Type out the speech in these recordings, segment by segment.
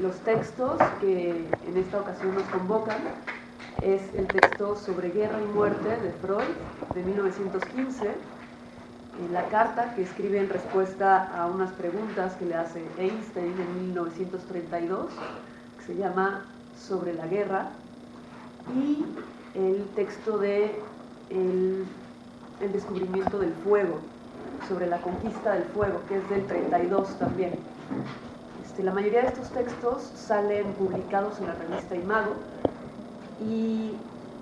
Los textos que en esta ocasión nos convocan es el texto Sobre guerra y muerte de Freud, de 1915, la carta que escribe en respuesta a unas preguntas que le hace Einstein en 1932, que se llama Sobre la guerra, y el texto de el descubrimiento del fuego, sobre la conquista del fuego, que es del 32 también. La mayoría de estos textos salen publicados en la revista Imago, y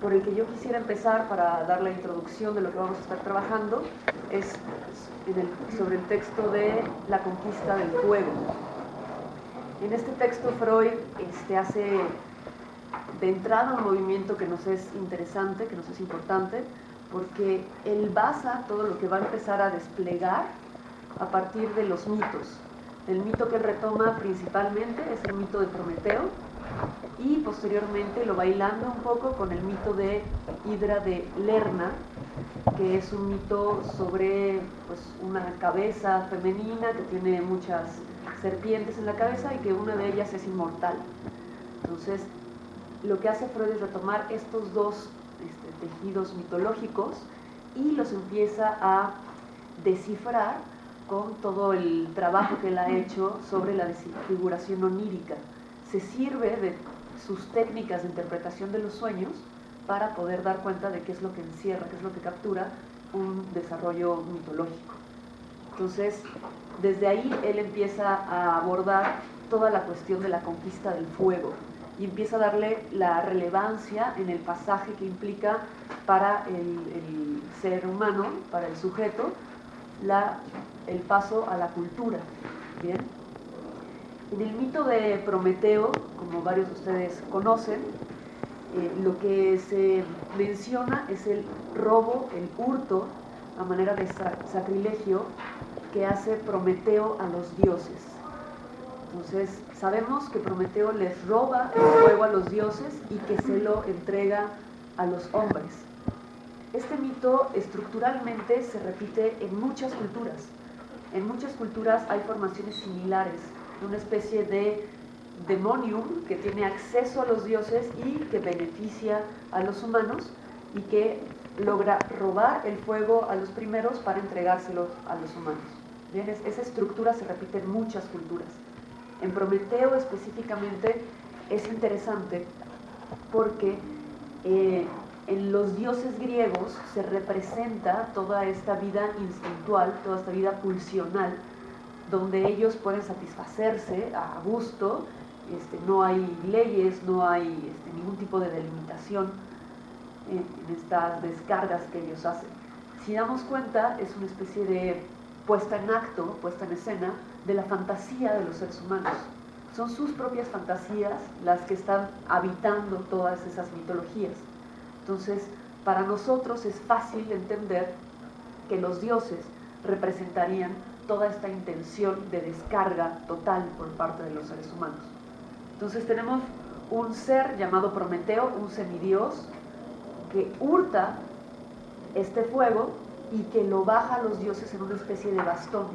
por el que yo quisiera empezar para dar la introducción de lo que vamos a estar trabajando es sobre el texto de La conquista del fuego. En este texto Freud hace de entrada un movimiento que nos es interesante, que nos es importante, porque él basa todo lo que va a empezar a desplegar a partir de los mitos. El mito que él retoma principalmente es el mito de Prometeo, y posteriormente lo va hilando un poco con el mito de Hidra de Lerna, que es un mito sobre una cabeza femenina que tiene muchas serpientes en la cabeza y que una de ellas es inmortal. Entonces, lo que hace Freud es retomar estos dos tejidos mitológicos y los empieza a descifrar con todo el trabajo que él ha hecho sobre la desfiguración onírica. Se sirve de sus técnicas de interpretación de los sueños para poder dar cuenta de qué es lo que encierra, qué es lo que captura un desarrollo mitológico. Entonces, desde ahí él empieza a abordar toda la cuestión de la conquista del fuego y empieza a darle la relevancia en el pasaje que implica para el ser humano, para el sujeto, el paso a la cultura. ¿Bien? En el mito de Prometeo, como varios de ustedes conocen, lo que se menciona es el robo, el hurto, a manera de sacrilegio, que hace Prometeo a los dioses. Entonces, sabemos que Prometeo les roba el fuego a los dioses y que se lo entrega a los hombres. Este mito estructuralmente se repite en muchas culturas. En muchas culturas hay formaciones similares, una especie de demonium que tiene acceso a los dioses y que beneficia a los humanos y que logra robar el fuego a los primeros para entregárselo a los humanos. Bien, esa estructura se repite en muchas culturas. En Prometeo específicamente es interesante porque en los dioses griegos se representa toda esta vida instintual, toda esta vida pulsional, donde ellos pueden satisfacerse a gusto, no hay leyes, no hay ningún tipo de delimitación en estas descargas que ellos hacen. Si damos cuenta, es una especie de puesta en acto, puesta en escena, de la fantasía de los seres humanos. Son sus propias fantasías las que están habitando todas esas mitologías. Entonces, para nosotros es fácil entender que los dioses representarían toda esta intención de descarga total por parte de los seres humanos. Entonces tenemos un ser llamado Prometeo, un semidios, que hurta este fuego y que lo baja a los dioses en una especie de bastón.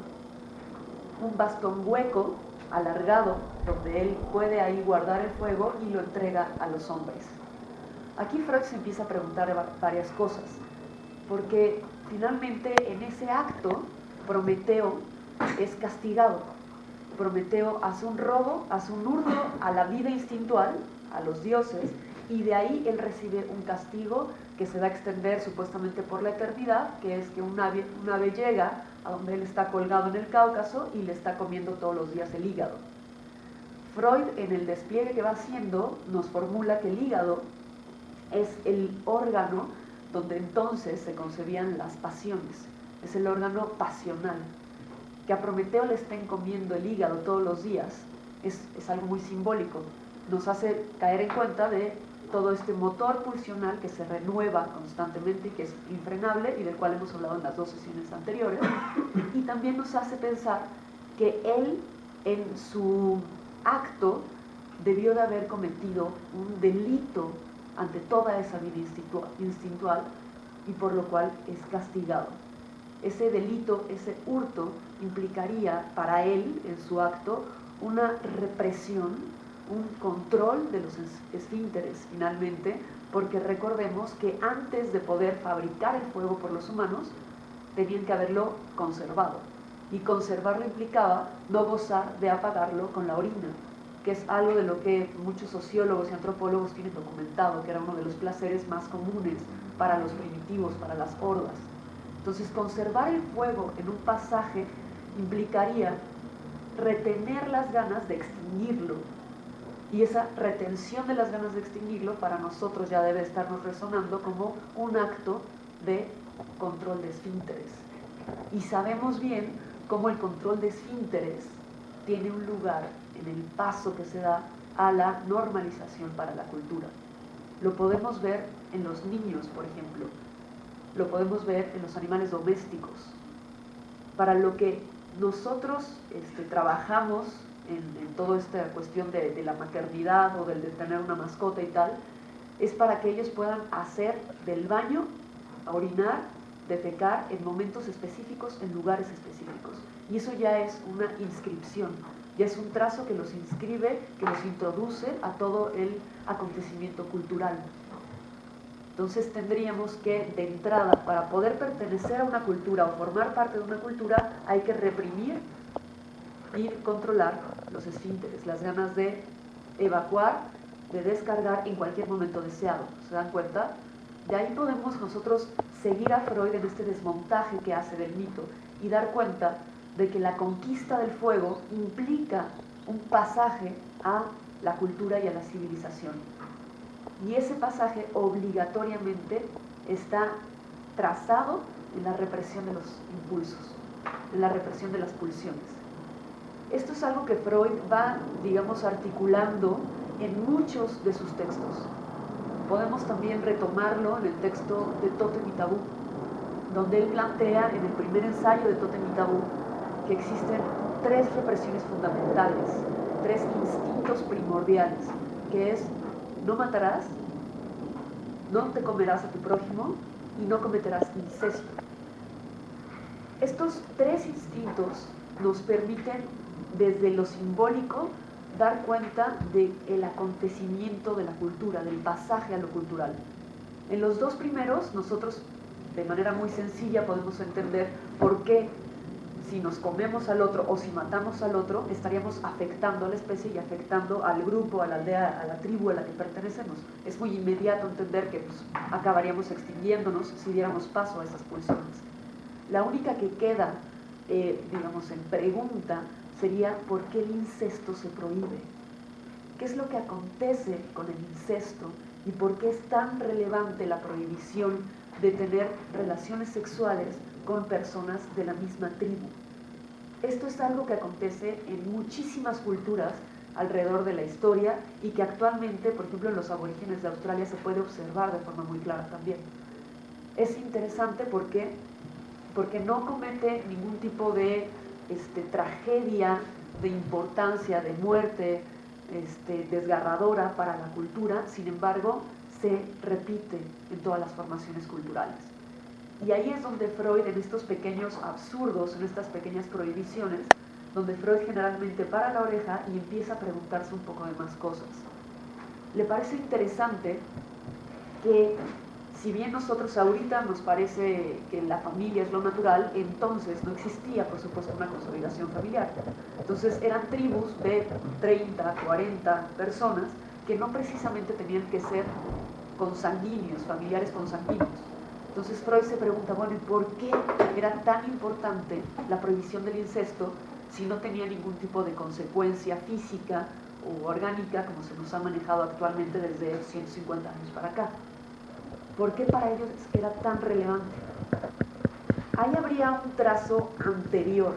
Un bastón hueco, alargado, donde él puede ahí guardar el fuego y lo entrega a los hombres. Aquí Freud se empieza a preguntar varias cosas, porque finalmente en ese acto Prometeo es castigado. Prometeo hace un robo, hace un hurto a la vida instintual, a los dioses, y de ahí él recibe un castigo que se va a extender supuestamente por la eternidad, que es que un ave llega a donde él está colgado en el Cáucaso y le está comiendo todos los días el hígado. Freud, en el despliegue que va haciendo, nos formula que el hígado es el órgano donde entonces se concebían las pasiones, es el órgano pasional. Que a Prometeo le estén comiendo el hígado todos los días es algo muy simbólico, nos hace caer en cuenta de todo este motor pulsional que se renueva constantemente y que es infrenable y del cual hemos hablado en las 2 sesiones anteriores, y también nos hace pensar que él en su acto debió de haber cometido un delito ante toda esa vida instintual y por lo cual es castigado. Ese delito, ese hurto, implicaría para él, en su acto, una represión, un control de los esfínteres finalmente, porque recordemos que antes de poder fabricar el fuego por los humanos, tenían que haberlo conservado. Y conservarlo implicaba no gozar de apagarlo con la orina, que es algo de lo que muchos sociólogos y antropólogos tienen documentado, que era uno de los placeres más comunes para los primitivos, para las hordas. Entonces, conservar el fuego en un pasaje implicaría retener las ganas de extinguirlo. Y esa retención de las ganas de extinguirlo para nosotros ya debe estarnos resonando como un acto de control de esfínteres. Y sabemos bien cómo el control de esfínteres tiene un lugar en el paso que se da a la normalización para la cultura. Lo podemos ver en los niños, por ejemplo. Lo podemos ver en los animales domésticos. Para lo que nosotros trabajamos en toda esta cuestión de la maternidad o del de tener una mascota y tal, es para que ellos puedan hacer del baño, orinar, defecar en momentos específicos, en lugares específicos. Y eso ya es una inscripción, ya es un trazo que los inscribe, que los introduce a todo el acontecimiento cultural. Entonces tendríamos que, de entrada, para poder pertenecer a una cultura o formar parte de una cultura, hay que reprimir y controlar los esfínteres, las ganas de evacuar, de descargar en cualquier momento deseado. ¿Se dan cuenta? De ahí podemos nosotros seguir a Freud en este desmontaje que hace del mito y dar cuenta de que la conquista del fuego implica un pasaje a la cultura y a la civilización. Y ese pasaje obligatoriamente está trazado en la represión de los impulsos, en la represión de las pulsiones. Esto es algo que Freud va, digamos, articulando en muchos de sus textos. Podemos también retomarlo en el texto de Tótem y Tabú, donde él plantea en el primer ensayo de Tótem y Tabú que existen tres represiones fundamentales, tres instintos primordiales, que es no matarás, no te comerás a tu prójimo y no cometerás incesto. Estos tres instintos nos permiten desde lo simbólico dar cuenta del acontecimiento de la cultura, del pasaje a lo cultural. En los dos primeros nosotros de manera muy sencilla podemos entender por qué si nos comemos al otro o si matamos al otro, estaríamos afectando a la especie y afectando al grupo, a la aldea, a la tribu a la que pertenecemos. Es muy inmediato entender que acabaríamos extinguiéndonos si diéramos paso a esas pulsiones. La única que queda, digamos, en pregunta sería ¿por qué el incesto se prohíbe? ¿Qué es lo que acontece con el incesto y por qué es tan relevante la prohibición de tener relaciones sexuales con personas de la misma tribu? Esto es algo que acontece en muchísimas culturas alrededor de la historia y que actualmente, por ejemplo, en los aborígenes de Australia se puede observar de forma muy clara también. Es interesante porque no comete ningún tipo de tragedia, de importancia, de muerte desgarradora para la cultura, sin embargo, se repite en todas las formaciones culturales. Y ahí es donde Freud, en estos pequeños absurdos, en estas pequeñas prohibiciones, donde Freud generalmente para la oreja y empieza a preguntarse un poco de más cosas. Le parece interesante que, si bien nosotros ahorita nos parece que la familia es lo natural, entonces no existía, por supuesto, una consolidación familiar. Entonces eran tribus de 30, 40 personas que no precisamente tenían que ser consanguíneos, familiares consanguíneos. Entonces Freud se pregunta, bueno, ¿y por qué era tan importante la prohibición del incesto si no tenía ningún tipo de consecuencia física o orgánica como se nos ha manejado actualmente desde 150 años para acá? ¿Por qué para ellos era tan relevante? Ahí habría un trazo anterior.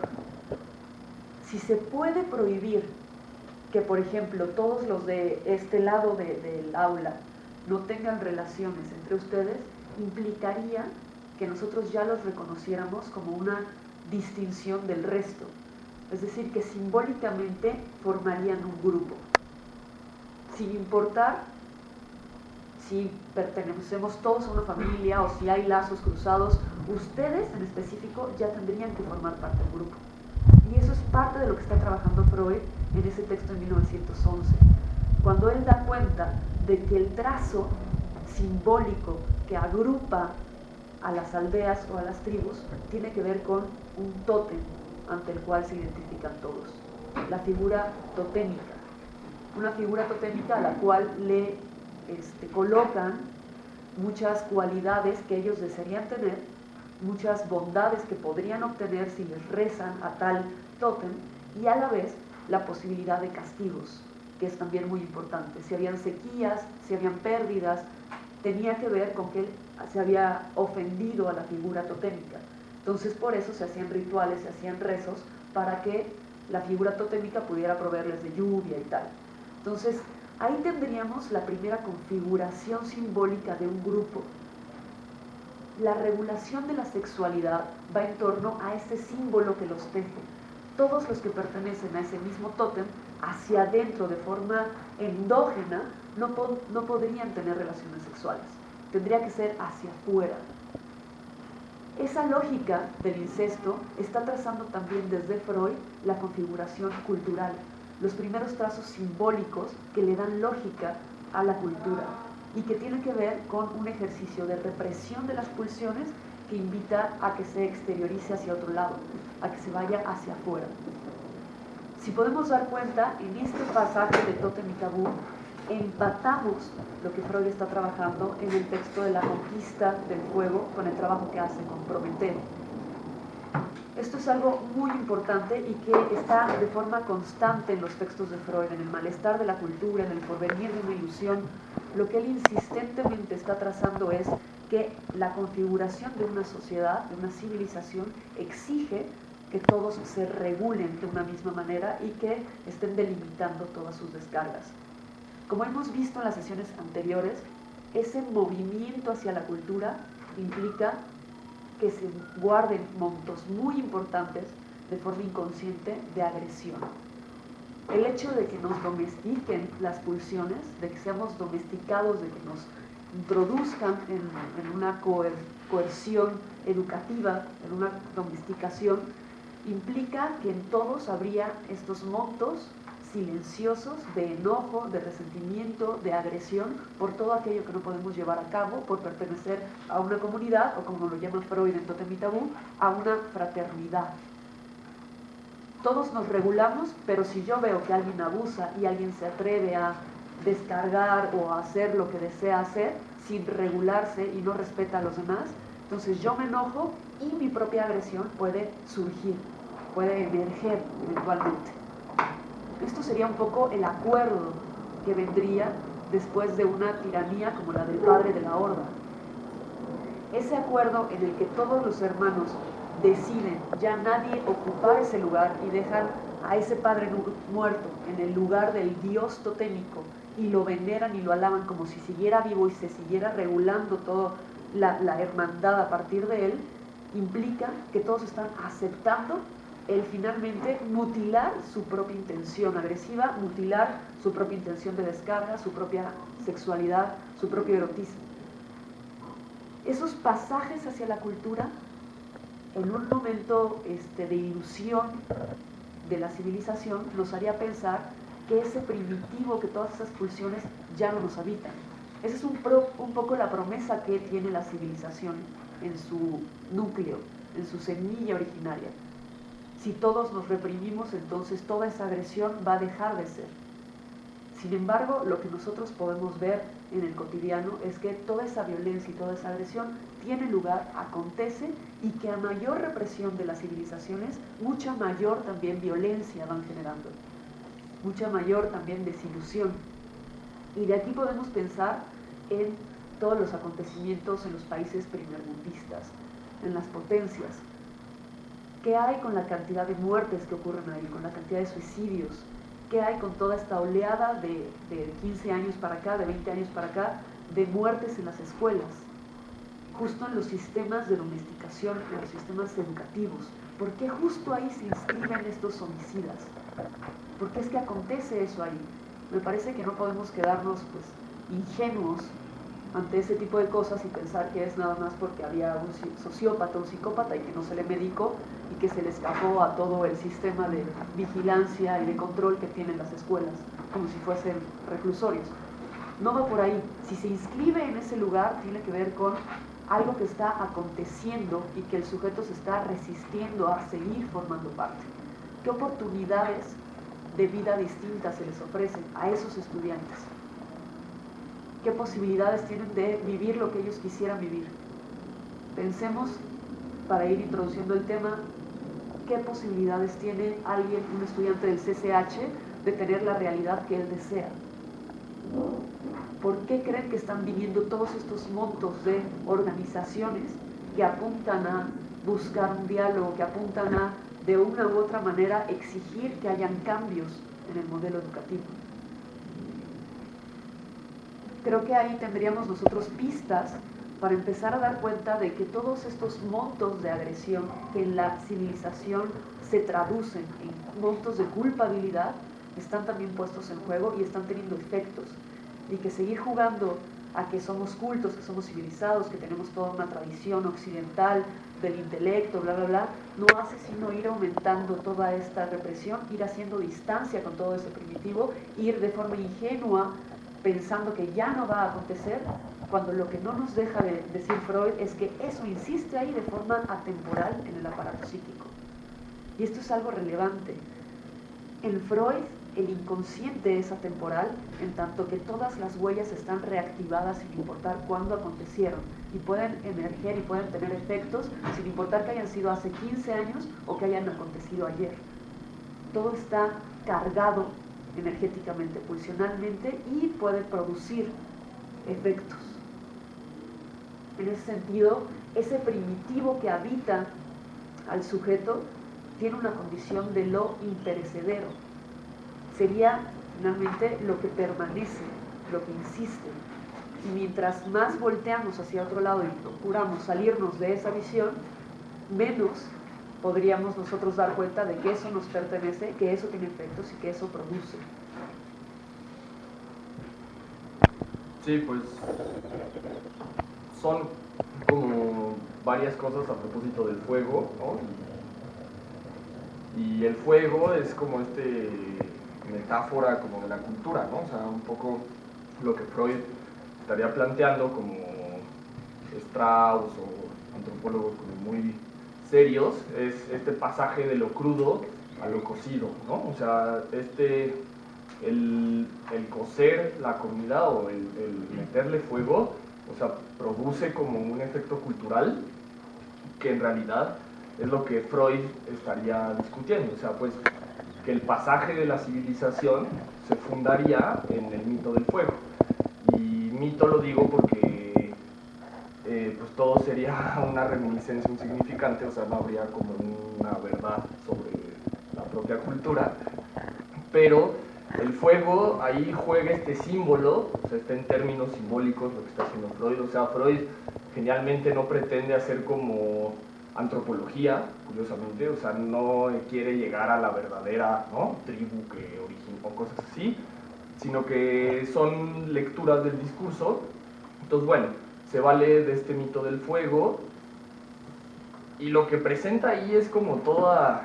Si se puede prohibir que, por ejemplo, todos los de este lado del aula no tengan relaciones entre ustedes, implicaría que nosotros ya los reconociéramos como una distinción del resto. Es decir, que simbólicamente formarían un grupo. Sin importar si pertenecemos todos a una familia o si hay lazos cruzados, ustedes en específico ya tendrían que formar parte del grupo. Y eso es parte de lo que está trabajando Freud en ese texto de 1911, cuando él da cuenta de que el trazo simbólico que agrupa a las aldeas o a las tribus tiene que ver con un tótem ante el cual se identifican todos, la figura totémica, una figura totémica a la cual le colocan muchas cualidades que ellos desearían tener, muchas bondades que podrían obtener si les rezan a tal tótem, y a la vez la posibilidad de castigos, que es también muy importante. Si habían sequías, si habían pérdidas, tenía que ver con que él se había ofendido a la figura totémica. Entonces por eso se hacían rituales, se hacían rezos para que la figura totémica pudiera proveerles de lluvia y tal. Entonces ahí tendríamos la primera configuración simbólica de un grupo. La regulación de la sexualidad va en torno a ese símbolo que los teje. Todos los que pertenecen a ese mismo tótem, hacia adentro de forma endógena, no podrían tener relaciones sexuales. Tendría que ser hacia afuera. Esa lógica del incesto está trazando también desde Freud la configuración cultural, los primeros trazos simbólicos que le dan lógica a la cultura y que tiene que ver con un ejercicio de represión de las pulsiones que invita a que se exteriorice hacia otro lado, a que se vaya hacia afuera. Si podemos dar cuenta, en este pasaje de Tótem y Tabú, empatamos lo que Freud está trabajando en el texto de la conquista del fuego con el trabajo que hace con Prometeo. Esto es algo muy importante y que está de forma constante en los textos de Freud, en el malestar de la cultura, en el porvenir de una ilusión. Lo que él insistentemente está trazando es que la configuración de una sociedad, de una civilización, exige que todos se regulen de una misma manera y que estén delimitando todas sus descargas. Como hemos visto en las sesiones anteriores, ese movimiento hacia la cultura implica que se guarden montos muy importantes de forma inconsciente de agresión. El hecho de que nos domestiquen las pulsiones, de que seamos domesticados, de que nos introduzcan en una coerción educativa, en una domesticación, implica que en todos habría estos montos silenciosos de enojo, de resentimiento, de agresión por todo aquello que no podemos llevar a cabo por pertenecer a una comunidad, o como lo llama Freud en Tótem y Tabú, a una fraternidad. Todos nos regulamos, pero si yo veo que alguien abusa y alguien se atreve a descargar o a hacer lo que desea hacer sin regularse y no respeta a los demás, entonces yo me enojo y mi propia agresión puede surgir, puede emerger eventualmente. Esto sería un poco el acuerdo que vendría después de una tiranía como la del padre de la horda. Ese acuerdo en el que todos los hermanos deciden ya nadie ocupar ese lugar y dejan a ese padre muerto en el lugar del dios totémico y lo veneran y lo alaban como si siguiera vivo y se siguiera regulando toda la hermandad a partir de él, implica que todos están aceptando el finalmente mutilar su propia intención agresiva, mutilar su propia intención de descarga, su propia sexualidad, su propio erotismo. Esos pasajes hacia la cultura, en un momento de ilusión de la civilización, nos haría pensar que ese primitivo, que todas esas pulsiones ya no nos habitan. Esa es un poco la promesa que tiene la civilización en su núcleo, en su semilla originaria. Si todos nos reprimimos, entonces toda esa agresión va a dejar de ser. Sin embargo, lo que nosotros podemos ver en el cotidiano es que toda esa violencia y toda esa agresión tiene lugar, acontece, y que a mayor represión de las civilizaciones, mucha mayor también violencia van generando, mucha mayor también desilusión. Y de aquí podemos pensar en todos los acontecimientos en los países primermundistas, en las potencias. ¿Qué hay con la cantidad de muertes que ocurren ahí, con la cantidad de suicidios? ¿Qué hay con toda esta oleada de 15 años para acá, de 20 años para acá, de muertes en las escuelas? Justo en los sistemas de domesticación, en los sistemas educativos. ¿Por qué justo ahí se inscriben estos homicidas? ¿Por qué es que acontece eso ahí? Me parece que no podemos quedarnos ingenuos ante ese tipo de cosas y pensar que es nada más porque había un sociópata, un psicópata y que no se le medicó y que se le escapó a todo el sistema de vigilancia y de control que tienen las escuelas, como si fuesen reclusorios. No va por ahí. Si se inscribe en ese lugar, tiene que ver con algo que está aconteciendo y que el sujeto se está resistiendo a seguir formando parte. ¿Qué oportunidades de vida distintas se les ofrecen a esos estudiantes? ¿Qué posibilidades tienen de vivir lo que ellos quisieran vivir? Pensemos, para ir introduciendo el tema, ¿qué posibilidades tiene alguien, un estudiante del CCH, de tener la realidad que él desea? ¿Por qué creen que están viniendo todos estos montos de organizaciones que apuntan a buscar un diálogo, que apuntan a, de una u otra manera, exigir que hayan cambios en el modelo educativo? Creo que ahí tendríamos nosotros pistas para empezar a dar cuenta de que todos estos montos de agresión que en la civilización se traducen en montos de culpabilidad están también puestos en juego y están teniendo efectos, y que seguir jugando a que somos cultos, que somos civilizados, que tenemos toda una tradición occidental del intelecto, bla, bla, bla, no hace sino ir aumentando toda esta represión, ir haciendo distancia con todo ese primitivo, ir de forma ingenua pensando que ya no va a acontecer, cuando lo que no nos deja de decir Freud es que eso insiste ahí de forma atemporal en el aparato psíquico. Y esto es algo relevante. En Freud, el inconsciente es atemporal, en tanto que todas las huellas están reactivadas sin importar cuándo acontecieron, y pueden emerger y pueden tener efectos sin importar que hayan sido hace 15 años o que hayan acontecido ayer. Todo está cargado energéticamente, pulsionalmente, y puede producir efectos. En ese sentido, ese primitivo que habita al sujeto tiene una condición de lo imperecedero. Sería finalmente lo que permanece, lo que insiste. Y mientras más volteamos hacia otro lado y procuramos salirnos de esa visión, menos podríamos nosotros dar cuenta de que eso nos pertenece, que eso tiene efectos y que eso produce. Sí, pues son como varias cosas a propósito del fuego, ¿no? Y el fuego es como metáfora como de la cultura, ¿no? O sea, un poco lo que Freud estaría planteando, como Strauss o antropólogos como muy serios, es este pasaje de lo crudo a lo cocido, ¿no? O sea, el cocer la comida o el meterle fuego, o sea, produce como un efecto cultural que en realidad es lo que Freud estaría discutiendo. O sea, pues que el pasaje de la civilización se fundaría en el mito del fuego. Y mito lo digo porque pues todo sería una reminiscencia, un significante, o sea, no habría como una verdad sobre la propia cultura, pero el fuego ahí juega este símbolo, o sea, está en términos simbólicos lo que está haciendo Freud. O sea, Freud genialmente no pretende hacer como antropología, curiosamente, o sea, no quiere llegar a la verdadera, ¿no?, tribu que originó cosas así, sino que son lecturas del discurso. Entonces, bueno, se vale de este mito del fuego, y lo que presenta ahí es como toda,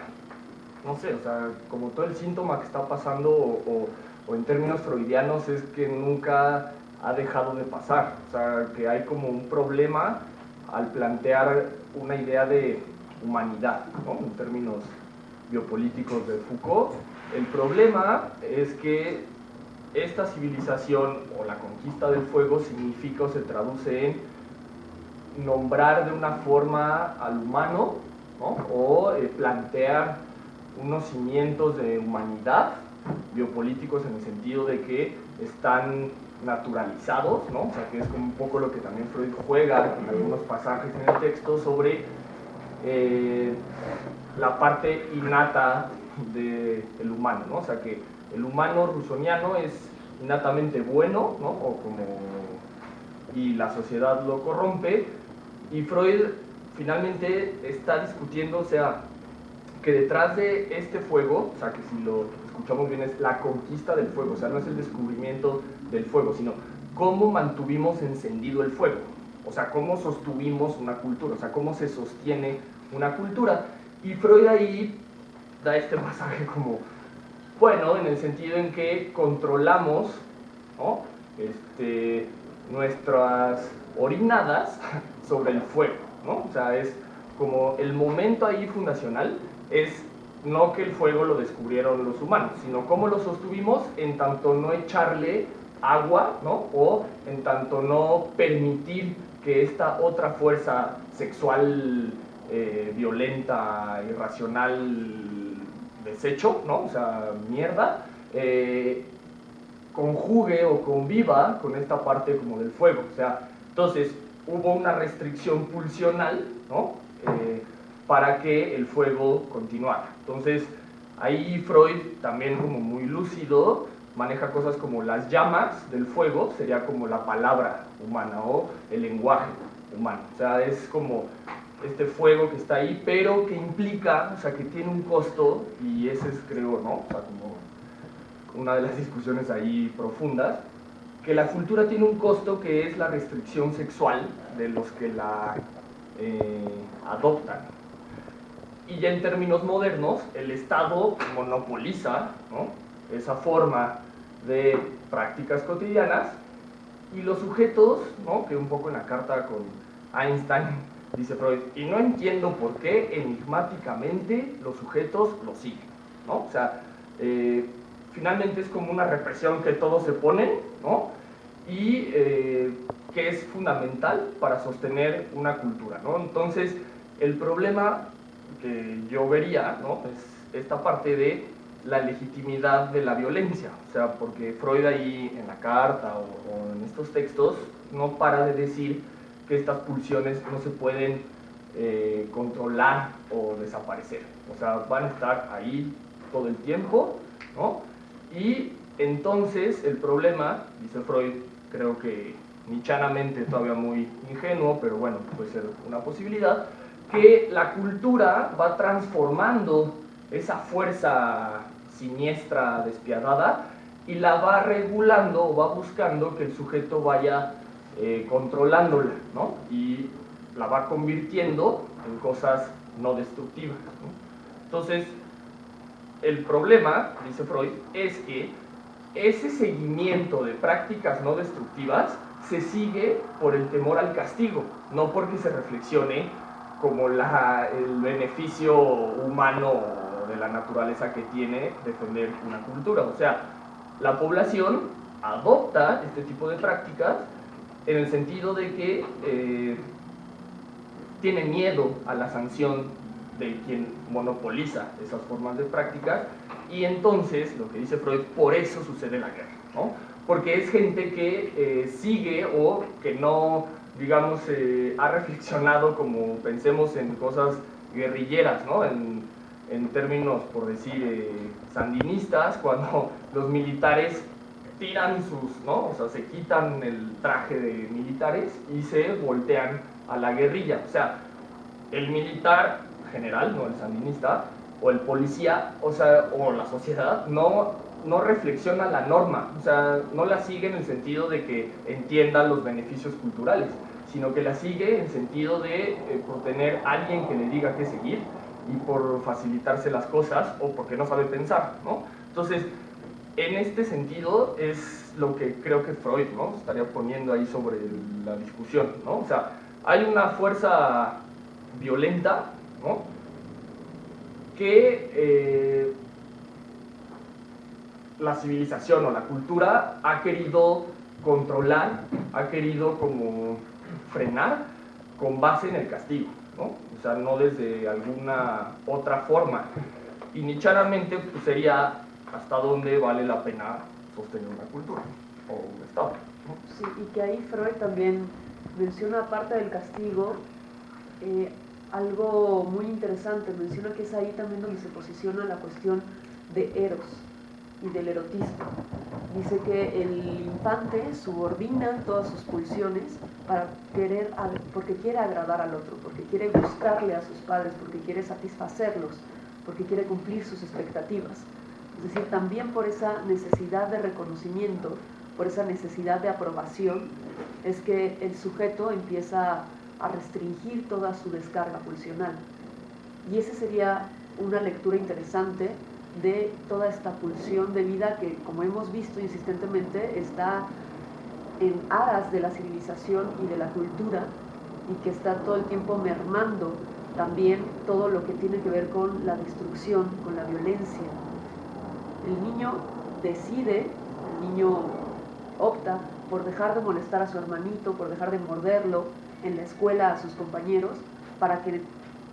no sé, o sea, como todo el síntoma que está pasando, o en términos freudianos es que nunca ha dejado de pasar. O sea, que hay como un problema al plantear una idea de humanidad, ¿no?, en términos biopolíticos de Foucault. El problema es que esta civilización o la conquista del fuego significa o se traduce en nombrar de una forma al humano, ¿no?, o plantear unos cimientos de humanidad biopolíticos en el sentido de que están naturalizados, ¿no? O sea, que es como un poco lo que también Freud juega en algunos pasajes en el texto sobre la parte innata del humano, ¿no? O sea, que el humano rusoniano es innatamente bueno, ¿no?, o y la sociedad lo corrompe, y Freud finalmente está discutiendo, o sea, que detrás de este fuego, o sea, que si lo escuchamos bien es la conquista del fuego, o sea, no es el descubrimiento del fuego, sino cómo mantuvimos encendido el fuego, o sea, cómo sostuvimos una cultura, o sea, cómo se sostiene una cultura. Y Freud ahí da este pasaje como, bueno, en el sentido en que controlamos, ¿no?, nuestras orinadas sobre el fuego, ¿no? O sea, es como el momento ahí fundacional es no que el fuego lo descubrieron los humanos, sino cómo lo sostuvimos en tanto no echarle agua, ¿no?, o en tanto no permitir que esta otra fuerza sexual violenta, irracional, desecho, ¿no?, o sea, mierda, conjugue o conviva con esta parte como del fuego. O sea, entonces hubo una restricción pulsional, ¿no?, para que el fuego continuara. Entonces ahí Freud, también como muy lúcido, maneja cosas como las llamas del fuego, sería como la palabra humana o el lenguaje humano. O sea, es como este fuego que está ahí, pero que implica, o sea, que tiene un costo, y ese es, creo, ¿no?, o sea, como una de las discusiones ahí profundas, que la cultura tiene un costo que es la restricción sexual de los que la adoptan. Y ya en términos modernos, el Estado monopoliza, ¿no?, esa forma de prácticas cotidianas, y los sujetos, ¿no?, que un poco en la carta con Einstein dice Freud, y no entiendo por qué enigmáticamente los sujetos lo siguen, ¿no? O sea, finalmente es como una represión que todos se ponen, ¿no?, y que es fundamental para sostener una cultura, ¿no? Entonces, el problema que yo vería, ¿no?, es esta parte de la legitimidad de la violencia, o sea, porque Freud ahí en la carta o en estos textos no para de decir que estas pulsiones no se pueden controlar o desaparecer, o sea, van a estar ahí todo el tiempo, ¿no? Y entonces el problema, dice Freud, creo que nichanamente todavía muy ingenuo, pero bueno, puede ser una posibilidad, que la cultura va transformando esa fuerza siniestra, despiadada, y la va regulando o va buscando que el sujeto vaya controlándola, ¿no?, y la va convirtiendo en cosas no destructivas, ¿no? Entonces, el problema, dice Freud, es que ese seguimiento de prácticas no destructivas se sigue por el temor al castigo, no porque se reflexione como el beneficio humano de la naturaleza que tiene defender una cultura. O sea, la población adopta este tipo de prácticas en el sentido de que tiene miedo a la sanción de quien monopoliza esas formas de prácticas, y entonces, lo que dice Freud, por eso sucede la guerra, ¿no? Porque es gente que sigue o que no, digamos, ha reflexionado como pensemos en cosas guerrilleras, ¿no?, en términos, por decir, sandinistas, cuando los militares tiran sus, ¿no?, o sea, se quitan el traje de militares y se voltean a la guerrilla. O sea, el militar general, no el sandinista, o el policía, o sea, o la sociedad, no reflexiona la norma, o sea, no la sigue en el sentido de que entienda los beneficios culturales, sino que la sigue en el sentido de por tener alguien que le diga qué seguir y por facilitarse las cosas o porque no sabe pensar, ¿no? Entonces, en este sentido es lo que creo que Freud, ¿no?, estaría poniendo ahí sobre la discusión, ¿no? O sea, hay una fuerza violenta, ¿no?, que la civilización o la cultura ha querido controlar, ha querido como frenar con base en el castigo, ¿no? O sea, no desde alguna otra forma. Y nichanamente pues, sería hasta dónde vale la pena sostener una cultura o un Estado, ¿no? Sí, y que ahí Freud también menciona, aparte del castigo, algo muy interesante, menciona que es ahí también donde se posiciona la cuestión de Eros y del erotismo. Dice que el infante subordina todas sus pulsiones para porque quiere agradar al otro, porque quiere gustarle a sus padres, porque quiere satisfacerlos, porque quiere cumplir sus expectativas. Es decir, también por esa necesidad de reconocimiento, por esa necesidad de aprobación, es que el sujeto empieza a restringir toda su descarga pulsional. Y esa sería una lectura interesante de toda esta pulsión de vida que, como hemos visto insistentemente, está en aras de la civilización y de la cultura, y que está todo el tiempo mermando también todo lo que tiene que ver con la destrucción, con la violencia. El niño decide, el niño opta por dejar de molestar a su hermanito, por dejar de morderlo en la escuela a sus compañeros, para que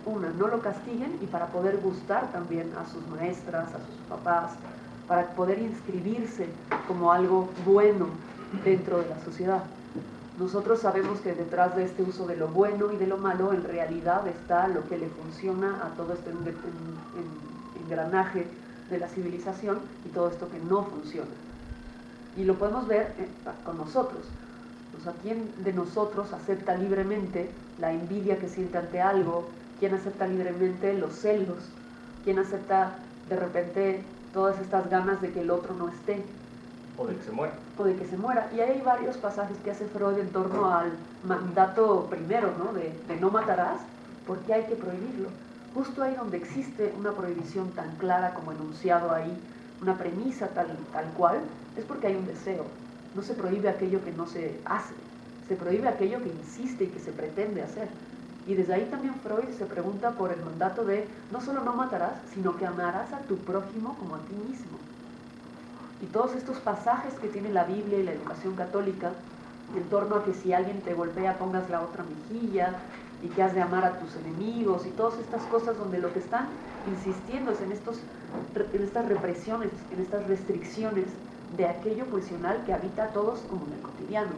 no lo castiguen y para poder gustar también a sus maestras, a sus papás, para poder inscribirse como algo bueno dentro de la sociedad. Nosotros sabemos que detrás de este uso de lo bueno y de lo malo, en realidad está lo que le funciona a todo este engranaje de la civilización y todo esto que no funciona. Y lo podemos ver con nosotros. O sea, ¿quién de nosotros acepta libremente la envidia que siente ante algo? ¿Quién acepta libremente los celos? ¿Quién acepta de repente todas estas ganas de que el otro no esté? O de que se muera. O de que se muera. Y hay varios pasajes que hace Freud en torno al mandato primero, ¿no? De no matarás, porque hay que prohibirlo. Justo ahí donde existe una prohibición tan clara como enunciado ahí, una premisa tal cual, es porque hay un deseo. No se prohíbe aquello que no se hace, se prohíbe aquello que insiste y que se pretende hacer. Y desde ahí también Freud se pregunta por el mandato de no solo no matarás, sino que amarás a tu prójimo como a ti mismo. Y todos estos pasajes que tiene la Biblia y la educación católica en torno a que si alguien te golpea pongas la otra mejilla y que has de amar a tus enemigos y todas estas cosas donde lo que están insistiendo es en estas represiones, en estas restricciones de aquello pulsional que habita a todos como en el cotidiano.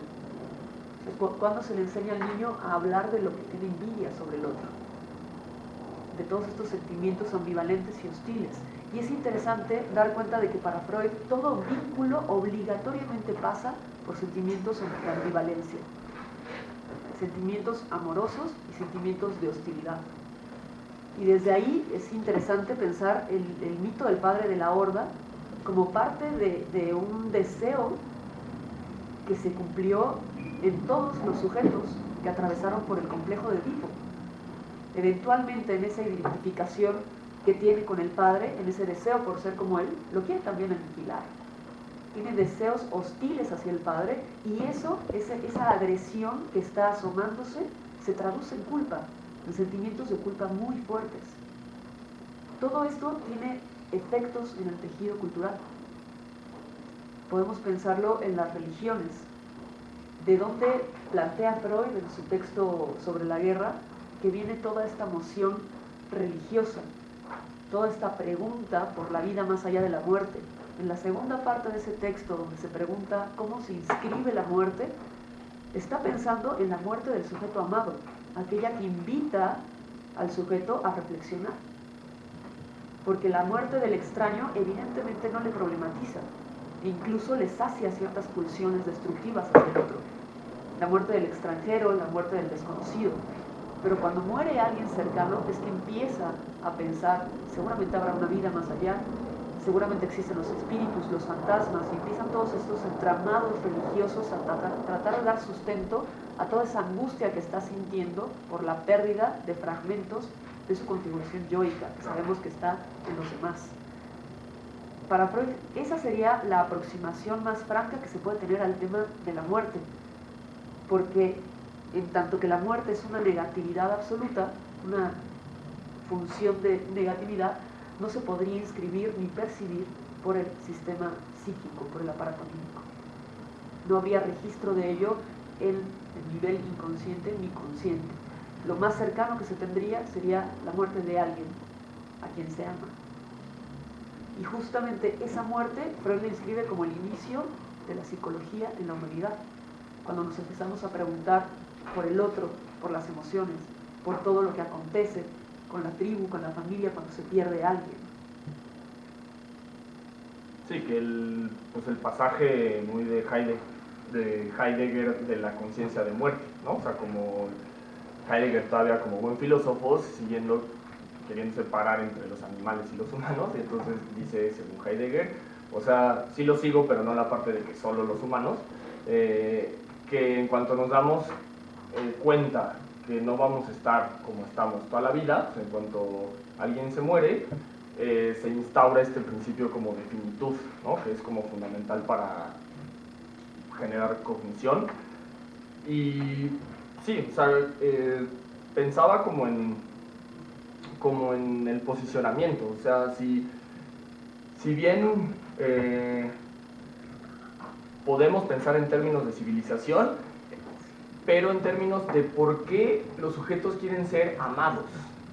Entonces, cuando se le enseña al niño a hablar de lo que tiene envidia sobre el otro, de todos estos sentimientos ambivalentes y hostiles. Y es interesante dar cuenta de que para Freud todo vínculo obligatoriamente pasa por sentimientos de ambivalencia, sentimientos amorosos y sentimientos de hostilidad. Y desde ahí es interesante pensar el mito del padre de la horda como parte de un deseo que se cumplió en todos los sujetos que atravesaron por el complejo de Edipo. Eventualmente en esa identificación que tiene con el padre, en ese deseo por ser como él, lo quiere también aniquilar. Tiene deseos hostiles hacia el padre y esa agresión que está asomándose se traduce en culpa, en sentimientos de culpa muy fuertes. Todo esto tiene efectos en el tejido cultural. Podemos pensarlo en las religiones, de donde plantea Freud en su texto sobre la guerra que viene toda esta moción religiosa, toda esta pregunta por la vida más allá de la muerte. En la segunda parte de ese texto, donde se pregunta cómo se inscribe la muerte, está pensando en la muerte del sujeto amado, aquella que invita al sujeto a reflexionar. Porque la muerte del extraño evidentemente no le problematiza, e incluso le sacia ciertas pulsiones destructivas hacia el otro. La muerte del extranjero, la muerte del desconocido. Pero cuando muere alguien cercano es que empieza a pensar, seguramente habrá una vida más allá, seguramente existen los espíritus, los fantasmas, y empiezan todos estos entramados religiosos a tratar de dar sustento a toda esa angustia que está sintiendo por la pérdida de fragmentos de su configuración yoica, que sabemos que está en los demás. Para Freud, esa sería la aproximación más franca que se puede tener al tema de la muerte, porque en tanto que la muerte es una negatividad absoluta, una función de negatividad, no se podría inscribir ni percibir por el sistema psíquico, por el aparato anímico. No habría registro de ello en el nivel inconsciente ni consciente. Lo más cercano que se tendría sería la muerte de alguien a quien se ama. Y justamente esa muerte Freud la inscribe como el inicio de la psicología en la humanidad, cuando nos empezamos a preguntar por el otro, por las emociones, por todo lo que acontece con la tribu, con la familia, cuando se pierde a alguien. Sí, que el pasaje muy de Heidegger de la conciencia de muerte, ¿no? O sea, como Heidegger todavía como buen filósofo, queriendo separar entre los animales y los humanos, y entonces dice, según Heidegger, O sea, sí lo sigo, pero no la parte de que solo los humanos, que en cuanto nos damos cuenta que no vamos a estar como estamos toda la vida, pues en cuanto alguien se muere, se instaura este principio como de finitud, ¿no? Que es como fundamental para generar cognición. Y sí, o sea, pensaba como en el posicionamiento, o sea, si bien podemos pensar en términos de civilización, pero en términos de por qué los sujetos quieren ser amados,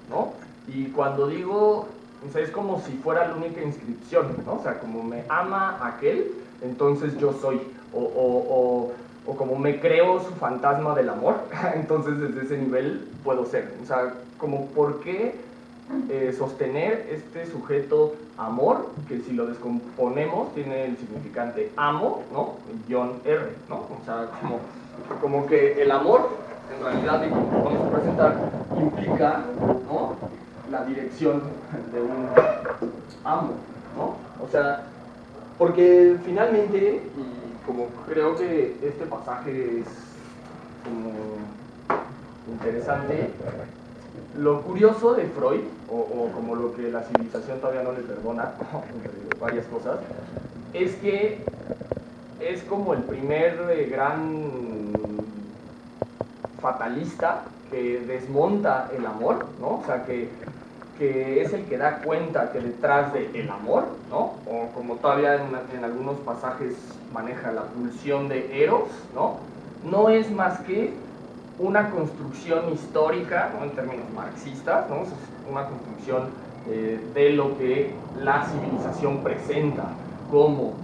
¿no? Y cuando digo, o sea, es como si fuera la única inscripción, ¿no? O sea, como me ama aquel, entonces yo soy, o como me creo su fantasma del amor, entonces desde ese nivel puedo ser. O sea, como por qué sostener este sujeto amor, que si lo descomponemos tiene el significante amo, ¿no? Guión R, ¿no? O sea, como que el amor, en realidad, y como vamos a presentar, implica, ¿no?, la dirección de un amo, ¿no? O sea, porque finalmente, y como creo que este pasaje es como interesante, lo curioso de Freud, o como lo que la civilización todavía no le perdona, entre varias cosas, es que es como el primer gran fatalista que desmonta el amor, ¿no? O sea, que es el que da cuenta que detrás del amor, ¿no? O como todavía en algunos pasajes maneja la pulsión de Eros, ¿no? No es más que una construcción histórica, ¿no?, en términos marxistas, ¿no? Es una construcción de lo que la civilización presenta como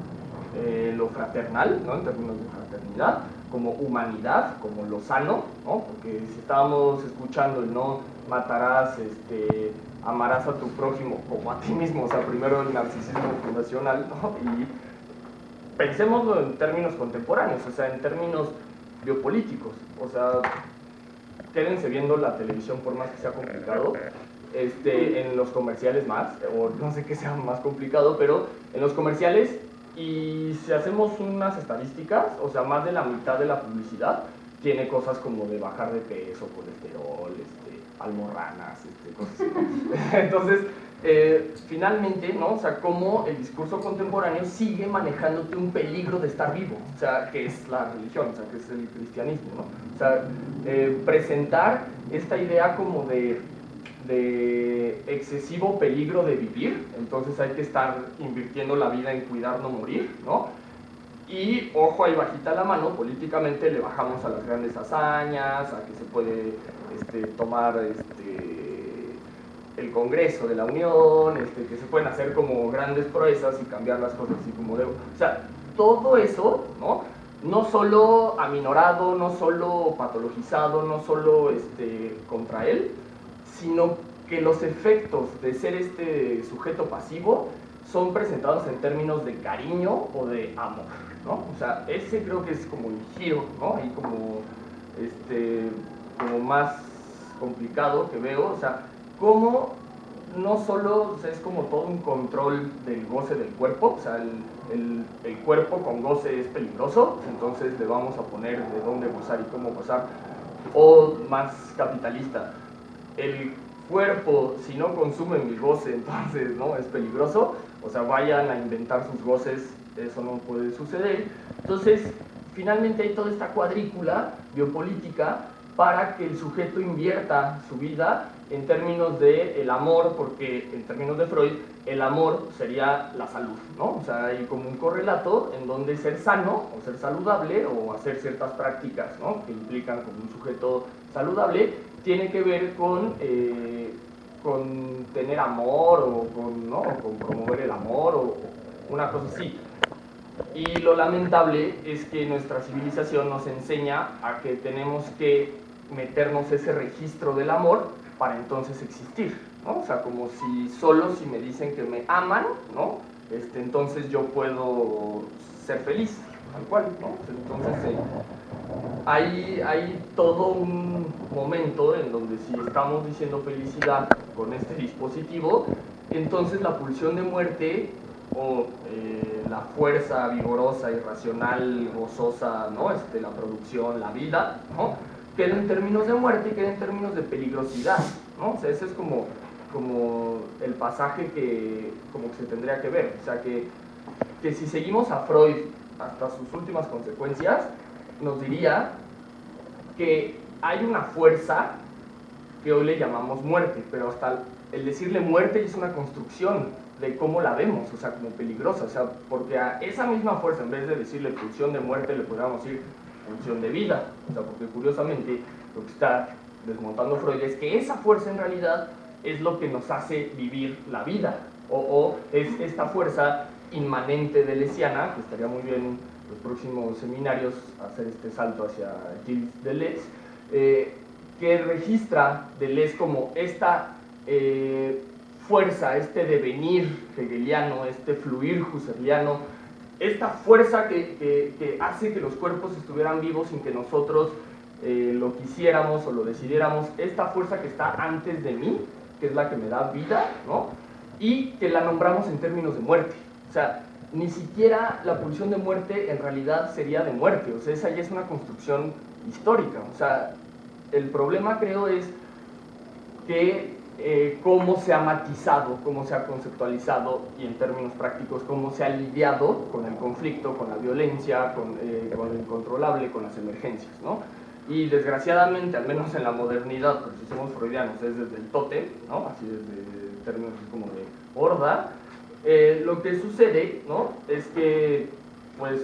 lo fraternal, ¿no?, en términos de fraternidad, como humanidad, como lo sano, ¿no? Porque si estábamos escuchando el no matarás, amarás a tu prójimo como a ti mismo, o sea, primero el narcisismo fundacional, ¿no? Y pensémoslo en términos contemporáneos, o sea, en términos biopolíticos, o sea, quédense viendo la televisión por más que sea complicado, en los comerciales más, o no sé qué sea más complicado, pero en los comerciales, y si hacemos unas estadísticas, o sea, más de la mitad de la publicidad tiene cosas como de bajar de peso, colesterol, almorranas, cosas así. Entonces, finalmente, ¿no? O sea, cómo el discurso contemporáneo sigue manejándote un peligro de estar vivo, o sea, que es la religión, o sea, que es el cristianismo, ¿no? O sea, presentar esta idea como de excesivo peligro de vivir, entonces hay que estar invirtiendo la vida en cuidar no morir, ¿no? Y, ojo, ahí bajita la mano, políticamente le bajamos a las grandes hazañas, a que se puede tomar el Congreso de la Unión, que se pueden hacer como grandes proezas y cambiar las cosas así como debo. O sea, todo eso, ¿no? No solo aminorado, no solo patologizado, no solo contra él, sino que los efectos de ser este sujeto pasivo son presentados en términos de cariño o de amor, ¿no? O sea, ese creo que es como el giro, ¿no? Y como, como más complicado que veo, o sea, cómo no solo, o sea, es como todo un control del goce del cuerpo, o sea, el cuerpo con goce es peligroso, entonces le vamos a poner de dónde gozar y cómo gozar, o más capitalista, el cuerpo, si no consume mi goce, entonces no es peligroso, o sea, vayan a inventar sus goces, eso no puede suceder. Entonces, finalmente hay toda esta cuadrícula biopolítica para que el sujeto invierta su vida en términos de el amor, porque en términos de Freud, el amor sería la salud, ¿no? O sea, hay como un correlato en donde ser sano, o ser saludable, o hacer ciertas prácticas, ¿no?, que implican como un sujeto saludable, tiene que ver con tener amor, o con, ¿no?, con promover el amor, o una cosa así. Y lo lamentable es que nuestra civilización nos enseña a que tenemos que meternos ese registro del amor para entonces existir, ¿no? O sea, como si solo si me dicen que me aman, ¿no?, entonces yo puedo ser feliz, tal cual, ¿no? Entonces hay todo un momento en donde si estamos diciendo felicidad con este dispositivo, entonces la pulsión de muerte o la fuerza vigorosa, irracional, gozosa, ¿no? La producción, la vida, ¿no? Queda en términos de muerte y queda en términos de peligrosidad, ¿no? O sea, ese es como el pasaje que se tendría que ver. O sea, que si seguimos a Freud hasta sus últimas consecuencias, nos diría que hay una fuerza que hoy le llamamos muerte, pero hasta el decirle muerte es una construcción de cómo la vemos, o sea, como peligrosa, o sea, porque a esa misma fuerza, en vez de decirle pulsión de muerte, le podríamos decir pulsión de vida, o sea, porque curiosamente lo que está desmontando Freud es que esa fuerza en realidad es lo que nos hace vivir la vida, o es esta fuerza inmanente deleuziana, que estaría muy bien en los próximos seminarios hacer este salto hacia Gilles Deleuze, que registra Deleuze como esta fuerza, este devenir hegeliano, este fluir husserliano, esta fuerza que hace que los cuerpos estuvieran vivos sin que nosotros lo quisiéramos o lo decidiéramos, esta fuerza que está antes de mí, que es la que me da vida, ¿no? Y que la nombramos en términos de muerte. O sea, ni siquiera la pulsión de muerte en realidad sería de muerte, o sea, esa ya es una construcción histórica. O sea, el problema creo es que cómo se ha matizado, cómo se ha conceptualizado y en términos prácticos cómo se ha lidiado con el conflicto, con la violencia, con lo incontrolable, con las emergencias, ¿no? Y desgraciadamente, al menos en la modernidad, porque si somos freudianos es desde el tótem, ¿no? Así desde términos como de horda, lo que sucede, ¿no? Es que pues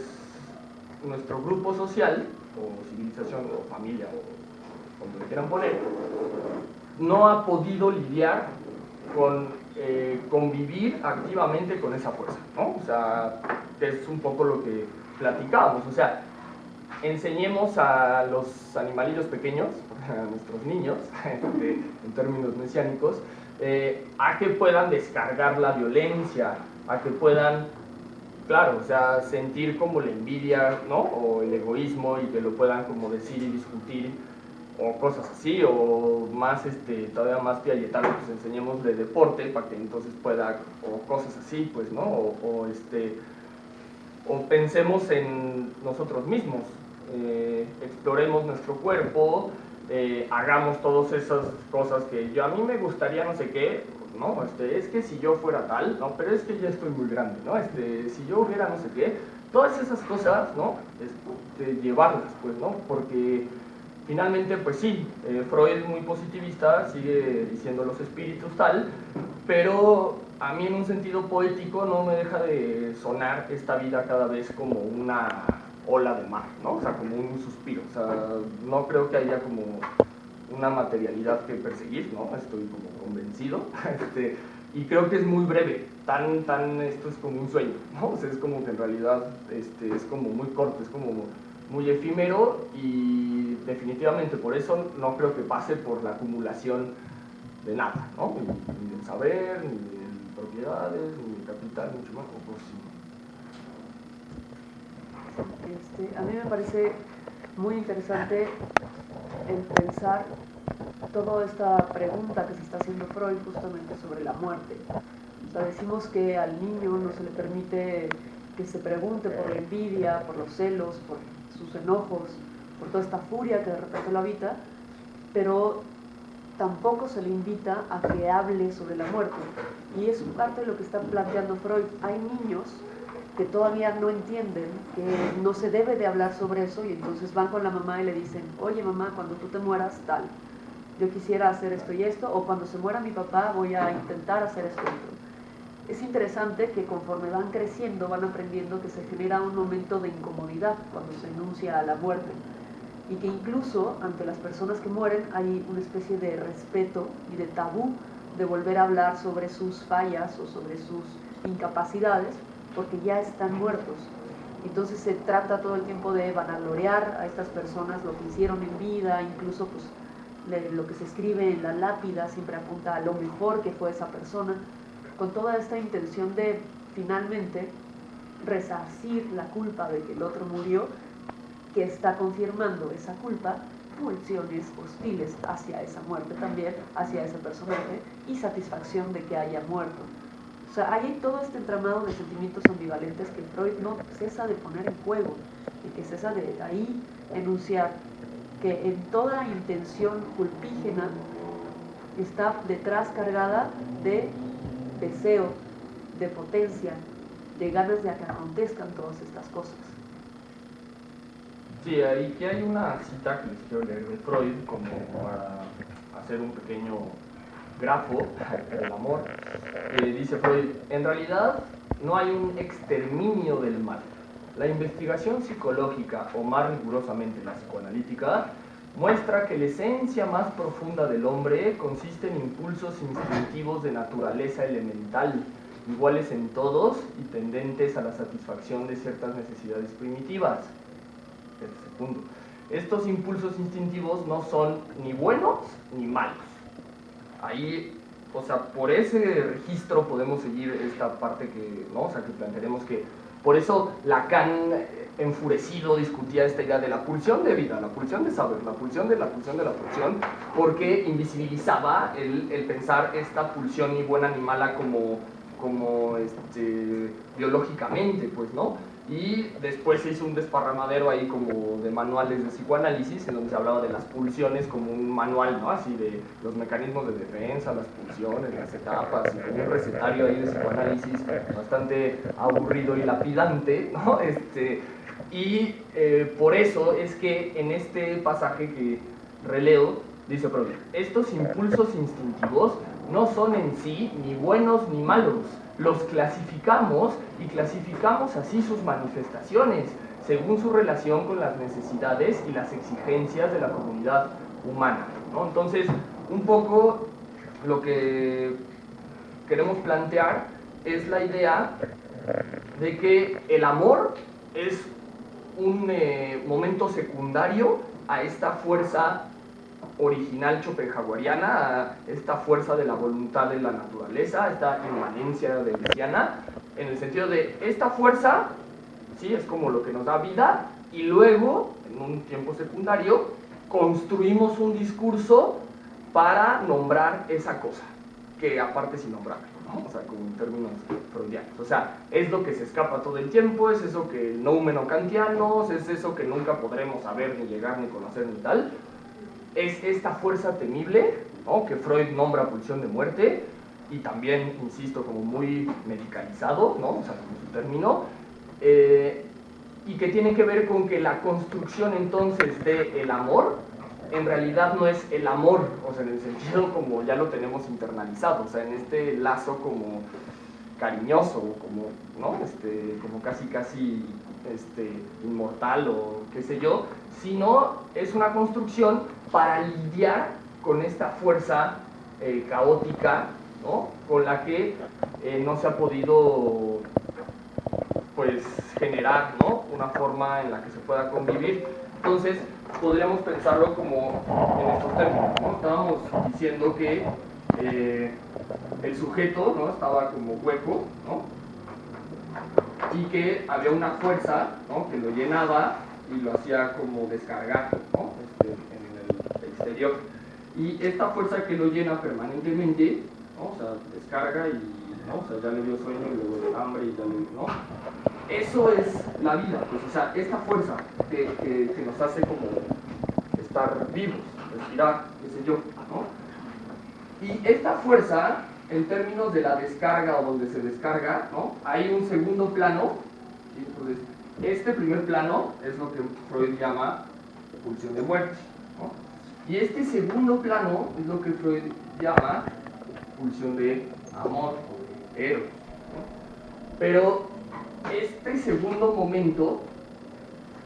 nuestro grupo social o civilización o familia o como le quieran poner, no ha podido lidiar con convivir activamente con esa fuerza, ¿no? O sea, es un poco lo que platicábamos, o sea, enseñemos a los animalillos pequeños, a nuestros niños, en términos mesiánicos, a que puedan descargar la violencia, a que puedan, claro, o sea, sentir como la envidia, ¿no? O el egoísmo y que lo puedan como decir y discutir, o cosas así, o más, todavía más piagetano, pues enseñémosle deporte para que entonces pueda, o cosas así, pues, ¿no? O pensemos en nosotros mismos, exploremos nuestro cuerpo, hagamos todas esas cosas que a mí me gustaría no sé qué, ¿no? Es que si yo fuera tal, no, pero es que ya estoy muy grande, ¿no? Si yo hubiera no sé qué, todas esas cosas, ¿no? Llevarlas, pues, ¿no? Porque finalmente, pues sí, Freud es muy positivista, sigue diciendo los espíritus tal, pero a mí en un sentido poético no me deja de sonar esta vida cada vez como una ola de mar, ¿no? O sea, como un suspiro, o sea, no creo que haya como una materialidad que perseguir, ¿no? Estoy como convencido, y creo que es muy breve, esto es como un sueño, ¿no? O sea, es como que en realidad es como muy corto, es como muy efímero y definitivamente por eso no creo que pase por la acumulación de nada, ¿no? Ni del saber, ni de propiedades, ni de capital, mucho más, o por sí. A mí me parece muy interesante el pensar toda esta pregunta que se está haciendo Freud justamente sobre la muerte. O sea, decimos que al niño no se le permite que se pregunte por la envidia, por los celos, por sus enojos, por toda esta furia que de repente lo habita, pero tampoco se le invita a que hable sobre la muerte. Y es parte de lo que está planteando Freud. Hay niños que todavía no entienden que no se debe de hablar sobre eso y entonces van con la mamá y le dicen, oye mamá, cuando tú te mueras, tal, yo quisiera hacer esto y esto, o cuando se muera mi papá voy a intentar hacer esto y esto. Es interesante que conforme van creciendo van aprendiendo que se genera un momento de incomodidad cuando se enuncia a la muerte y que incluso ante las personas que mueren hay una especie de respeto y de tabú de volver a hablar sobre sus fallas o sobre sus incapacidades porque ya están muertos. Entonces se trata todo el tiempo de vanagloriar a estas personas lo que hicieron en vida, incluso pues lo que se escribe en la lápida siempre apunta a lo mejor que fue esa persona, con toda esta intención de finalmente resarcir la culpa de que el otro murió, que está confirmando esa culpa, pulsiones hostiles hacia esa muerte también, hacia ese personaje, y satisfacción de que haya muerto. O sea, hay todo este entramado de sentimientos ambivalentes que Freud no cesa de poner en juego y que cesa de ahí enunciar que en toda intención culpígena está detrás cargada de deseo, de potencia, de ganas de que acontezcan todas estas cosas. Sí, aquí hay una cita que les quiero leer de Freud como para hacer un pequeño grafo del amor. Dice Freud, en realidad no hay un exterminio del mal. La investigación psicológica, o más rigurosamente la psicoanalítica, muestra que la esencia más profunda del hombre consiste en impulsos instintivos de naturaleza elemental, iguales en todos y tendentes a la satisfacción de ciertas necesidades primitivas. Tercer punto. Estos impulsos instintivos no son ni buenos ni malos. Ahí, o sea, por ese registro podemos seguir esta parte que, ¿no? O sea, que plantearemos que por eso Lacan, enfurecido, discutía esta idea de la pulsión de vida, la pulsión de saber, la pulsión de la pulsión de la pulsión, porque invisibilizaba el pensar esta pulsión ni buena ni mala como biológicamente, pues, ¿no? Y después se hizo un desparramadero ahí como de manuales de psicoanálisis en donde se hablaba de las pulsiones como un manual, ¿no? Así de los mecanismos de defensa, las pulsiones, las etapas, y como un recetario ahí de psicoanálisis bastante aburrido y lapidante, ¿no? Por eso es que en este pasaje que releo, dice Freud, estos impulsos instintivos no son en sí ni buenos ni malos, los clasificamos y clasificamos así sus manifestaciones, según su relación con las necesidades y las exigencias de la comunidad humana, ¿no? Entonces, un poco lo que queremos plantear es la idea de que el amor es un momento secundario a esta fuerza original schopenhaueriana, a esta fuerza de la voluntad de la naturaleza, esta inmanencia debesiana, en el sentido de esta fuerza, ¿sí? Es como lo que nos da vida, y luego, en un tiempo secundario, construimos un discurso para nombrar esa cosa, que aparte es innombrable, ¿no? O sea, como en términos freudianos. O sea, es lo que se escapa todo el tiempo, es eso que no humano-kantianos, es eso que nunca podremos saber, ni llegar, ni conocer, ni tal. Es esta fuerza temible, ¿no? Que Freud nombra pulsión de muerte, y también, insisto, como muy medicalizado, ¿no? O sea, como su término, y que tiene que ver con que la construcción entonces del amor en realidad no es el amor, o sea, en el sentido como ya lo tenemos internalizado, o sea, en este lazo como cariñoso, como, ¿no? Como casi inmortal o qué sé yo, sino es una construcción para lidiar con esta fuerza caótica, ¿no? Con la que no se ha podido, pues, generar, ¿no? Una forma en la que se pueda convivir. Entonces, podríamos pensarlo como en estos términos, ¿no? Estábamos diciendo que el sujeto, ¿no? Estaba como hueco, ¿no? Y que había una fuerza, ¿no? Que lo llenaba y lo hacía como descargar, ¿no? En el exterior. Y esta fuerza que lo llena permanentemente, ¿no? O sea, descarga y, ¿no? O sea, ya le dio sueño y luego hambre y ya le, ¿no? Eso es la vida, pues, o sea, esta fuerza que nos hace como estar vivos, respirar, qué sé yo, ¿no? Y esta fuerza, en términos de la descarga o donde se descarga, ¿no? Hay un segundo plano, ¿sí? Entonces, este primer plano es lo que Freud llama pulsión de muerte, ¿no? Y este segundo plano es lo que Freud llama pulsión de amor o de eros, ¿no? Pero este segundo momento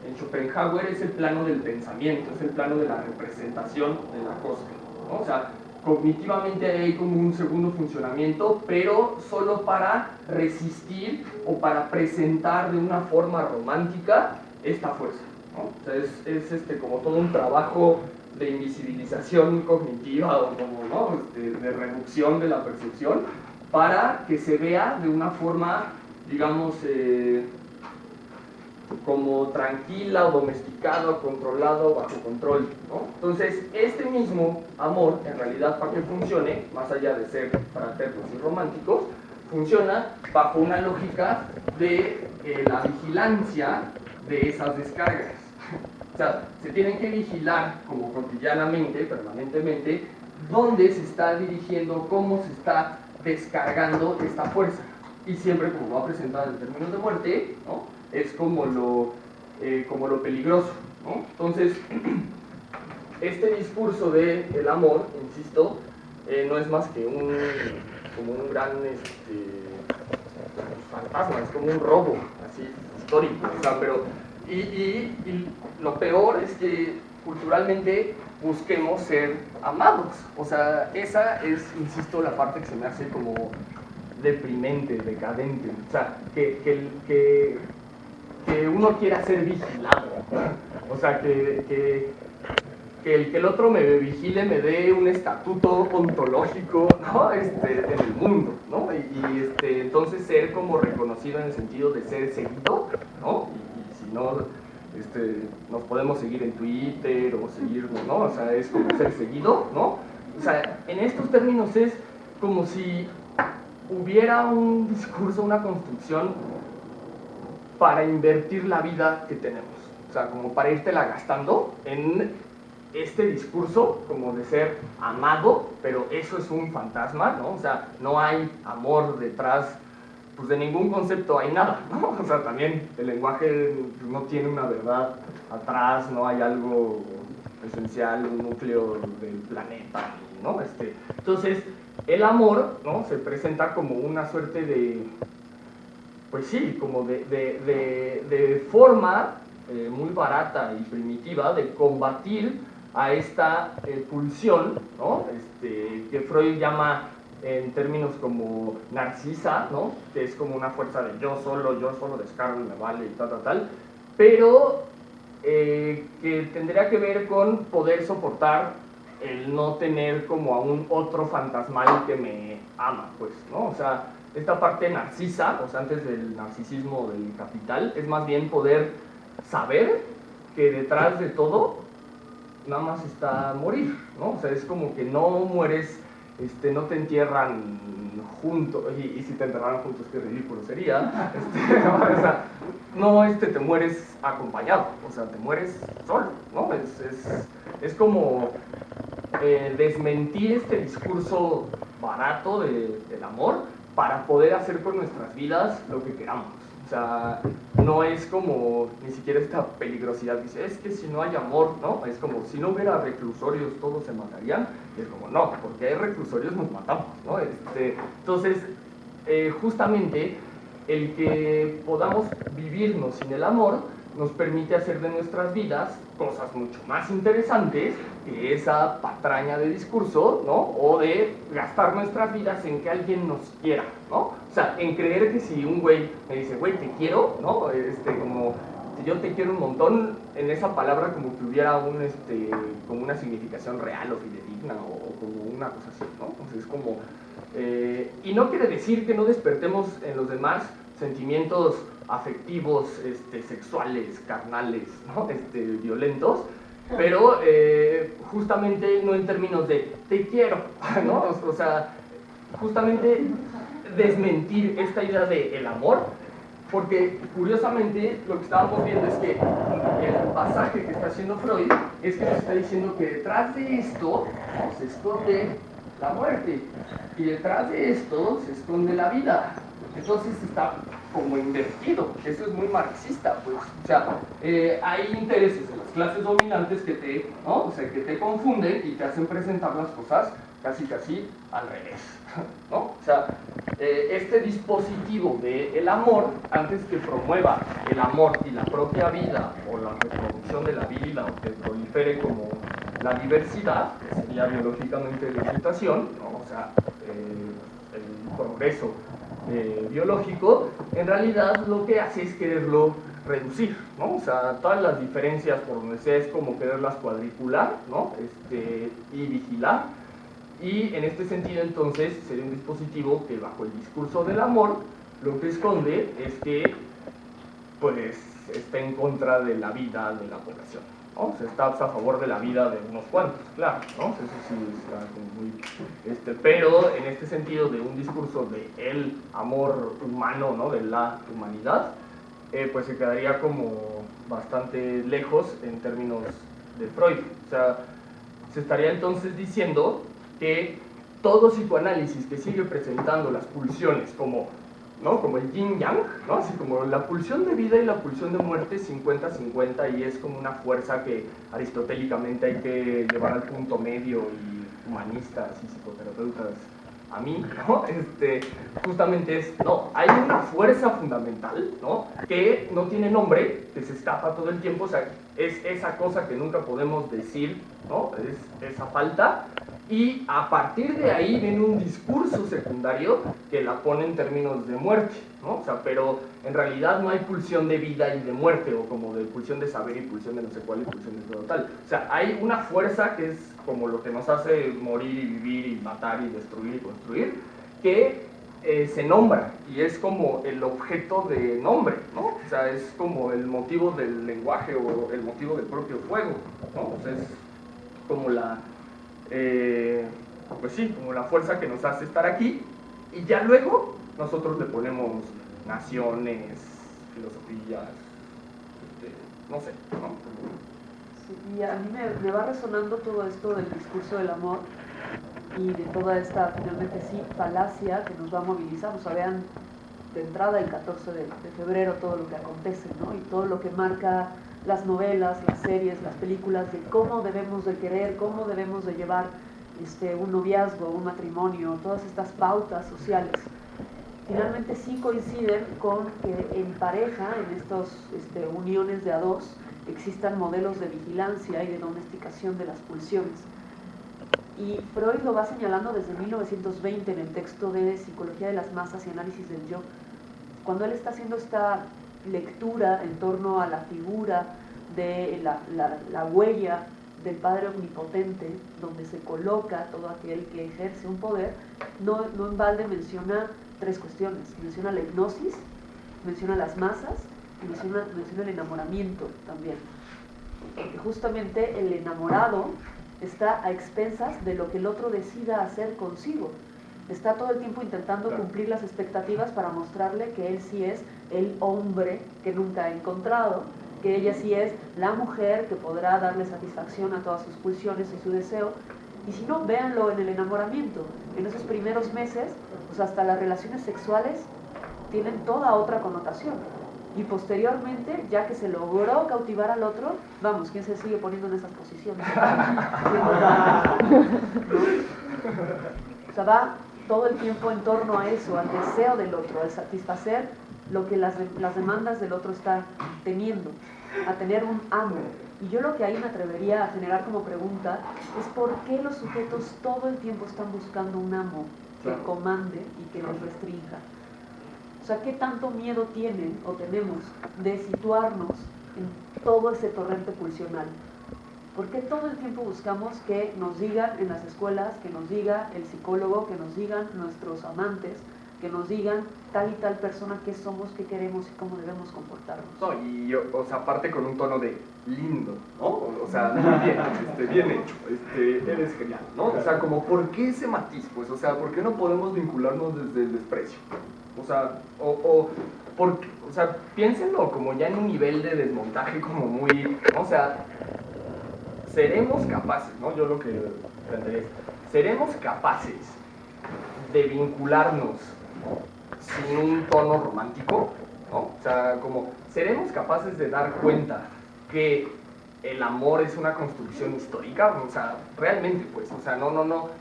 en Schopenhauer es el plano del pensamiento, es el plano de la representación de la cosa, ¿no? O sea, cognitivamente hay como un segundo funcionamiento, pero solo para resistir o para presentar de una forma romántica esta fuerza, ¿no? O sea, es como todo un trabajo de invisibilización cognitiva o como, ¿no? De reducción de la percepción para que se vea de una forma, digamos, como tranquila o domesticada o controlada o bajo control, ¿no? Entonces, este mismo amor, en realidad, para que funcione, más allá de ser fraternos y románticos, funciona bajo una lógica de la vigilancia de esas descargas. O sea, se tienen que vigilar como cotidianamente, permanentemente, dónde se está dirigiendo, cómo se está descargando esta fuerza. Y siempre, como va presentado en términos de muerte, ¿no? Es como lo peligroso, ¿no? Entonces, este discurso del amor, insisto, no es más que como un gran fantasma, es como un robo así histórico, o sea, pero y lo peor es que culturalmente busquemos ser amados, o sea, esa es, insisto, la parte que se me hace como deprimente, decadente, o sea, que uno quiera ser vigilado, o sea, que el otro me vigile, me dé un estatuto ontológico, ¿no? En el mundo, ¿no? Entonces ser como reconocido en el sentido de ser seguido, ¿no? Y si no, nos podemos seguir en Twitter o seguirnos, ¿no? O sea, es como ser seguido, ¿no? O sea, en estos términos es como si hubiera un discurso, una construcción para invertir la vida que tenemos, o sea, como para írtela gastando en este discurso como de ser amado, pero eso es un fantasma, ¿no? O sea, no hay amor detrás, pues de ningún concepto hay nada, ¿no? O sea, también el lenguaje no tiene una verdad atrás, no hay algo esencial, un núcleo del planeta, ¿no? Entonces, el amor, ¿no? Se presenta como una suerte de, pues sí, como de forma muy barata y primitiva de combatir a esta pulsión, ¿no? Que Freud llama en términos como narcisa, ¿no? Que es como una fuerza de yo solo descargo y me vale y tal, pero que tendría que ver con poder soportar el no tener como a un otro fantasmal que me ama, pues, ¿no? O sea, esta parte narcisa, o sea, antes del narcisismo del capital, es más bien poder saber que detrás de todo nada más está morir, ¿no? O sea, es como que no mueres, no te entierran juntos, y si te enterraran juntos, qué ridículo sería, ¿no? O sea, no te mueres acompañado, o sea, te mueres solo, ¿no? Es como desmentir este discurso barato del amor para poder hacer con nuestras vidas lo que queramos. O sea, no es como ni siquiera esta peligrosidad, dice, es que si no hay amor, ¿no? Es como, si no hubiera reclusorios todos se matarían, y es como, no, porque hay reclusorios nos matamos, ¿no? Entonces, justamente, el que podamos vivirnos sin el amor nos permite hacer de nuestras vidas cosas mucho más interesantes que esa patraña de discurso, ¿no? O de gastar nuestras vidas en que alguien nos quiera, ¿no? O sea, en creer que si un güey me dice, güey, te quiero, ¿no? Como yo te quiero un montón, en esa palabra como que hubiera como una significación real o fidedigna o como una cosa así, ¿no? Entonces es como... y no quiere decir que no despertemos en los demás sentimientos afectivos, sexuales, carnales, ¿no? Violentos, pero justamente no en términos de te quiero, ¿no? O sea, justamente desmentir esta idea de el amor, porque curiosamente lo que estábamos viendo es que el pasaje que está haciendo Freud es que nos está diciendo que detrás de esto, ¿no?, se esconde la muerte, y detrás de esto se esconde la vida. Entonces está como invertido, eso es muy marxista, pues. O sea, hay intereses en las clases dominantes que te, ¿no? O sea, que te confunden y te hacen presentar las cosas casi al revés, ¿no? O sea, este dispositivo del amor, antes que promueva el amor y la propia vida, o la reproducción de la vida, o que prolifere como la diversidad, que sería biológicamente la mutación, ¿no? O sea, el progreso biológico, en realidad lo que hace es quererlo reducir, ¿no? O sea, todas las diferencias por donde sea es como quererlas cuadricular, ¿no? Y vigilar. Y en este sentido, entonces, sería un dispositivo que bajo el discurso del amor lo que esconde es que, pues, está en contra de la vida de la población. ¿no? O sea, está a favor de la vida de unos cuantos, claro, ¿no? Eso sí está como muy... pero en este sentido de un discurso de el amor humano, ¿no? De la humanidad, pues se quedaría como bastante lejos en términos de Freud. O sea, se estaría entonces diciendo que todo psicoanálisis que sigue presentando las pulsiones como, ¿no? Como el yin-yang, ¿no? Así como la pulsión de vida y la pulsión de muerte 50-50 y es como una fuerza que aristotélicamente hay que llevar al punto medio y humanistas y psicoterapeutas a mí, ¿no? Justamente es, no, hay una fuerza fundamental, ¿no? Que no tiene nombre, que se escapa todo el tiempo, o sea, es esa cosa que nunca podemos decir, ¿no? Es esa falta, y a partir de ahí viene un discurso secundario que la pone en términos de muerte, ¿no? O sea, pero en realidad no hay pulsión de vida y de muerte, o como de pulsión de saber y pulsión de no sé cuál y pulsión de todo tal. O sea, hay una fuerza que es como lo que nos hace morir y vivir y matar y destruir y construir, que se nombra y es como el objeto de nombre, ¿no? O sea, es como el motivo del lenguaje o el motivo del propio fuego, ¿no? O sea, es como la... pues sí, como la fuerza que nos hace estar aquí, y ya luego nosotros le ponemos naciones, filosofías, no sé, ¿no? Sí, y a mí me va resonando todo esto del discurso del amor y de toda esta, finalmente sí, falacia que nos va a movilizar. O sea, vean de entrada el 14 de febrero todo lo que acontece, ¿no? Y todo lo que marca las novelas, las series, las películas, de cómo debemos de querer, cómo debemos de llevar un noviazgo, un matrimonio, todas estas pautas sociales. Finalmente sí coinciden con que en pareja, en estas uniones de a dos, existan modelos de vigilancia y de domesticación de las pulsiones. Y Freud lo va señalando desde 1920 en el texto de Psicología de las Masas y Análisis del Yo. Cuando él está haciendo esta lectura en torno a la figura de la huella del Padre Omnipotente, donde se coloca todo aquel que ejerce un poder, no en balde menciona tres cuestiones. Menciona la hipnosis, menciona las masas y menciona el enamoramiento también. Porque justamente el enamorado está a expensas de lo que el otro decida hacer consigo. Está todo el tiempo intentando cumplir las expectativas para mostrarle que él sí es el hombre que nunca ha encontrado, que ella sí es la mujer que podrá darle satisfacción a todas sus pulsiones y su deseo. Y si no, véanlo en el enamoramiento. En esos primeros meses, pues hasta las relaciones sexuales tienen toda otra connotación. Y posteriormente, ya que se logró cautivar al otro, vamos, ¿quién se sigue poniendo en esas posiciones? O sea, va todo el tiempo en torno a eso, al deseo del otro, al satisfacer lo que las demandas del otro está teniendo, a tener un amo. Y yo lo que ahí me atrevería a generar como pregunta es por qué los sujetos todo el tiempo están buscando un amo que comande y que los restrinja. O sea, ¿qué tanto miedo tienen o tenemos de situarnos en todo ese torrente pulsional? ¿Por qué todo el tiempo buscamos que nos digan en las escuelas, que nos diga el psicólogo, que nos digan nuestros amantes, que nos digan tal y tal persona qué somos, qué queremos y cómo debemos comportarnos? No, y yo, o sea, aparte con un tono de lindo, ¿no? O sea, muy bien, bien hecho, eres genial, ¿no? O sea, como, ¿por qué ese matiz? Pues, o sea, ¿por qué no podemos vincularnos desde el desprecio? O sea, porque, o sea, piénsenlo como ya en un nivel de desmontaje como muy, ¿no? O sea, seremos capaces, ¿no? Yo lo que plantearía es, seremos capaces de vincularnos sin un tono romántico, ¿no? O sea, como, seremos capaces de dar cuenta que el amor es una construcción histórica, o sea, realmente, pues, o sea, no,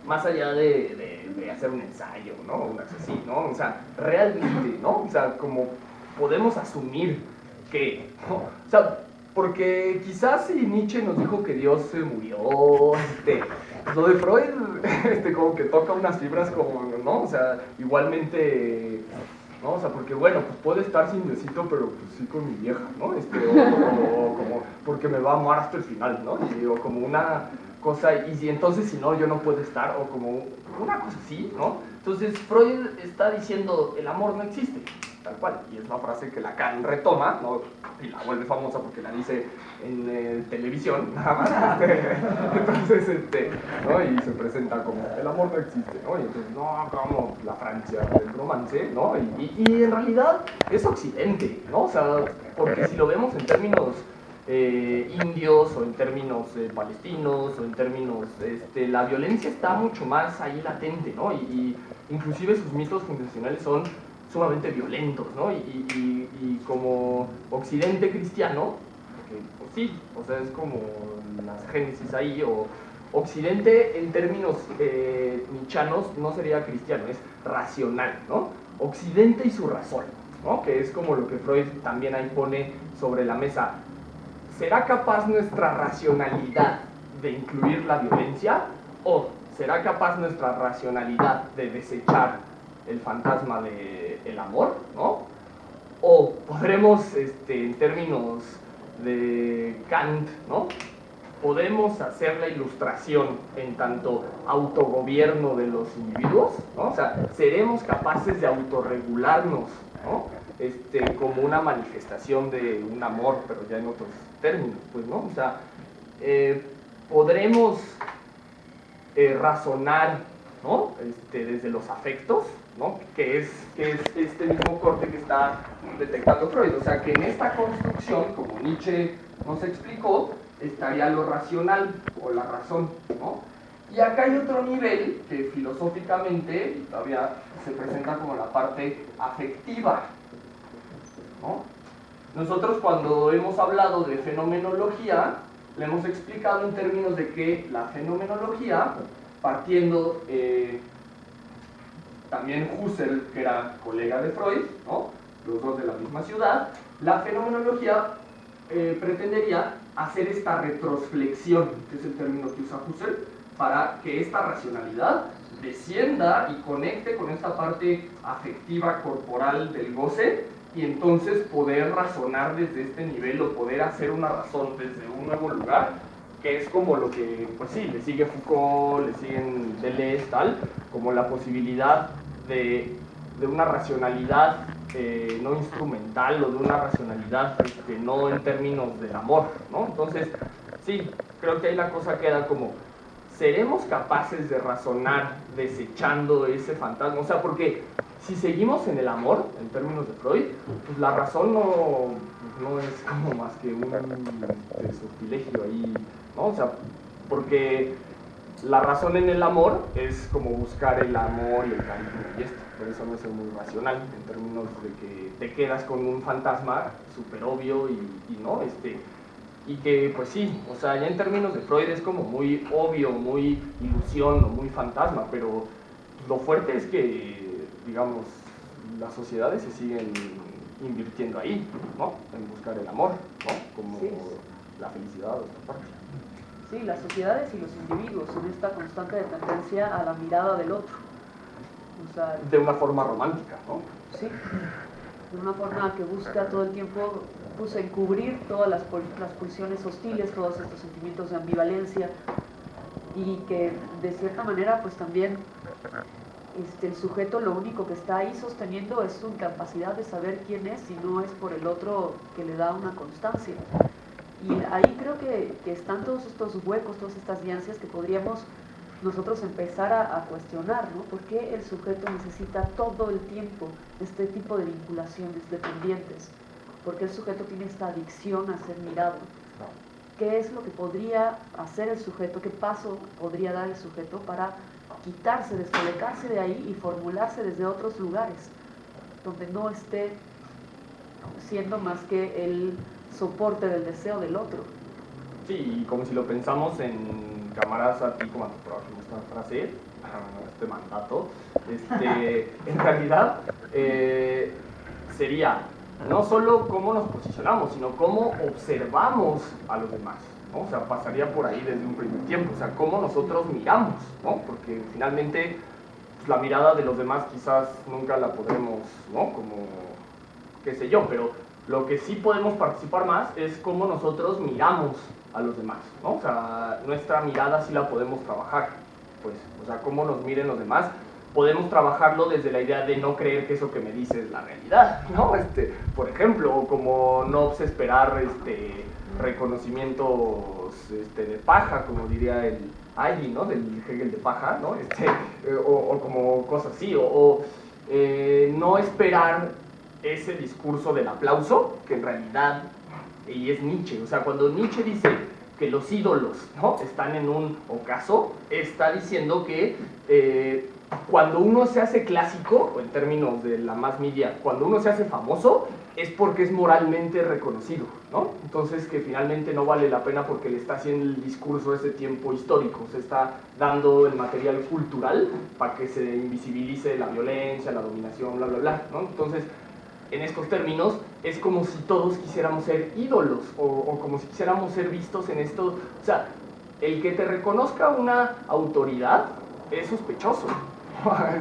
más allá de hacer un ensayo, ¿no? Una cosa así, ¿no? O sea, realmente, ¿no? O sea, como podemos asumir que, ¿no? O sea, porque quizás si Nietzsche nos dijo que Dios se murió, lo de Freud, como que toca unas fibras como, ¿no? O sea, igualmente, ¿no? O sea, porque bueno, pues puede estar sin Diosito, pero pues sí con mi vieja, ¿no? O como, porque me va a amar hasta el final, ¿no? O como una cosa, y entonces si no, yo no puedo estar, o como una cosa así, ¿no? Entonces Freud está diciendo, el amor no existe, tal cual. Y es una frase que Lacan retoma, ¿no? Y la vuelve famosa porque la dice en televisión, nada más. Entonces, ¿no? Y se presenta como, el amor no existe, ¿no? Y entonces, no, como la Francia del romance, ¿no? Y en realidad es Occidente, ¿no? O sea, porque si lo vemos en términos indios o en términos palestinos o en términos, la violencia está mucho más ahí latente, ¿no? Y inclusive sus mitos fundacionales son sumamente violentos, ¿no? Y como occidente cristiano, que pues sí, o sea, es como las génesis ahí, o occidente en términos nietzschianos no sería cristiano, es racional, ¿no? Occidente y su razón, ¿no? Que es como lo que Freud también ahí pone sobre la mesa. ¿Será capaz nuestra racionalidad de incluir la violencia? ¿O será capaz nuestra racionalidad de desechar el fantasma del amor? ¿No? ¿O podremos, en términos de Kant, ¿no? podemos hacer la ilustración en tanto autogobierno de los individuos? ¿No? O sea, seremos capaces de autorregularnos, ¿no? Como una manifestación de un amor, pero ya en otros términos, pues, ¿no? O sea, podremos razonar, ¿no? Desde los afectos, ¿no? Que es este mismo corte que está detectando Freud. O sea, que en esta construcción, como Nietzsche nos explicó, estaría lo racional o la razón, ¿no? Y acá hay otro nivel que filosóficamente y todavía se presenta como la parte afectiva, ¿no? Nosotros cuando hemos hablado de fenomenología, le hemos explicado en términos de que la fenomenología, partiendo también Husserl, que era colega de Freud, ¿no? Los dos de la misma ciudad, la fenomenología pretendería hacer esta retrosflexión, que es el término que usa Husserl, para que esta racionalidad descienda y conecte con esta parte afectiva corporal del goce, y entonces poder razonar desde este nivel o poder hacer una razón desde un nuevo lugar, que es como lo que, pues sí, le sigue Foucault, le siguen Deleuze, tal, como la posibilidad de una racionalidad no instrumental o de una racionalidad no en términos del amor, ¿no? Entonces, sí, creo que ahí la cosa queda como, ¿seremos capaces de razonar desechando ese fantasma? O sea, porque si seguimos en el amor, en términos de Freud, pues la razón no es como más que un sortilegio ahí, ¿no? O sea, porque la razón en el amor es como buscar el amor y el cariño y esto, pero eso no es muy racional en términos de que te quedas con un fantasma súper obvio y no, y que pues sí, o sea, ya en términos de Freud es como muy obvio, muy ilusión o muy fantasma, pero lo fuerte es que, digamos, las sociedades se siguen invirtiendo ahí, ¿no? En buscar el amor, ¿no? Como sí, la felicidad o esta parte. Sí, las sociedades y los individuos en esta constante tendencia a la mirada del otro. O sea, de una forma romántica, ¿no? Sí, de una forma que busca todo el tiempo pues, encubrir todas las pulsiones hostiles, todos estos sentimientos de ambivalencia, y que de cierta manera pues también el sujeto lo único que está ahí sosteniendo es su incapacidad de saber quién es, si no es por el otro que le da una constancia. Y ahí creo que están todos estos huecos, todas estas diancias que podríamos nosotros empezar a cuestionar, ¿no? ¿Por qué el sujeto necesita todo el tiempo este tipo de vinculaciones dependientes? ¿Por qué el sujeto tiene esta adicción a ser mirado? ¿Qué es lo que podría hacer el sujeto? ¿Qué paso podría dar el sujeto para quitarse, descolocarse de ahí y formularse desde otros lugares, donde no esté siendo más que el soporte del deseo del otro? Sí, y como si lo pensamos en camaradas a ti, como esta frase, este mandato, en realidad sería no solo cómo nos posicionamos, sino cómo observamos a los demás, ¿no? O sea, pasaría por ahí desde un primer tiempo, o sea, cómo nosotros miramos, ¿no? Porque finalmente pues, la mirada de los demás quizás nunca la podremos, ¿no? Como, qué sé yo, pero lo que sí podemos participar más es cómo nosotros miramos a los demás, ¿no? O sea, nuestra mirada sí la podemos trabajar, pues, o sea, cómo nos miren los demás, podemos trabajarlo desde la idea de no creer que eso que me dice es la realidad, ¿no? Por ejemplo, como no esperar reconocimientos de paja, como diría el Allí, ¿no? Del Hegel de paja, ¿no? O como cosas así, no esperar ese discurso del aplauso, que en realidad, y es Nietzsche, o sea, cuando Nietzsche dice que los ídolos, ¿no?, están en un ocaso, está diciendo que cuando uno se hace clásico, o en términos de la mass media, cuando uno se hace famoso, es porque es moralmente reconocido, ¿no? Entonces que finalmente no vale la pena porque le está haciendo el discurso ese tiempo histórico, se está dando el material cultural para que se invisibilice la violencia, la dominación, bla, bla, bla, ¿no? Entonces, en estos términos, es como si todos quisiéramos ser ídolos, o como si quisiéramos ser vistos en esto. O sea, el que te reconozca una autoridad es sospechoso.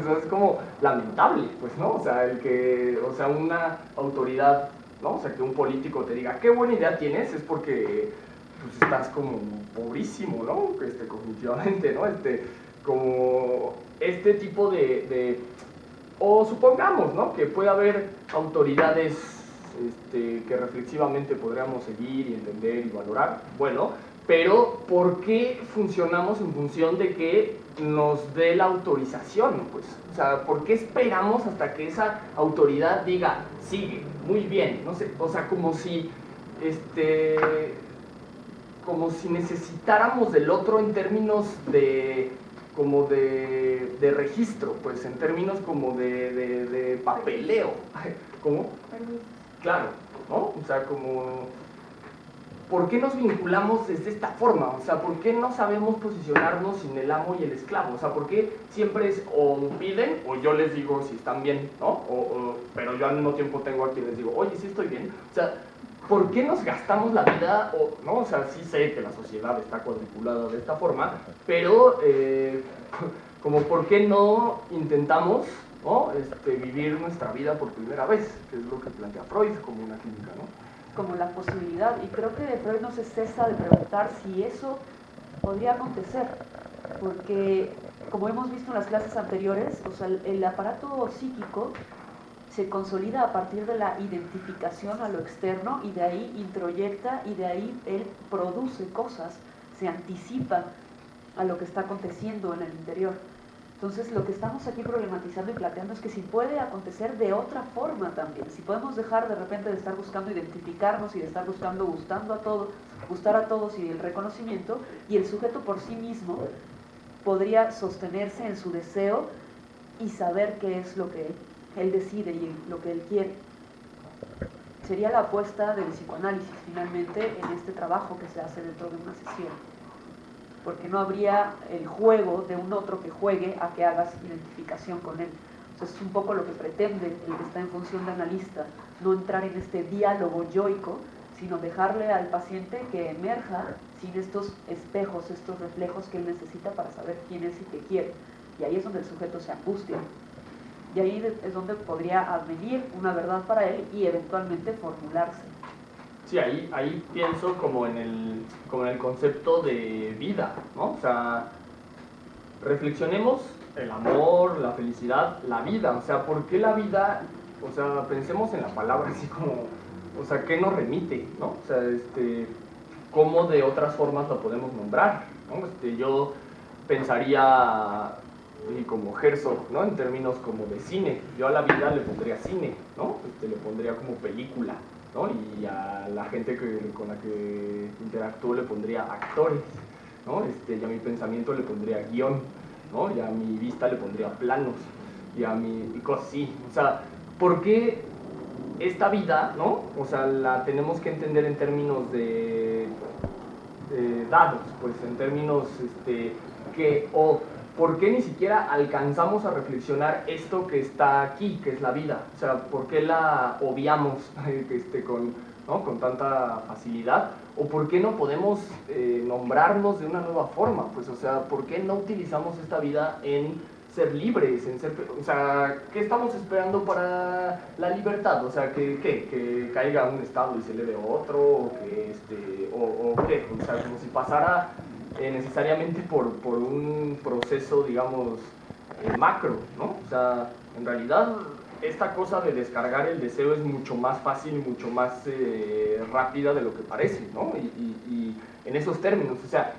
Eso es como lamentable, pues, ¿no? O sea, una autoridad, ¿no? O sea, que un político te diga, qué buena idea tienes, es porque pues, estás como pobrísimo, ¿no? Cognitivamente, ¿no? Como este tipo o supongamos, ¿no?, que puede haber autoridades que reflexivamente podríamos seguir y entender y valorar, bueno, pero ¿por qué funcionamos en función de que nos dé la autorización? Pues, o sea, ¿por qué esperamos hasta que esa autoridad diga, sigue, muy bien, no sé, o sea, como si necesitáramos del otro en términos de registro, pues, en términos como de papeleo. ¿Cómo? Claro, ¿no? O sea, como, ¿por qué nos vinculamos desde esta forma? O sea, ¿por qué no sabemos posicionarnos sin el amo y el esclavo? O sea, ¿por qué siempre es o piden o yo les digo si están bien, ¿no? Pero yo al mismo tiempo tengo a quien les digo, oye, sí estoy bien. O sea, ¿por qué nos gastamos la vida? ¿No? O sea, sí sé que la sociedad está cuadriculada de esta forma, pero como ¿por qué no intentamos, ¿no?, vivir nuestra vida por primera vez? Que es lo que plantea Freud como una clínica, ¿no? Como la posibilidad, y creo que Freud no se cesa de preguntar si eso podría acontecer, porque como hemos visto en las clases anteriores, o sea, el aparato psíquico se consolida a partir de la identificación a lo externo y de ahí introyecta y de ahí él produce cosas, se anticipa a lo que está aconteciendo en el interior. Entonces lo que estamos aquí problematizando y planteando es que si puede acontecer de otra forma también, si podemos dejar de repente de estar buscando identificarnos y de estar buscando gustar a todos y el reconocimiento, y el sujeto por sí mismo podría sostenerse en su deseo y saber qué es lo que él decide y lo que él quiere. Sería la apuesta del psicoanálisis finalmente en este trabajo que se hace dentro de una sesión, porque no habría el juego de un otro que juegue a que hagas identificación con él. Entonces es un poco lo que pretende el que está en función de analista, no entrar en este diálogo yoico, sino dejarle al paciente que emerja sin estos espejos, estos reflejos que él necesita para saber quién es y qué quiere. Y ahí es donde el sujeto se angustia. Y ahí es donde podría advenir una verdad para él y eventualmente formularse. Sí, ahí pienso como en el concepto de vida, ¿no? O sea, reflexionemos el amor, la felicidad, la vida. O sea, ¿por qué la vida? O sea, pensemos en la palabra así como, o sea, ¿qué nos remite, no? O sea, ¿cómo de otras formas lo podemos nombrar, ¿no? Yo pensaría como Herzog, ¿no?, en términos como de cine. Yo a la vida le pondría cine, ¿no? Le pondría como película, ¿no? Y a la gente con la que interactúo le pondría actores, ¿no? Y a mi pensamiento le pondría guión, ¿no? Y a mi vista le pondría planos, y cosas así. O sea, ¿por qué esta vida, ¿no? O sea, la tenemos que entender en términos de dados, pues en términos ¿por qué ni siquiera alcanzamos a reflexionar esto que está aquí, que es la vida? O sea, ¿por qué la obviamos con tanta facilidad? ¿O por qué no podemos nombrarnos de una nueva forma? Pues, o sea, ¿por qué no utilizamos esta vida en ser libres, o sea, ¿qué estamos esperando para la libertad? O sea, que caiga un estado y se eleve otro, o qué, o sea, como si pasara necesariamente por un proceso, digamos, macro, ¿no? O sea, en realidad esta cosa de descargar el deseo es mucho más fácil y mucho más rápida de lo que parece, ¿no? Y en esos términos, o sea,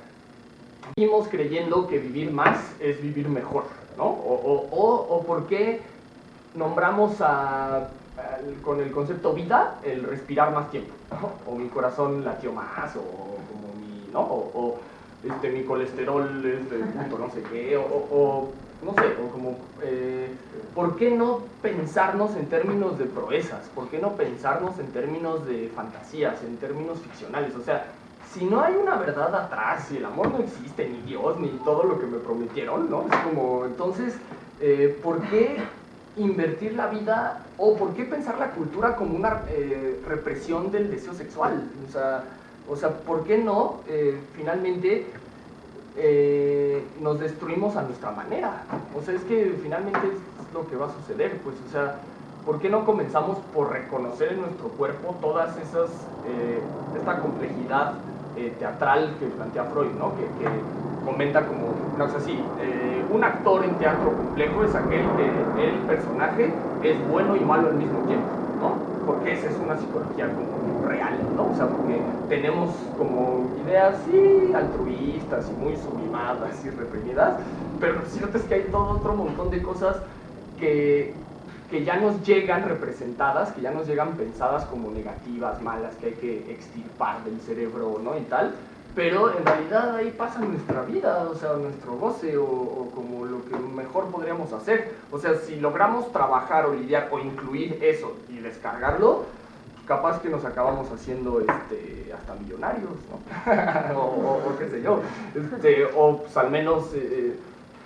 vivimos creyendo que vivir más es vivir mejor, ¿no? O por qué nombramos con el concepto vida el respirar más tiempo, ¿no? O mi corazón latió más, o como mi, ¿no? Mi colesterol es de punto no sé qué, no sé, o como, ¿por qué no pensarnos en términos de proezas? ¿Por qué no pensarnos en términos de fantasías, en términos ficcionales? O sea, si no hay una verdad atrás, si el amor no existe, ni Dios, ni todo lo que me prometieron, ¿no? Es como, entonces, ¿por qué invertir la vida, o por qué pensar la cultura como una represión del deseo sexual? O sea, ¿por qué no, finalmente, nos destruimos a nuestra manera? O sea, es que finalmente es lo que va a suceder, pues, o sea, ¿por qué no comenzamos por reconocer en nuestro cuerpo todas esas, esta complejidad teatral que plantea Freud, ¿no? Que comenta como, no sé, sí, un actor en teatro complejo es aquel que el personaje es bueno y malo al mismo tiempo, ¿no? Porque esa es una psicología como real, ¿no? O sea, porque tenemos como ideas, sí, altruistas y muy sublimadas y reprimidas, pero lo cierto es que hay todo otro montón de cosas que ya nos llegan representadas, que ya nos llegan pensadas como negativas, malas, que hay que extirpar del cerebro, ¿no? Y tal, pero en realidad ahí pasa nuestra vida, o sea, nuestro goce, o como lo que mejor podríamos hacer. O sea, si logramos trabajar o lidiar o incluir eso y descargarlo, capaz que nos acabamos haciendo hasta millonarios, ¿no? o qué sé yo, o pues al menos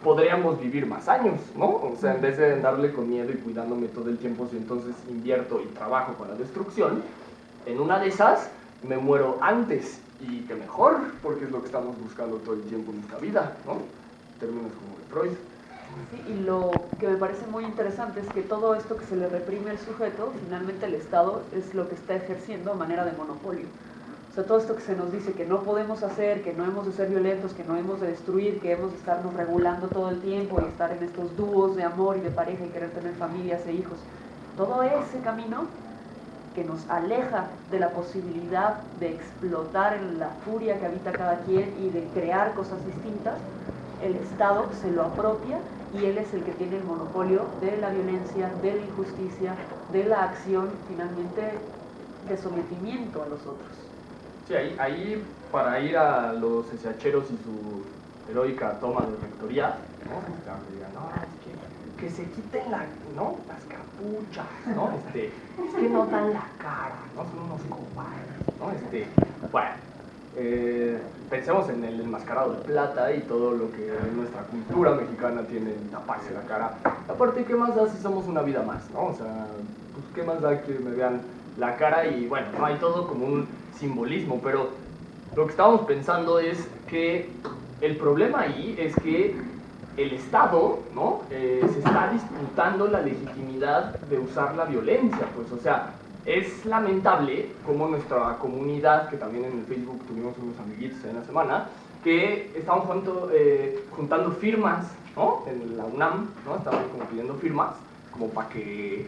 podríamos vivir más años, ¿no? O sea, en vez de andarle con miedo y cuidándome todo el tiempo, si entonces invierto y trabajo con la destrucción, en una de esas me muero antes, y que mejor, porque es lo que estamos buscando todo el tiempo en nuestra vida, ¿no? En términos como de Freud. Sí, y lo que me parece muy interesante es que todo esto que se le reprime al sujeto, finalmente el Estado es lo que está ejerciendo a manera de monopolio. O sea, todo esto que se nos dice que no podemos hacer, que no hemos de ser violentos, que no hemos de destruir, que hemos de estarnos regulando todo el tiempo y estar en estos dúos de amor y de pareja y querer tener familias e hijos. Todo ese camino que nos aleja de la posibilidad de explotar en la furia que habita cada quien y de crear cosas distintas, el Estado se lo apropia y él es el que tiene el monopolio de la violencia, de la injusticia, de la acción, finalmente, de sometimiento a los otros. Sí, ahí para ir a los SHeros y su heroica toma de rectoría, ¿no? Digan, no, es que se quiten las capuchas, ¿no? Es que no dan la cara, ¿no? Son unos cobardes, ¿no? Bueno, pensemos en el enmascarado de plata y todo lo que nuestra cultura mexicana tiene en taparse la cara. Aparte, ¿qué más da si somos una vida más, no? O sea, pues, ¿qué más da que me vean la cara? Y bueno, no hay todo como un simbolismo, pero lo que estábamos pensando es que el problema ahí es que el Estado, ¿no? Se está disputando la legitimidad de usar la violencia, pues, o sea, es lamentable como nuestra comunidad, que también en el Facebook tuvimos unos amiguitos en la semana, que estaban juntando firmas, ¿no? En la UNAM, ¿no? Estaban como pidiendo firmas, como para que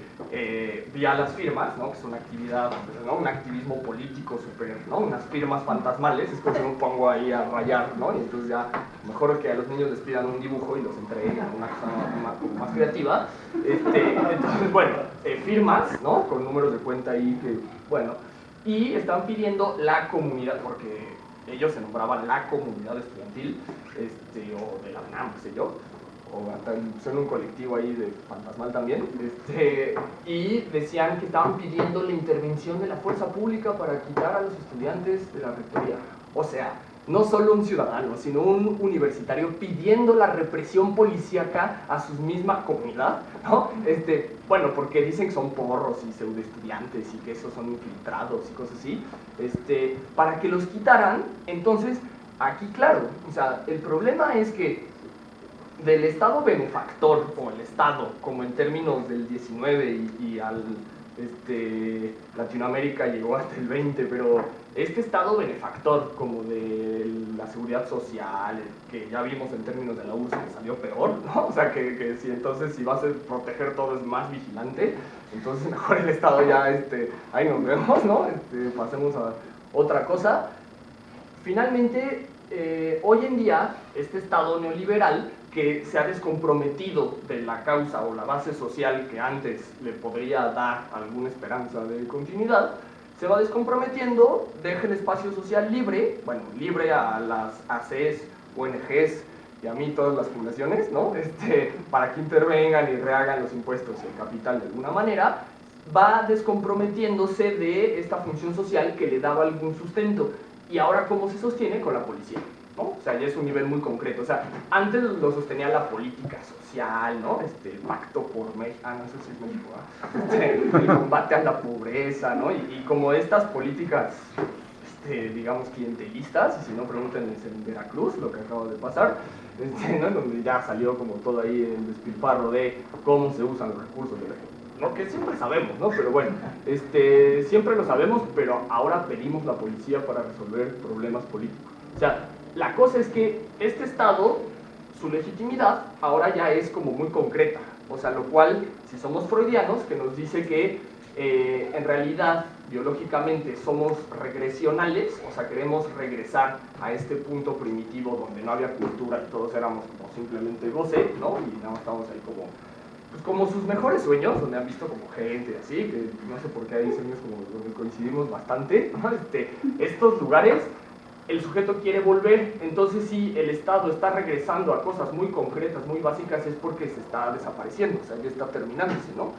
vía las firmas, ¿no? Que es una actividad, ¿no? Un activismo político súper, ¿no? Unas firmas fantasmales, es como si me pongo ahí a rayar, ¿no? Y entonces ya, mejor que a los niños les pidan un dibujo y los entreguen a una cosa más creativa. Entonces, bueno, firmas, ¿no? Con números de cuenta ahí que, bueno, y están pidiendo la comunidad, porque ellos se nombraban la comunidad estudiantil, o de la UNAM, qué sé yo, o hasta son un colectivo ahí de fantasmal también, y decían que estaban pidiendo la intervención de la fuerza pública para quitar a los estudiantes de la rectoría. O sea, no solo un ciudadano, sino un universitario pidiendo la represión policíaca a su misma comunidad, ¿no? Bueno, porque dicen que son porros y pseudoestudiantes y que esos son infiltrados y cosas así, para que los quitaran. Entonces, aquí claro, o sea, el problema es que del Estado benefactor, o el Estado, como en términos del 19 y al Latinoamérica llegó hasta el 20, pero este Estado benefactor, como de la seguridad social, que ya vimos en términos de la URSS que salió peor, ¿no? O sea, que si entonces si vas a proteger todo es más vigilante, entonces mejor el Estado ya, ahí nos vemos, ¿no? Pasemos a otra cosa. Finalmente, hoy en día, este Estado neoliberal que se ha descomprometido de la causa o la base social que antes le podría dar alguna esperanza de continuidad, se va descomprometiendo, deja el espacio social libre, bueno, libre a las ACs, ONGs y a mí todas las fundaciones, ¿no? Para que intervengan y rehagan los impuestos y el capital de alguna manera, va descomprometiéndose de esta función social que le daba algún sustento. Y ahora, ¿cómo se sostiene? Con la policía, ¿no? O sea, ya es un nivel muy concreto. O sea, antes lo sostenía la política social, ¿no? El pacto por México, no sé si es México, el combate a la pobreza, ¿no? Y como estas políticas, digamos, clientelistas, y si no, pregúntenles en Veracruz, lo que acaba de pasar, ¿no? Donde ya salió como todo ahí el despilfarro de cómo se usan los recursos de la gente. ¿No? Que siempre sabemos, ¿no? Pero bueno, siempre lo sabemos, pero ahora pedimos la policía para resolver problemas políticos. O sea, la cosa es que este Estado, su legitimidad, ahora ya es como muy concreta. O sea, lo cual, si somos freudianos, que nos dice que en realidad, biológicamente, somos regresionales, o sea, queremos regresar a este punto primitivo donde no había cultura y todos éramos como simplemente goce, ¿no? Y nada más estábamos ahí como sus mejores sueños, donde han visto como gente así, que no sé por qué hay sueños como donde coincidimos bastante, ¿no? Estos lugares, el sujeto quiere volver, entonces si el Estado está regresando a cosas muy concretas, muy básicas, es porque se está desapareciendo, o sea, ya está terminándose, ¿no?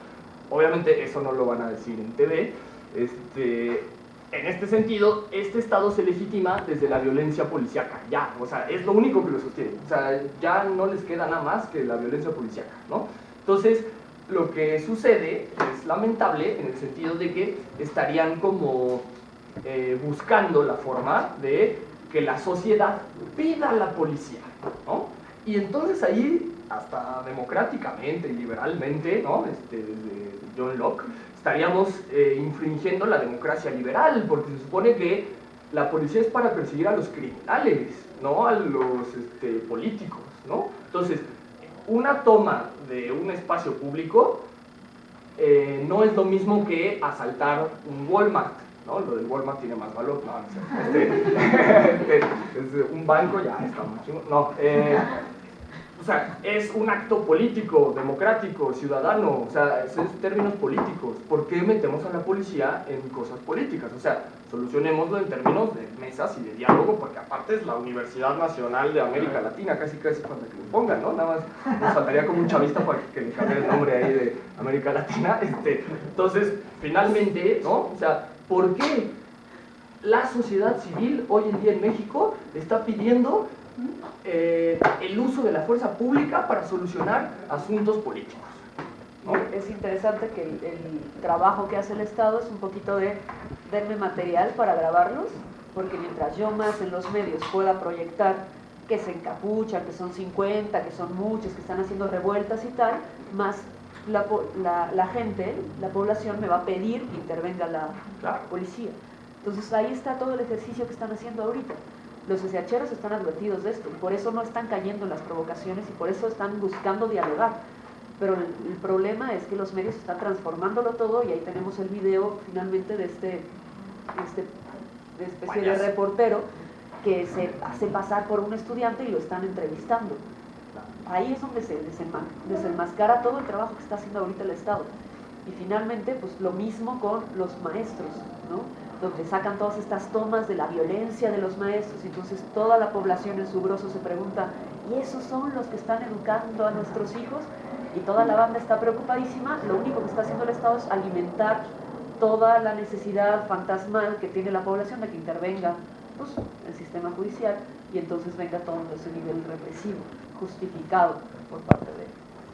Obviamente eso no lo van a decir en TV, en este sentido, este Estado se legitima desde la violencia policíaca, ya, o sea, es lo único que lo sostiene, o sea, ya no les queda nada más que la violencia policíaca, ¿no? Entonces, lo que sucede es lamentable en el sentido de que estarían como buscando la forma de que la sociedad pida a la policía, ¿no? Y entonces ahí, hasta democráticamente y liberalmente, ¿no? Desde John Locke, estaríamos infringiendo la democracia liberal, porque se supone que la policía es para perseguir a los criminales, no a los políticos, ¿no? Entonces, una toma de un espacio público no es lo mismo que asaltar un Walmart, ¿no? Lo del Walmart tiene más valor, no, un banco ya está mucho, no, o sea, es un acto político, democrático, ciudadano, o sea, esos términos políticos. ¿Por qué metemos a la policía en cosas políticas? O sea, solucionémoslo en términos de mesas y de diálogo, porque aparte es la Universidad Nacional de América Latina, casi para que le pongan, ¿no? Nada más nos faltaría como un chavista para que le cambie el nombre ahí de América Latina. Entonces, finalmente, ¿no? O sea, ¿por qué la sociedad civil hoy en día en México está pidiendo el uso de la fuerza pública para solucionar asuntos políticos, ¿no? Es interesante que el trabajo que hace el Estado es un poquito de denme material para grabarlos, porque mientras yo más en los medios pueda proyectar que se encapuchan, que son 50, que son muchos, que están haciendo revueltas y tal, más la gente, la población me va a pedir que intervenga la policía. Entonces ahí está todo el ejercicio que están haciendo ahorita. Los SHeros están advertidos de esto, por eso no están cayendo en las provocaciones y por eso están buscando dialogar. Pero el problema es que los medios están transformándolo todo y ahí tenemos el video finalmente de de especie de reportero que se hace pasar por un estudiante y lo están entrevistando. Ahí es donde se desenmascara todo el trabajo que está haciendo ahorita el Estado. Y finalmente, pues lo mismo con los maestros, ¿no? Donde sacan todas estas tomas de la violencia de los maestros, y entonces toda la población en su grosso se pregunta, ¿y esos son los que están educando a nuestros hijos? Y toda la banda está preocupadísima. Lo único que está haciendo el Estado es alimentar toda la necesidad fantasmal que tiene la población de que intervenga pues, el sistema judicial, y entonces venga todo ese nivel represivo, justificado por parte de...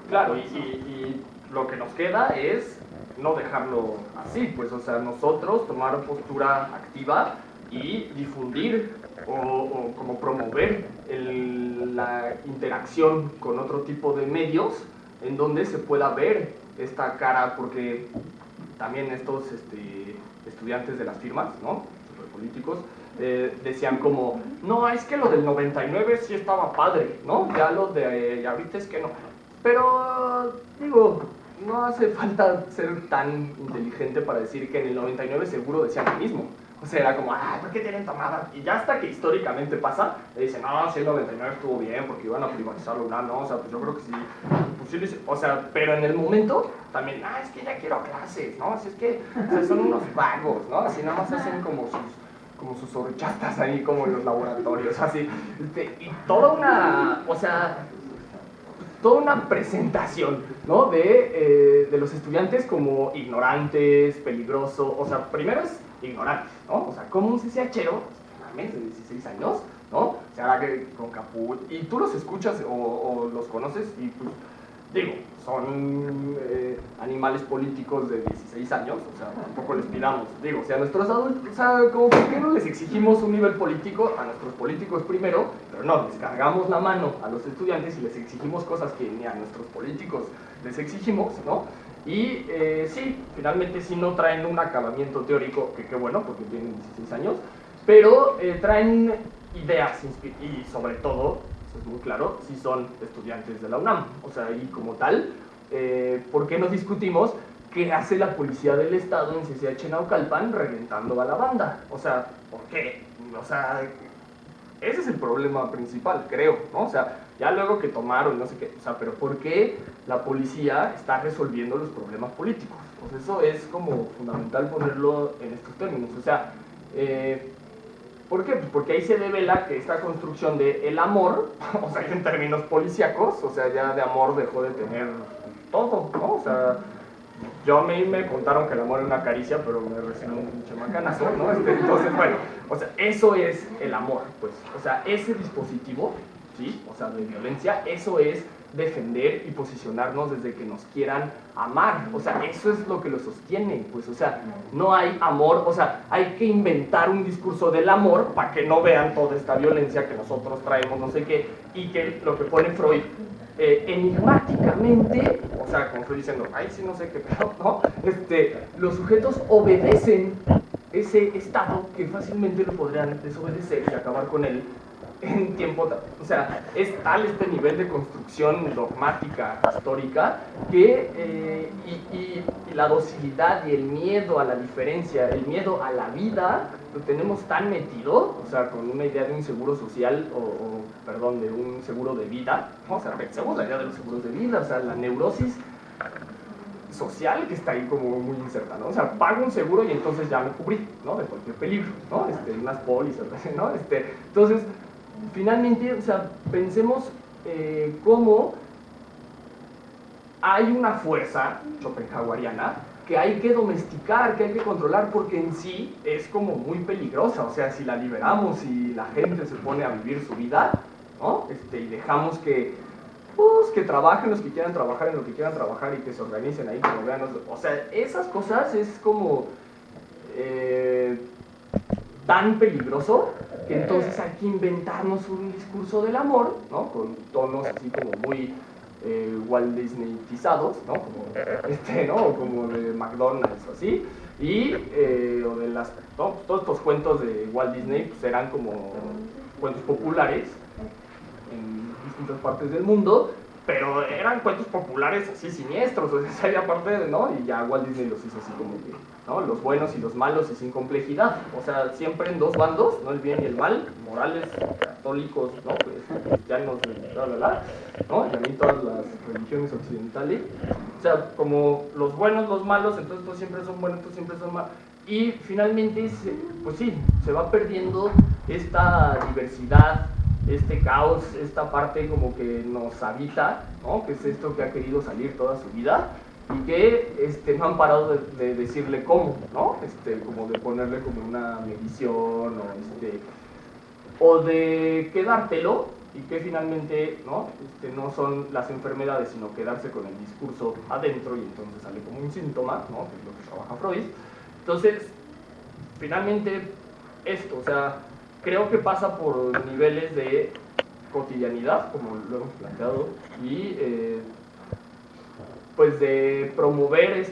Claro, y lo que nos queda es no dejarlo así, pues, o sea, nosotros tomar postura activa y difundir o como promover la interacción con otro tipo de medios en donde se pueda ver esta cara, porque también estos estudiantes de las firmas, ¿no? políticos, decían como, no, es que lo del 99 sí estaba padre, ¿no? Ya lo de ahorita es que no. Pero, digo, no hace falta ser tan inteligente para decir que en el 99 seguro decían lo mismo. O sea, era como, ¿por qué tienen tomadas? Y ya hasta que históricamente pasa, le dicen, no, sí, el 99 estuvo bien porque iban a privatizarlo, no, o sea, pues yo creo que sí, pues sí, o sea, pero en el momento también, es que ya quiero clases, ¿no? Así es que o sea, son unos vagos, ¿no? Así nada más hacen como sus horchatas ahí, como en los laboratorios, así, y toda una, o sea, toda una presentación, ¿no? De los estudiantes como ignorantes, peligrosos, o sea, primero es ignorantes, ¿no? O sea, como un CCHero, de 16 años, ¿no? O sea, con caput, y tú los escuchas o los conoces y pues, digo, son animales políticos de 16 años, o sea, tampoco les pidamos, digo, o sea, nuestros adultos, o sea, como por qué no les exigimos un nivel político a nuestros políticos primero, pero no, les cargamos la mano a los estudiantes y les exigimos cosas que ni a nuestros políticos les exigimos, ¿no? Y sí, finalmente sí no traen un acabamiento teórico, que qué bueno, porque tienen 16 años, pero traen ideas y sobre todo, eso es muy claro, si son estudiantes de la UNAM. O sea, y como tal, ¿por qué no discutimos qué hace la policía del estado en CCH Naucalpan reventando a la banda? O sea, ¿por qué? O sea, ese es el problema principal, creo, ¿no? O sea, ya luego que tomaron, no sé qué, o sea, pero ¿por qué la policía está resolviendo los problemas políticos? Pues eso es como fundamental ponerlo en estos términos. O sea, ¿por qué? Pues porque ahí se devela que esta construcción de el amor, o sea, en términos policíacos, o sea, ya de amor dejó de tener todo, ¿no? O sea, yo a mí me contaron que el amor era una caricia, pero me recibió un pinche macanazo, ¿no? Entonces, bueno, o sea, eso es el amor, pues, o sea, ese dispositivo, ¿sí? O sea, de violencia, eso es defender y posicionarnos desde que nos quieran amar, o sea, eso es lo que lo sostiene, pues, o sea, no hay amor, o sea, hay que inventar un discurso del amor para que no vean toda esta violencia que nosotros traemos, no sé qué, y que lo que pone Freud enigmáticamente, o sea, como estoy diciendo, ay, sí, no sé qué, pero no, los sujetos obedecen ese estado que fácilmente lo podrían desobedecer y acabar con él en tiempo, o sea, es tal este nivel de construcción dogmática, histórica, que y la docilidad y el miedo a la diferencia, el miedo a la vida, lo tenemos tan metido, o sea, con una idea de un seguro social, perdón, de un seguro de vida, ¿no? O sea, pensemos la idea de los seguros de vida, o sea, la neurosis social que está ahí como muy inserta, ¿no? O sea, pago un seguro y entonces ya me cubrí, ¿no? De cualquier peligro, ¿no? Unas pólizas, ¿no? Entonces, finalmente, o sea, pensemos cómo hay una fuerza schopenhaueriana que hay que domesticar, que hay que controlar, porque en sí es como muy peligrosa. O sea, si la liberamos y la gente se pone a vivir su vida, ¿no? Y dejamos que, pues, que trabajen los que quieran trabajar en lo que quieran trabajar y que se organicen ahí como vean. O sea, esas cosas es como tan peligroso que entonces hay que inventarnos un discurso del amor, ¿no? Con tonos así como muy Walt Disneytizados, ¿no? Como ¿no? Como de McDonald's o así, y o de las, ¿no? Todos estos cuentos de Walt Disney pues eran como cuentos populares en distintas partes del mundo, pero eran cuentos populares así siniestros, o sea, había parte, ¿no? Y ya Walt Disney los hizo así como que, ¿no? Los buenos y los malos y sin complejidad, o sea, siempre en dos bandos, ¿no? El bien y el mal, morales, católicos, ¿no? Pues, cristianos, ¿no? Y también todas las religiones occidentales, o sea, como los buenos, los malos, entonces estos siempre son buenos, estos siempre son malos, y finalmente, pues sí, se va perdiendo esta diversidad, este caos, esta parte como que nos habita, ¿no? Que es esto que ha querido salir toda su vida y que no han parado de decirle cómo, ¿no? Como de ponerle como una medición o de quedártelo y que finalmente no son las enfermedades sino quedarse con el discurso adentro y entonces sale como un síntoma, ¿no? Que es lo que trabaja Freud. Entonces, finalmente esto, o sea, creo que pasa por niveles de cotidianidad, como lo hemos planteado, y pues de promover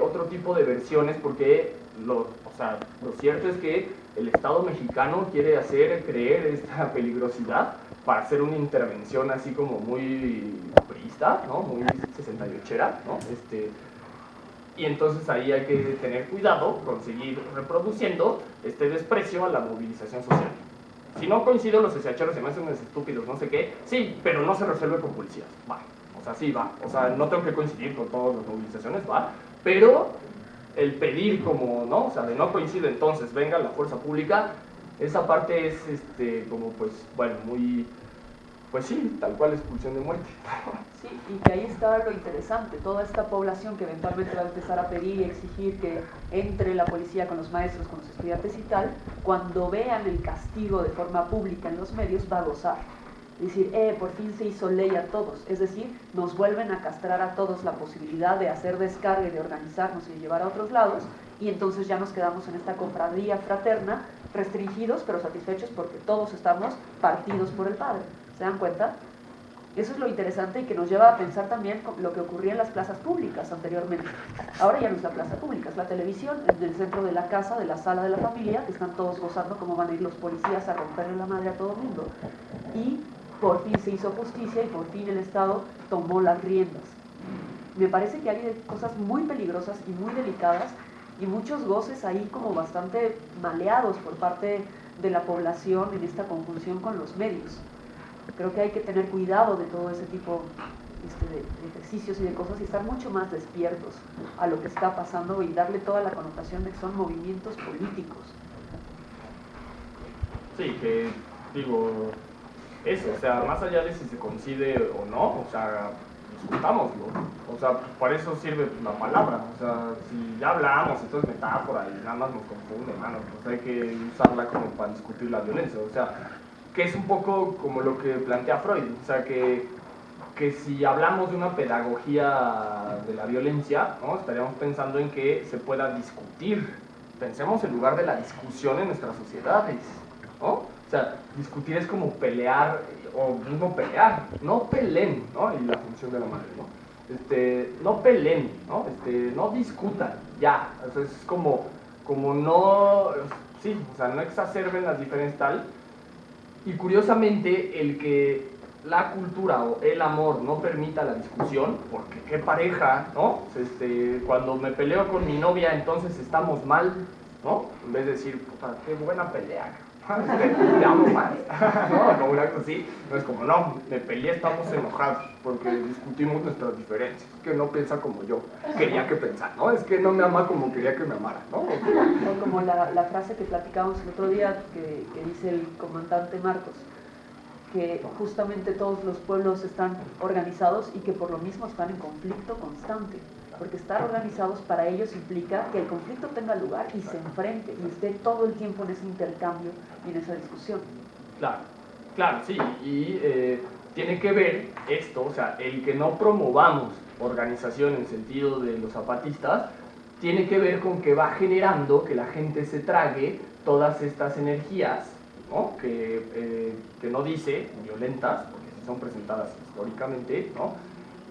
otro tipo de versiones, porque lo cierto es que el Estado mexicano quiere hacer creer esta peligrosidad para hacer una intervención así como muy priista, ¿no? Muy 68era, ¿no? Y entonces ahí hay que tener cuidado con seguir reproduciendo este desprecio a la movilización social. Si no coincido, los SHeros se me hacen unos estúpidos, no sé qué, sí, pero no se resuelve con policías, va. O sea, sí va. O sea, no tengo que coincidir con todas las movilizaciones, va. Pero el pedir como, ¿no? O sea, de no coincido, entonces venga la fuerza pública, esa parte es, como pues, bueno, muy, pues sí, tal cual expulsión de muerte. Sí, y que ahí está lo interesante, toda esta población que eventualmente va a empezar a pedir y exigir que entre la policía con los maestros, con los estudiantes y tal, cuando vean el castigo de forma pública en los medios, va a gozar. Es decir, por fin se hizo ley a todos, es decir, nos vuelven a castrar a todos la posibilidad de hacer descarga y de organizarnos y llevar a otros lados, y entonces ya nos quedamos en esta cofradía fraterna, restringidos pero satisfechos porque todos estamos partidos por el Padre. ¿Se dan cuenta? Eso es lo interesante y que nos lleva a pensar también lo que ocurría en las plazas públicas anteriormente. Ahora ya no es la plaza pública, es la televisión, en el centro de la casa, de la sala de la familia, que están todos gozando cómo van a ir los policías a romperle la madre a todo el mundo. Y por fin se hizo justicia y por fin el Estado tomó las riendas. Me parece que hay cosas muy peligrosas y muy delicadas y muchos goces ahí como bastante maleados por parte de la población en esta conjunción con los medios. Creo que hay que tener cuidado de todo ese tipo de ejercicios y de cosas y estar mucho más despiertos a lo que está pasando y darle toda la connotación de que son movimientos políticos. Sí, que digo, eso, o sea, más allá de si se coincide o no, o sea, discutámoslo. O sea, para eso sirve la palabra. O sea, si ya hablamos, esto es metáfora y nada más nos confunde, hermano, pues hay que usarla como para discutir la violencia. O sea, que es un poco como lo que plantea Freud, o sea, que si hablamos de una pedagogía de la violencia, ¿no? Estaríamos pensando en que se pueda discutir. Pensemos en lugar de la discusión en nuestras sociedades, ¿no? O sea, discutir es como pelear, o mismo pelear, no peleen, ¿no? Y la función de la madre, ¿no? No peleen, ¿no? No discutan, ya. O sea, es como no, sí, o sea, no exacerben las diferencias tal. Y curiosamente, el que la cultura o el amor no permita la discusión, porque qué pareja, ¿no? Cuando me peleo con mi novia, entonces estamos mal, ¿no? En vez de decir, puta, qué buena pelea, te amo más. No, una cosa así, no es como, no, me peleé, estamos enojados, porque discutimos nuestras diferencias, que no piensa como yo quería que pensara, ¿no? Es que no me ama como quería que me amara, ¿no? O como la frase que platicábamos el otro día, que dice el comandante Marcos, que justamente todos los pueblos están organizados y que por lo mismo están en conflicto constante, porque estar organizados para ellos implica que el conflicto tenga lugar y se enfrente y esté todo el tiempo en ese intercambio y en esa discusión. Claro, sí, y tiene que ver esto, o sea, el que no promovamos organización en el sentido de los zapatistas, tiene que ver con que va generando que la gente se trague todas estas energías, ¿no? Que no dice violentas, porque sí son presentadas históricamente, ¿no?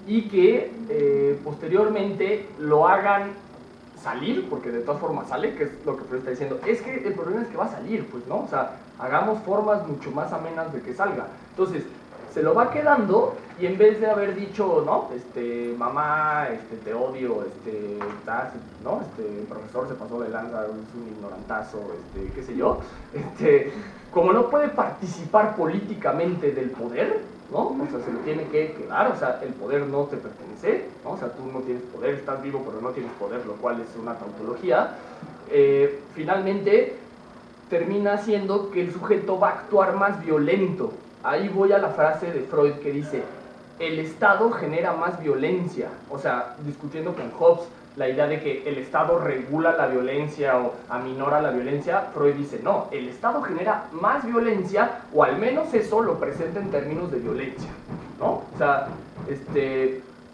Y que posteriormente lo hagan salir, porque de todas formas sale, que es lo que Freud está diciendo. Es que el problema es que va a salir, pues, ¿no? O sea, hagamos formas mucho más amenas de que salga. Entonces, se lo va quedando y en vez de haber dicho, ¿no? Mamá, te odio, ¿no? El profesor se pasó de lanza, es un ignorantazo, qué sé yo. Como no puede participar políticamente del poder, ¿no? O sea, se lo tiene que quedar, o sea, el poder no te pertenece, ¿no? O sea, tú no tienes poder, estás vivo pero no tienes poder, lo cual es una tautología. Finalmente, termina siendo que el sujeto va a actuar más violento. Ahí voy a la frase de Freud que dice, el Estado genera más violencia. O sea, discutiendo con Hobbes la idea de que el Estado regula la violencia o aminora la violencia, Freud dice, no, el Estado genera más violencia, o al menos eso lo presenta en términos de violencia, ¿no? O sea,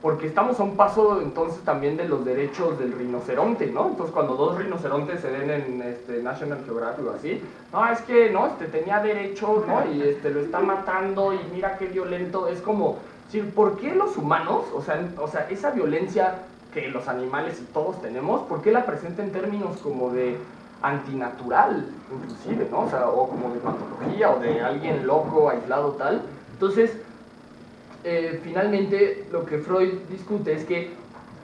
porque estamos a un paso entonces también de los derechos del rinoceronte, ¿no? Entonces cuando dos rinocerontes se ven en National Geographic o así, no, es que, ¿no? Tenía derecho, ¿no? Y lo está matando y mira qué violento, es como, ¿sí? ¿Por qué los humanos, o sea, esa violencia que los animales y todos tenemos, por qué la presenta en términos como de antinatural, inclusive, ¿no? O sea, o como de patología, o de alguien loco, aislado, tal. Entonces, finalmente, lo que Freud discute es que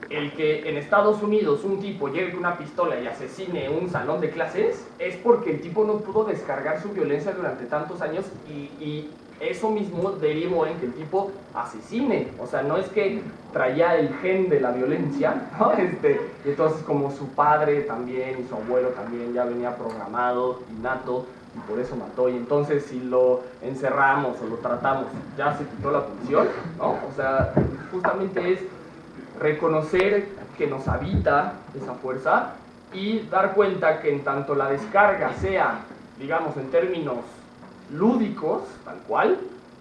el que en Estados Unidos un tipo llegue con una pistola y asesine un salón de clases es porque el tipo no pudo descargar su violencia durante tantos años y eso mismo derivó en que el tipo asesine. O sea, no es que traía el gen de la violencia, ¿no? Entonces como su padre también y su abuelo también ya venía programado, innato, y por eso mató. Y entonces si lo encerramos o lo tratamos, ya se quitó la pulsión, ¿no? O sea, justamente es reconocer que nos habita esa fuerza y dar cuenta que en tanto la descarga sea, digamos, en términos lúdicos, tal cual,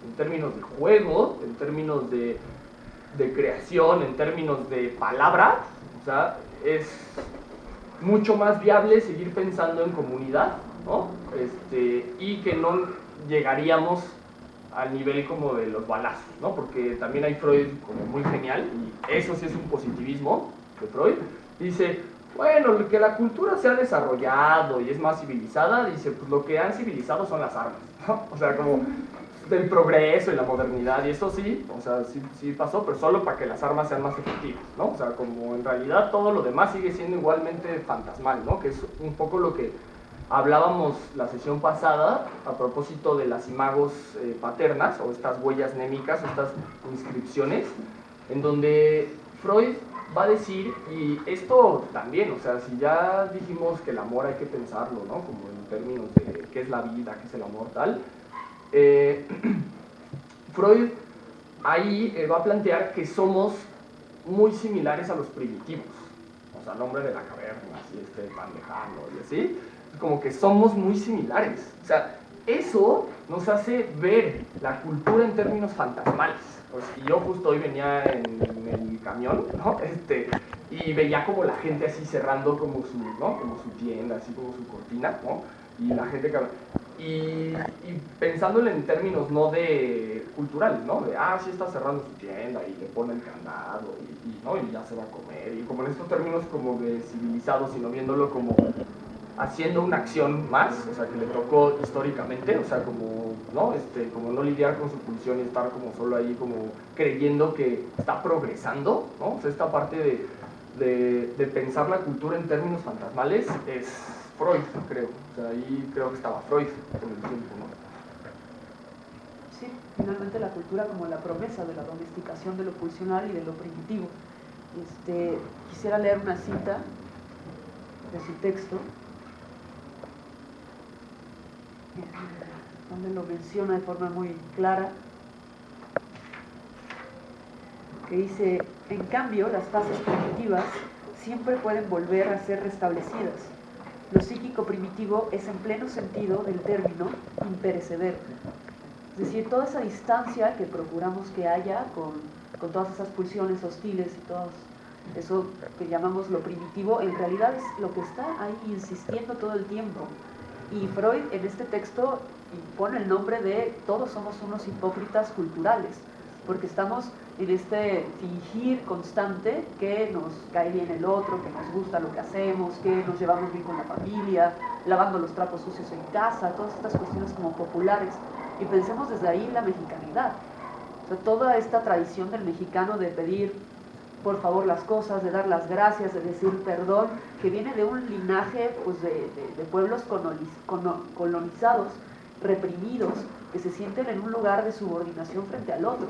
en términos de juego, en términos de creación, en términos de palabra, o sea, es mucho más viable seguir pensando en comunidad, ¿no? Y que no llegaríamos al nivel como de los balazos, ¿no? Porque también hay Freud como muy genial, y eso sí es un positivismo de Freud, dice, bueno, que la cultura se ha desarrollado y es más civilizada, dice, pues lo que han civilizado son las armas, ¿no? O sea, como del progreso y la modernidad, y eso sí, o sea, sí pasó, pero solo para que las armas sean más efectivas, ¿no? O sea, como en realidad todo lo demás sigue siendo igualmente fantasmal, ¿no? Que es un poco lo que hablábamos la sesión pasada a propósito de las imagos paternas, o estas huellas némicas, estas inscripciones, en donde Freud va a decir, y esto también, o sea, si ya dijimos que el amor hay que pensarlo, ¿no? Como en términos de qué es la vida, qué es el amor, tal, Freud ahí va a plantear que somos muy similares a los primitivos, o sea, el hombre de la caverna, así, tan lejano y así, como que somos muy similares. O sea, eso nos hace ver la cultura en términos fantasmales. Pues, y yo justo hoy venía en el camión, ¿no? Y veía como la gente así cerrando como su, ¿no? Como su tienda, así como su cortina, ¿no? Y la gente que... Y pensándolo en términos no de culturales, ¿no? De, sí está cerrando su tienda y le pone el candado ¿no? Y ya se va a comer. Y como en estos términos como de civilizados, sino viéndolo como haciendo una acción más, o sea, que le tocó históricamente, o sea, como, ¿no? Como no lidiar con su pulsión y estar como solo ahí, como creyendo que está progresando, ¿no? O sea, esta parte de pensar la cultura en términos fantasmales es Freud, creo. O sea, ahí creo que estaba Freud con el tiempo, ¿no? Sí, finalmente la cultura como la promesa de la domesticación de lo pulsional y de lo primitivo. Quisiera leer una cita de su texto, donde lo menciona de forma muy clara, que dice, en cambio, las fases primitivas siempre pueden volver a ser restablecidas. Lo psíquico primitivo es en pleno sentido del término imperecedero. Es decir, toda esa distancia que procuramos que haya con todas esas pulsiones hostiles y todo eso que llamamos lo primitivo, en realidad es lo que está ahí insistiendo todo el tiempo. Y Freud en este texto pone el nombre de todos somos unos hipócritas culturales, porque estamos en este fingir constante que nos cae bien el otro, que nos gusta lo que hacemos, que nos llevamos bien con la familia, lavando los trapos sucios en casa, todas estas cuestiones como populares. Y pensemos desde ahí la mexicanidad. O sea, toda esta tradición del mexicano de pedir por favor las cosas, de dar las gracias, de decir perdón, que viene de un linaje pues, de pueblos colonizados, reprimidos, que se sienten en un lugar de subordinación frente al otro.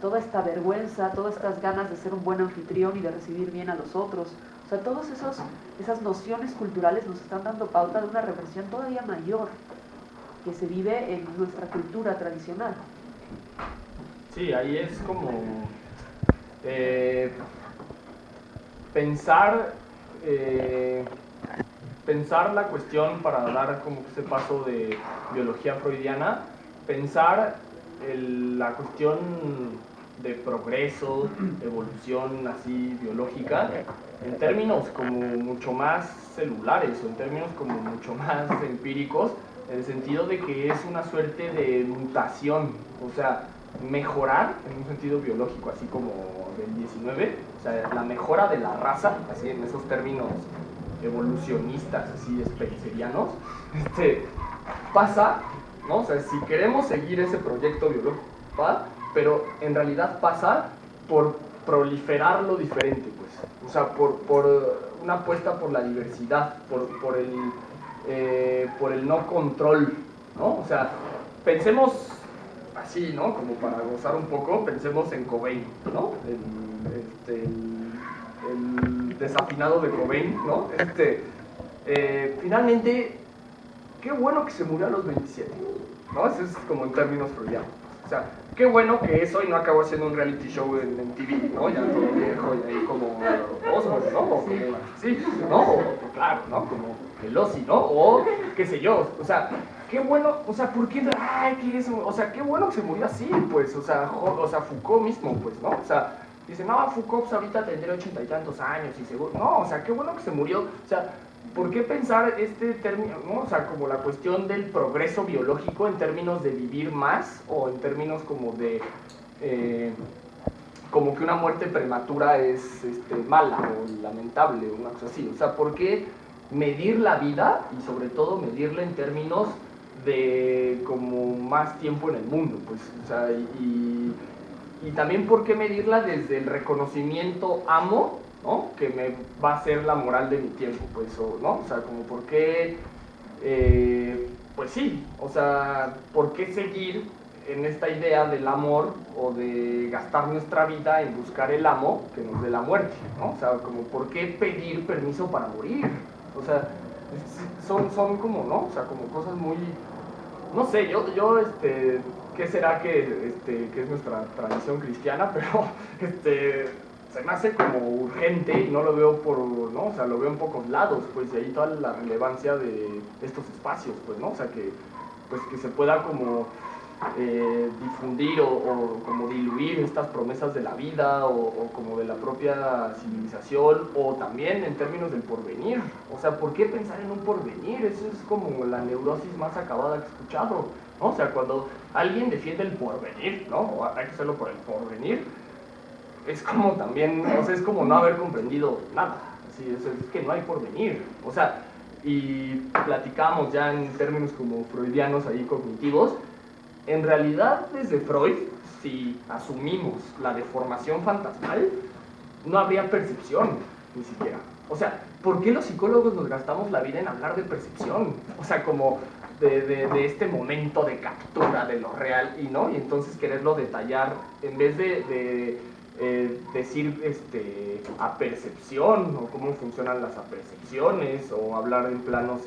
Toda esta vergüenza, todas estas ganas de ser un buen anfitrión y de recibir bien a los otros. O sea, todas esas nociones culturales nos están dando pauta de una represión todavía mayor que se vive en nuestra cultura tradicional. Sí, ahí es como pensar la cuestión para dar como ese paso de biología freudiana, pensar la cuestión de progreso, evolución así biológica, en términos como mucho más celulares o en términos como mucho más empíricos, en el sentido de que es una suerte de mutación, o sea, mejorar en un sentido biológico, así como del 19, o sea, la mejora de la raza, así en esos términos evolucionistas, así spencerianos, pasa, ¿no? O sea, si queremos seguir ese proyecto biológico, ¿va? Pero en realidad pasa por proliferar lo diferente, pues. O sea, por una apuesta por la diversidad, por el no control, ¿no? O sea, pensemos así, ¿no? Como para gozar un poco, pensemos en Cobain, ¿no? El desafinado de Cobain, ¿no? Finalmente, qué bueno que se murió a los 27, ¿no? Eso es como en términos freudianos. O sea, qué bueno que eso y no acabó haciendo un reality show en TV, ¿no? Ya todo viejo y ahí como Osborne, ¿no? O como, sí, ¿no? O, claro, ¿no? Como el Ozzy, ¿no? O qué sé yo, o sea, qué bueno, o sea, ¿por qué? Ay, ¿qué es? O sea, qué bueno que se murió así, pues, o sea, Foucault mismo, pues, ¿no? O sea, dice, no, Foucault pues, ahorita tendría 80 y tantos años y seguro, no, o sea, qué bueno que se murió, o sea, ¿por qué pensar este término, ¿no? O sea, como la cuestión del progreso biológico en términos de vivir más o en términos como de, como que una muerte prematura es mala o lamentable o una cosa así? O sea, ¿por qué medir la vida y sobre todo medirla en términos de como más tiempo en el mundo? Pues, o sea, y también ¿por qué medirla desde el reconocimiento amo, ¿no? Que me va a ser la moral de mi tiempo, pues, ¿no? O sea, como por qué, pues sí, o sea, ¿por qué seguir en esta idea del amor o de gastar nuestra vida en buscar el amo que nos dé la muerte, ¿no? O sea, como ¿por qué pedir permiso para morir? O sea, son como, ¿no? O sea, como cosas muy, no sé, yo ¿qué será que es nuestra tradición cristiana? Pero se me hace como urgente y no lo veo ¿no? O sea, lo veo en pocos lados, pues, y ahí toda la relevancia de estos espacios, pues, ¿no? O sea, que se pueda como difundir o como diluir estas promesas de la vida o como de la propia civilización, o también en términos del porvenir. O sea, ¿por qué pensar en un porvenir? Eso es como la neurosis más acabada que he escuchado, ¿no? O sea, cuando alguien defiende el porvenir, ¿no? O hay que hacerlo por el porvenir, es como también, o sea, es como no haber comprendido nada. Así, es que no hay porvenir. O sea, y platicamos ya en términos como freudianos ahí cognitivos. En realidad, desde Freud, si asumimos la deformación fantasmal, no habría percepción, ni siquiera. O sea, ¿por qué los psicólogos nos gastamos la vida en hablar de percepción? O sea, como de este momento de captura de lo real y no, y entonces quererlo detallar en vez de decir apercepción o cómo funcionan las apercepciones o hablar en planos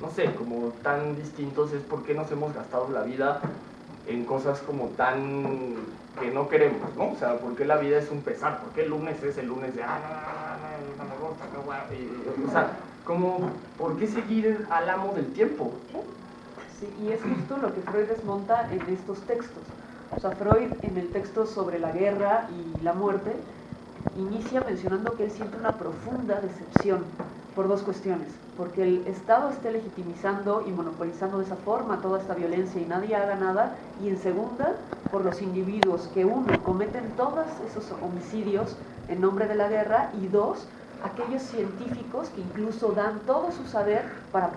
no sé, como tan distintos. Es por qué nos hemos gastado la vida en cosas como tan que no queremos, ¿no? O sea, ¿por qué la vida es un pesar? ¿Por qué el lunes es el lunes de no me gusta, qué guay? O sea, como, ¿por qué seguir al amo del tiempo? Sí, y es justo lo que Freud desmonta en estos textos. O sea, Freud en el texto sobre la guerra y la muerte inicia mencionando que él siente una profunda decepción por dos cuestiones: porque el Estado esté legitimizando y monopolizando de esa forma toda esta violencia y nadie haga nada, y en segunda, por los individuos que, uno, cometen todos esos homicidios en nombre de la guerra, y dos, aquellos científicos que incluso dan todo su saber para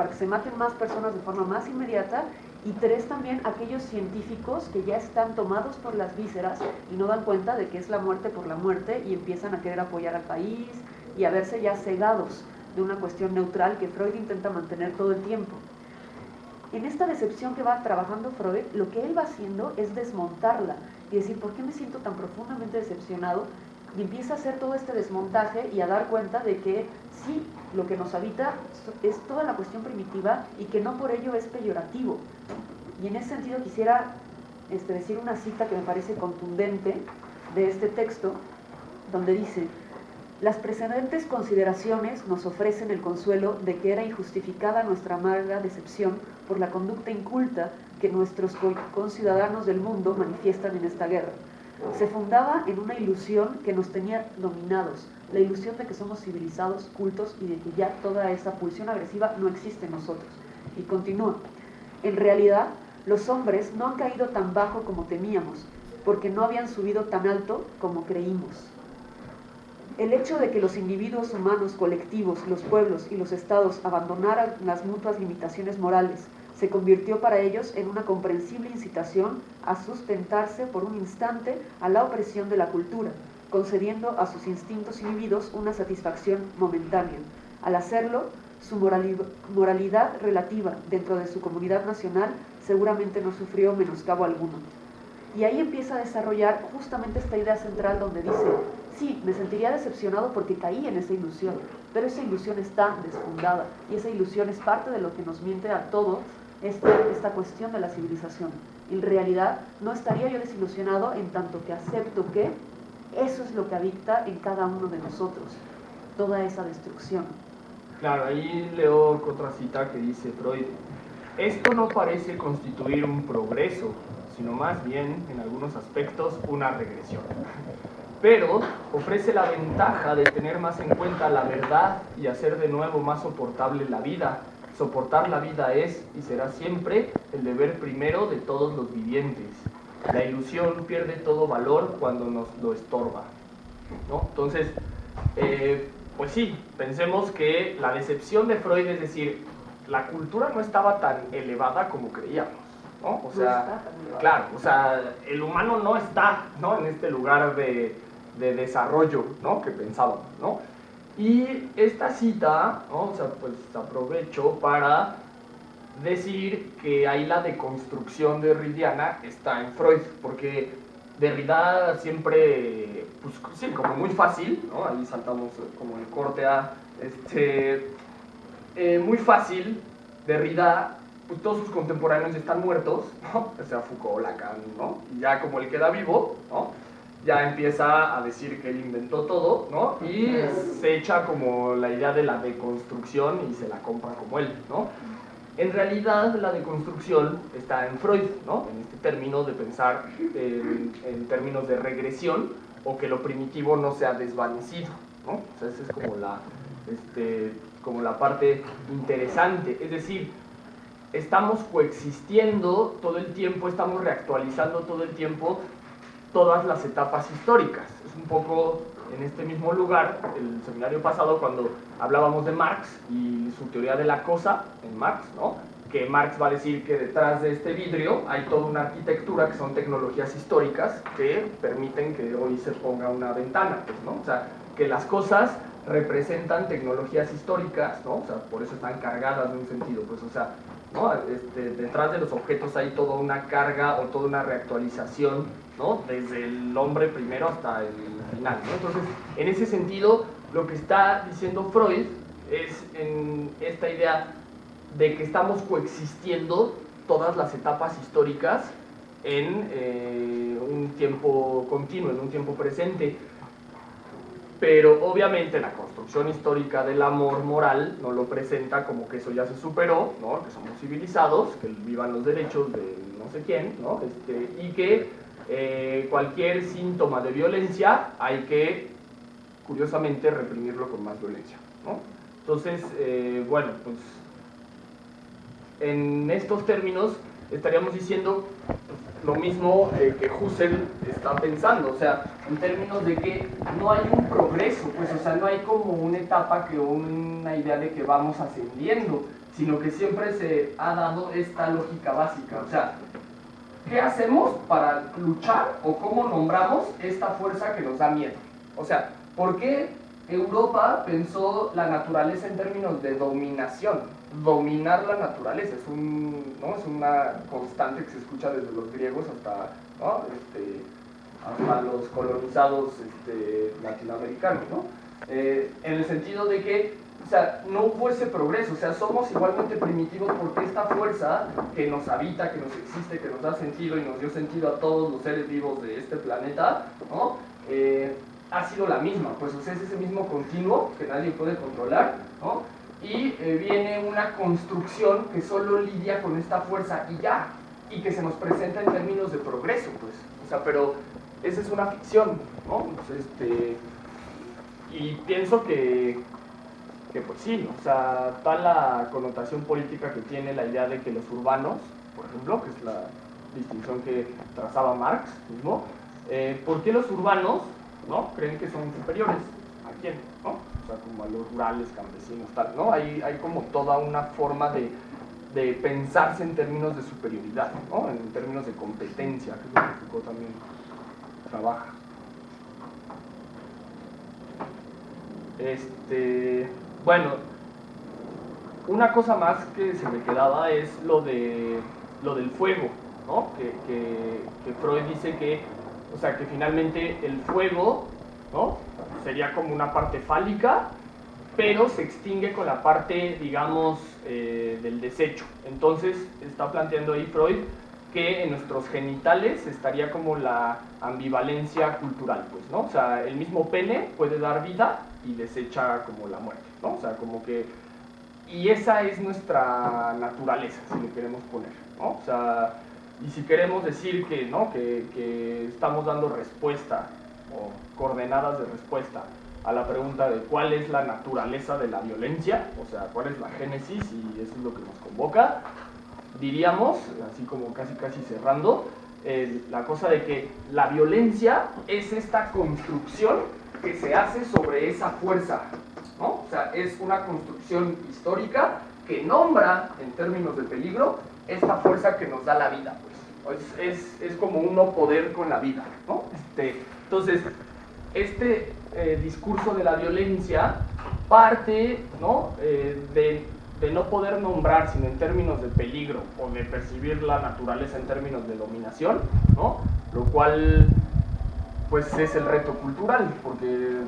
que se maten más personas de forma más inmediata, y tres, también aquellos científicos que ya están tomados por las vísceras y no dan cuenta de que es la muerte por la muerte y empiezan a querer apoyar al país y a verse ya cegados de una cuestión neutral que Freud intenta mantener todo el tiempo. En esta decepción que va trabajando Freud, lo que él va haciendo es desmontarla y decir, ¿por qué me siento tan profundamente decepcionado? Y empieza a hacer todo este desmontaje y a dar cuenta de que sí, lo que nos habita es toda la cuestión primitiva y que no por ello es peyorativo. Y en ese sentido quisiera decir una cita que me parece contundente de este texto, donde dice: las precedentes consideraciones nos ofrecen el consuelo de que era injustificada nuestra amarga decepción por la conducta inculta que nuestros conciudadanos del mundo manifiestan en esta guerra. Se fundaba en una ilusión que nos tenía dominados, la ilusión de que somos civilizados, cultos y de que ya toda esa pulsión agresiva no existe en nosotros. Y continúa: en realidad, los hombres no han caído tan bajo como temíamos, porque no habían subido tan alto como creímos. El hecho de que los individuos humanos colectivos, los pueblos y los estados abandonaran las mutuas limitaciones morales se convirtió para ellos en una comprensible incitación a sustentarse por un instante a la opresión de la cultura, concediendo a sus instintos inhibidos una satisfacción momentánea. Al hacerlo, su moralidad relativa dentro de su comunidad nacional seguramente no sufrió menoscabo alguno. Y ahí empieza a desarrollar justamente esta idea central donde dice, sí, me sentiría decepcionado porque caí en esa ilusión, pero esa ilusión está desfundada y esa ilusión es parte de lo que nos miente a todos esta cuestión de la civilización. En realidad no estaría yo desilusionado en tanto que acepto que eso es lo que habita en cada uno de nosotros, toda esa destrucción. Claro, ahí leo otra cita que dice Freud, esto no parece constituir un progreso, sino más bien, en algunos aspectos, una regresión. Pero ofrece la ventaja de tener más en cuenta la verdad y hacer de nuevo más soportable la vida. Soportar la vida es y será siempre el deber primero de todos los vivientes. La ilusión pierde todo valor cuando nos lo estorba, ¿no? Entonces, pues sí, pensemos que la decepción de Freud es decir, la cultura no estaba tan elevada como creíamos, ¿no? O sea, claro, o sea, el humano no está, ¿no?, en este lugar de desarrollo, ¿no?, que pensábamos, ¿no? Y esta cita, ¿no?, o sea, pues aprovecho para decir que ahí la deconstrucción derridiana está en Freud, porque Derrida siempre, pues sí, como muy fácil, ¿no?, ahí saltamos como el corte a, muy fácil, Derrida, pues todos sus contemporáneos están muertos, ¿no?, o sea, Foucault, Lacan, ¿no?, y ya como él queda vivo, ¿no?, ya empieza a decir que él inventó todo, ¿no?, y se echa como la idea de la deconstrucción y se la compra como él, ¿no? En realidad la deconstrucción está en Freud, ¿no?, en este término de pensar en términos de regresión o que lo primitivo no se ha desvanecido, ¿no? O sea, esa es como la parte interesante, es decir, estamos coexistiendo todo el tiempo, estamos reactualizando todo el tiempo todas las etapas históricas. Es un poco en este mismo lugar, el seminario pasado, cuando hablábamos de Marx y su teoría de la cosa en Marx, ¿no?, que Marx va a decir que detrás de este vidrio hay toda una arquitectura que son tecnologías históricas que permiten que hoy se ponga una ventana, pues, ¿no? O sea, que las cosas representan tecnologías históricas, ¿no? O sea, por eso están cargadas de un sentido, pues, o sea, ¿no?, detrás de los objetos hay toda una carga o toda una reactualización, ¿no?, desde el hombre primero hasta el final, ¿no? Entonces, en ese sentido, lo que está diciendo Freud es en esta idea de que estamos coexistiendo todas las etapas históricas en un tiempo continuo, en un tiempo presente. Pero obviamente la construcción histórica del amor moral no lo presenta como que eso ya se superó, ¿no?, que somos civilizados, que vivan los derechos de no sé quién, ¿no?, y que cualquier síntoma de violencia hay que, curiosamente, reprimirlo con más violencia, ¿no? Entonces, bueno, pues en estos términos estaríamos diciendo lo mismo que Husserl está pensando, o sea, en términos de que no hay un progreso, pues, o sea, no hay como una etapa que una idea de que vamos ascendiendo, sino que siempre se ha dado esta lógica básica, o sea, ¿qué hacemos para luchar o cómo nombramos esta fuerza que nos da miedo? O sea, ¿por qué Europa pensó la naturaleza en términos de dominación? Dominar la naturaleza es una constante que se escucha desde los griegos hasta, ¿no?, hasta los colonizados latinoamericanos, ¿no? En el sentido de que, o sea, no hubo ese progreso, o sea, somos igualmente primitivos porque esta fuerza que nos habita, que nos existe, que nos da sentido y nos dio sentido a todos los seres vivos de este planeta, ¿no?, ha sido la misma, pues, o sea, es ese mismo continuo que nadie puede controlar, ¿no?, y viene una construcción que solo lidia con esta fuerza y ya, y que se nos presenta en términos de progreso, pues, o sea, pero esa es una ficción, ¿no? Pues, y pienso que pues sí, o sea, tal la connotación política que tiene la idea de que los urbanos, por ejemplo, que es la distinción que trazaba Marx mismo, ¿por qué los urbanos, ¿no?, creen que son superiores quién, ¿no? O sea, como a los rurales, campesinos, tal, ¿no? Hay como toda una forma de pensarse en términos de superioridad, ¿no? En términos de competencia, que es lo que Foucault también trabaja. Bueno, una cosa más que se me quedaba es lo del fuego, ¿no? Que Freud dice que, o sea, que finalmente el fuego, ¿no? Sería como una parte fálica, pero se extingue con la parte, digamos, del desecho. Entonces está planteando ahí Freud que en nuestros genitales estaría como la ambivalencia cultural, pues, ¿no? O sea, el mismo pene puede dar vida y desecha como la muerte, ¿no? O sea, como que... Y esa es nuestra naturaleza, si le queremos poner, ¿no? O sea, y si queremos decir que, ¿no? que estamos dando respuesta o coordenadas de respuesta a la pregunta de cuál es la naturaleza de la violencia, o sea, cuál es la génesis, y eso es lo que nos convoca, diríamos, así como casi cerrando, la cosa de que la violencia es esta construcción que se hace sobre esa fuerza, ¿no? O sea, es una construcción histórica que nombra, en términos de peligro, esta fuerza que nos da la vida, pues. Es como un no poder con la vida, ¿no? Entonces, discurso de la violencia parte, ¿no? de no poder nombrar, sino en términos de peligro, o de percibir la naturaleza en términos de dominación, ¿no? Lo cual, pues, es el reto cultural, porque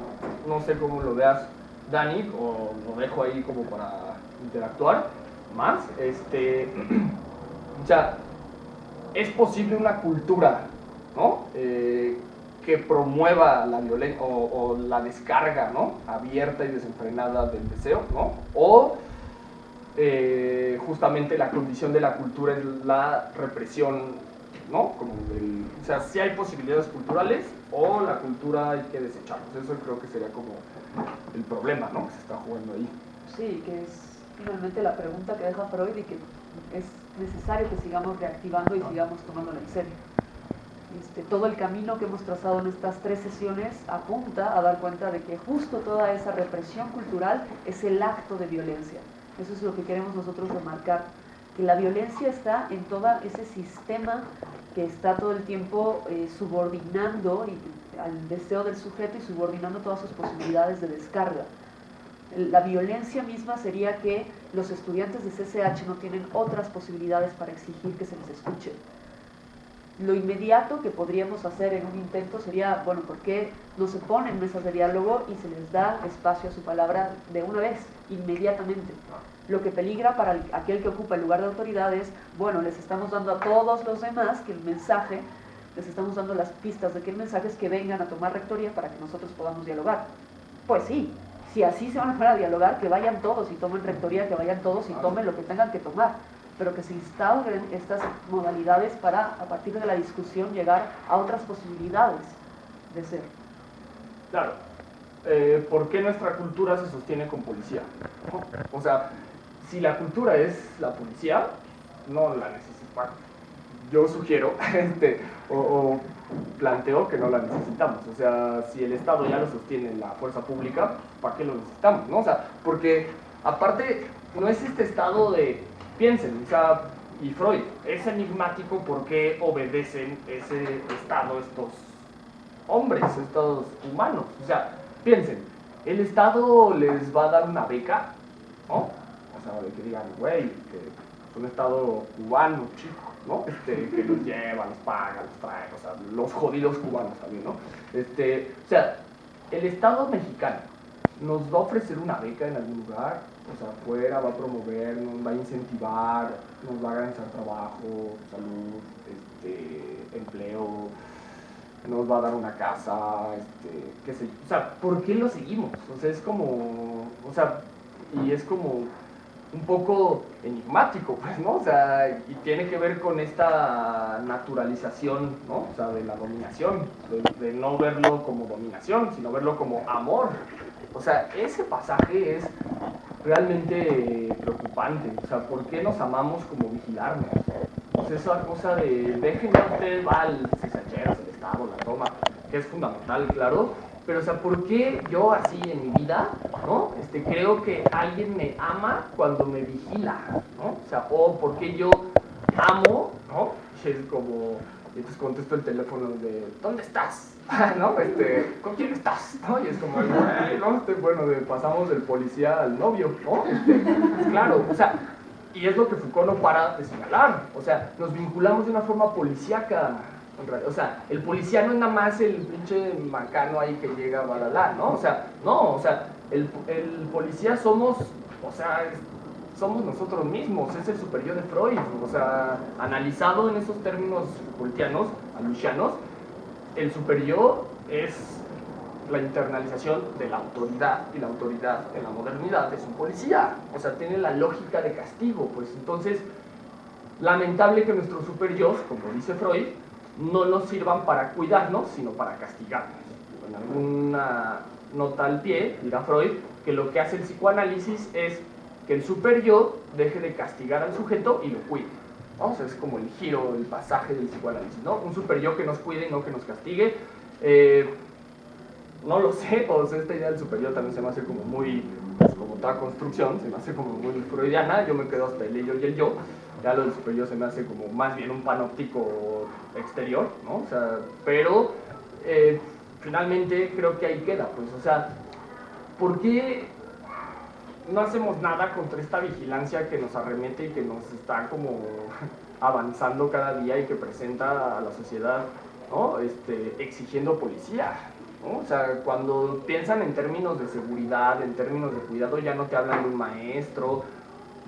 no sé cómo lo veas, Dani, o lo dejo ahí como para interactuar más. O sea, es posible una cultura, ¿no? Que promueva la violencia o la descarga, ¿no? Abierta y desenfrenada del deseo, ¿no? O justamente la condición de la cultura es la represión, ¿no? Como o sea, sí hay posibilidades culturales o la cultura hay que desecharlos. Eso creo que sería como el problema, ¿no? Que se está jugando ahí. Sí, que es finalmente la pregunta que deja Freud y que es necesario que sigamos reactivando y sigamos tomándola en serio. Todo el camino que hemos trazado en estas 3 sesiones apunta a dar cuenta de que justo toda esa represión cultural es el acto de violencia. Eso es lo que queremos nosotros remarcar, que la violencia está en todo ese sistema que está todo el tiempo subordinando al deseo del sujeto y subordinando todas sus posibilidades de descarga. La violencia misma sería que los estudiantes de CCH no tienen otras posibilidades para exigir que se les escuche. Lo inmediato que podríamos hacer en un intento sería, bueno, ¿por qué no se ponen mesas de diálogo y se les da espacio a su palabra de una vez, inmediatamente? Lo que peligra para aquel que ocupa el lugar de autoridad es, bueno, les estamos dando a todos los demás que el mensaje, les estamos dando las pistas de que el mensaje es que vengan a tomar rectoría para que nosotros podamos dialogar. Pues sí, si así se van a poner a dialogar, que vayan todos y tomen rectoría, que vayan todos y tomen lo que tengan que tomar, pero que se instauren estas modalidades para, a partir de la discusión, llegar a otras posibilidades de ser. Claro. ¿Por qué nuestra cultura se sostiene con policía? O sea, si la cultura es la policía, no la necesitamos. Yo sugiero, o planteo que no la necesitamos. O sea, si el Estado ya lo sostiene la fuerza pública, ¿para qué lo necesitamos? ¿No? O sea, porque aparte no es este estado de... Piensen, o sea, y Freud, es enigmático por qué obedecen ese estado estos hombres, estos humanos. O sea, piensen, el Estado les va a dar una beca, ¿no? O sea, de que digan, güey, que es un Estado cubano, chico, ¿no? Que los lleva, los paga, los trae, o sea, los jodidos cubanos también, ¿no? O sea, el Estado mexicano nos va a ofrecer una beca en algún lugar, o sea, afuera, va a promover, nos va a incentivar, nos va a garantizar trabajo, salud, empleo, nos va a dar una casa, qué sé yo. O sea, ¿por qué lo seguimos? O sea, es como, o sea, y es como un poco enigmático, pues, ¿no? O sea, y tiene que ver con esta naturalización, ¿no? O sea, de la dominación, de no verlo como dominación, sino verlo como amor. O sea, ese pasaje es realmente preocupante. O sea, ¿por qué nos amamos como vigilarnos? O sea, esa cosa de déjenme usted va al cizachero, el Estado, la toma, que es fundamental, claro, Pero, o sea, ¿por qué yo así en mi vida, ¿no? Creo que alguien me ama cuando me vigila, ¿no? O sea, o ¿por qué yo amo, ¿no? Y es como, entonces contesto el teléfono de, ¿dónde estás? ¿No? ¿Con quién estás? ¿No? Y es como, no, bueno, pasamos del policía al novio, ¿no? Claro, o sea, y es lo que Foucault no para de señalar, o sea, nos vinculamos de una forma policíaca. O sea, el policía no es nada más el pinche macano ahí que llega a balala, ¿no? O sea, no, o sea, el policía somos, o sea, somos nosotros mismos, es el superyo de Freud, o sea, analizado en esos términos Foucaultianos, alusianos, el superyo es la internalización de la autoridad, y la autoridad en la modernidad es un policía, o sea, tiene la lógica de castigo, pues entonces, lamentable que nuestros superyos, como dice Freud, no nos sirvan para cuidarnos, sino para castigarnos. En alguna nota al pie, dirá Freud, que lo que hace el psicoanálisis es que el superyo deje de castigar al sujeto y lo cuide. ¿No? O sea, es como el giro, el pasaje del psicoanálisis, ¿no? Un superyo que nos cuide y no que nos castigue. No lo sé, o sea, esta idea del superyo también se me hace como muy, pues, como toda construcción, se me hace como muy freudiana, yo me quedo hasta el ello y el yo. Ya lo del superior se me hace como más bien un panóptico exterior, ¿no? O sea, pero finalmente creo que ahí queda, pues, o sea, ¿por qué no hacemos nada contra esta vigilancia que nos arremete y que nos está como avanzando cada día y que presenta a la sociedad, ¿no? Exigiendo policía, ¿no? O sea, cuando piensan en términos de seguridad, en términos de cuidado, ya no te hablan de un maestro,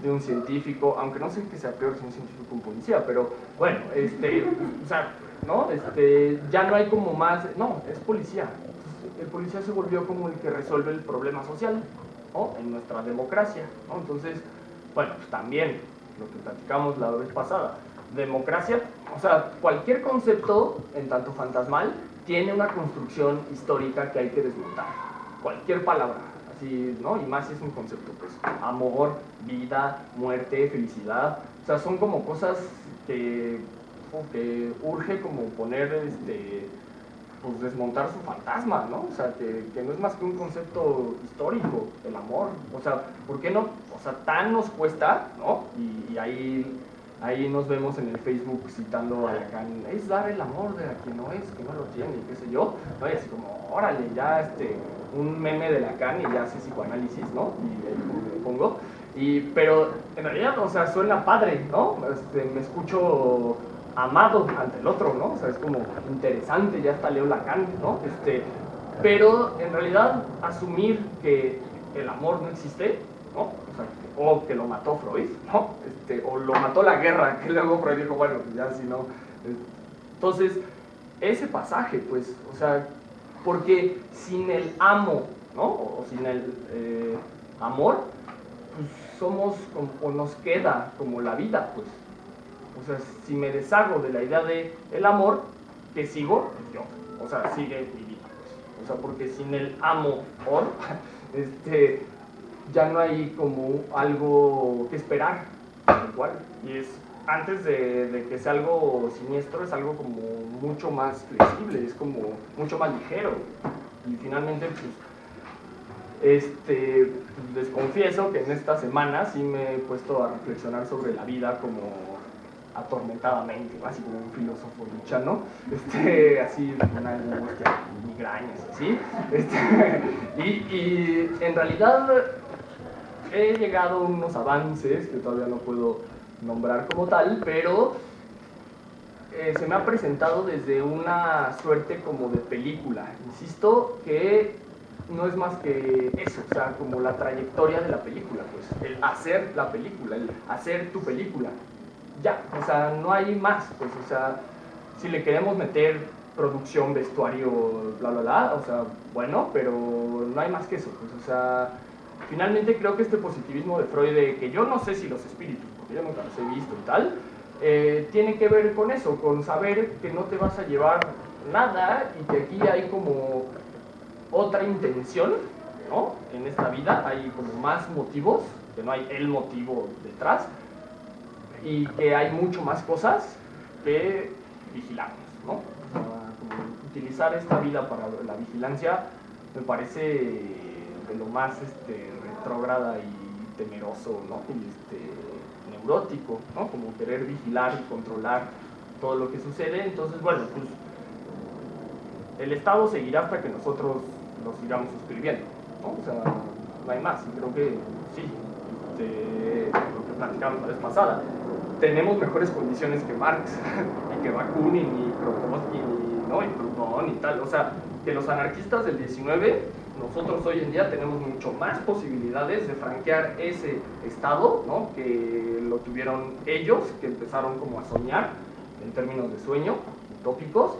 de un científico, aunque no sé que sea peor si un científico que un policía, pero bueno, o sea, ¿no? Ya no hay como más, no, es policía. Entonces, el policía se volvió como el que resuelve el problema social, ¿no? En nuestra democracia, ¿no? Entonces, bueno, pues también, lo que platicamos la vez pasada, democracia, o sea, cualquier concepto, en tanto fantasmal, tiene una construcción histórica que hay que desmontar, cualquier palabra. Así, ¿no? Y más si es un concepto, pues, amor, vida, muerte, felicidad, o sea, son como cosas que urge como poner, pues desmontar su fantasma, ¿no? O sea, que no es más que un concepto histórico, el amor, o sea, ¿por qué no? O sea, tan nos cuesta, ¿no? Y ahí nos vemos en el Facebook citando a Lacan, es dar el amor de a quien no es, que no lo tiene, y qué sé yo, ¿no? Y así como, órale, ya un meme de Lacan y ya hace psicoanálisis, ¿no? Y ahí como me pongo, pero en realidad, o sea, suena padre, ¿no? Me escucho amado ante el otro, ¿no? O sea, es como interesante, ya hasta leo Lacan, ¿no? Pero en realidad asumir que el amor no existe, ¿no? O sea, o que lo mató Freud, ¿no? O lo mató la guerra, que luego Freud dijo, bueno, ya si no. Entonces, ese pasaje, pues, o sea, porque sin el amo, ¿no? O sin el amor, pues somos, o nos queda como la vida, pues. O sea, si me deshago de la idea de el amor, ¿qué sigo? Pues yo. O sea, sigue mi vida, pues. O sea, porque sin el amor, ya no hay como algo que esperar, igual. Y es, antes de que sea algo siniestro, es algo como mucho más flexible, es como mucho más ligero. Y finalmente, pues, les confieso que en esta semana sí me he puesto a reflexionar sobre la vida como atormentadamente, así como un filósofo luchano, así una angustia, migrañas, así, y en realidad he llegado a unos avances que todavía no puedo nombrar como tal, pero se me ha presentado desde una suerte como de película. Insisto que no es más que eso, o sea, como la trayectoria de la película, pues, el hacer la película, el hacer tu película. Ya, o sea, no hay más, pues, o sea, si le queremos meter producción, vestuario, bla, bla, bla, o sea, bueno, pero no hay más que eso, pues, o sea, finalmente creo que este positivismo de Freud, de que yo no sé si los espíritus, porque yo nunca los he visto y tal, tiene que ver con eso, con saber que no te vas a llevar nada y que aquí hay como otra intención, ¿no? En esta vida hay como más motivos, que no hay el motivo detrás, y que hay mucho más cosas que vigilamos, ¿no? utilizar esta vida para la vigilancia me parece de lo más retrógrada y temeroso, ¿no? Y neurótico, ¿no? Como querer vigilar y controlar todo lo que sucede. Entonces, bueno, pues el Estado seguirá hasta que nosotros nos sigamos suscribiendo, ¿no? O sea, no hay más. Y creo que sí, lo que platicamos la vez pasada, tenemos mejores condiciones que Marx, y que Bakunin, y Kropotkin, ¿no? Y Proudhon y tal. O sea, que los anarquistas del 19, nosotros hoy en día tenemos mucho más posibilidades de franquear ese Estado, ¿no? Que lo tuvieron ellos, que empezaron como a soñar en términos de sueño, utópicos,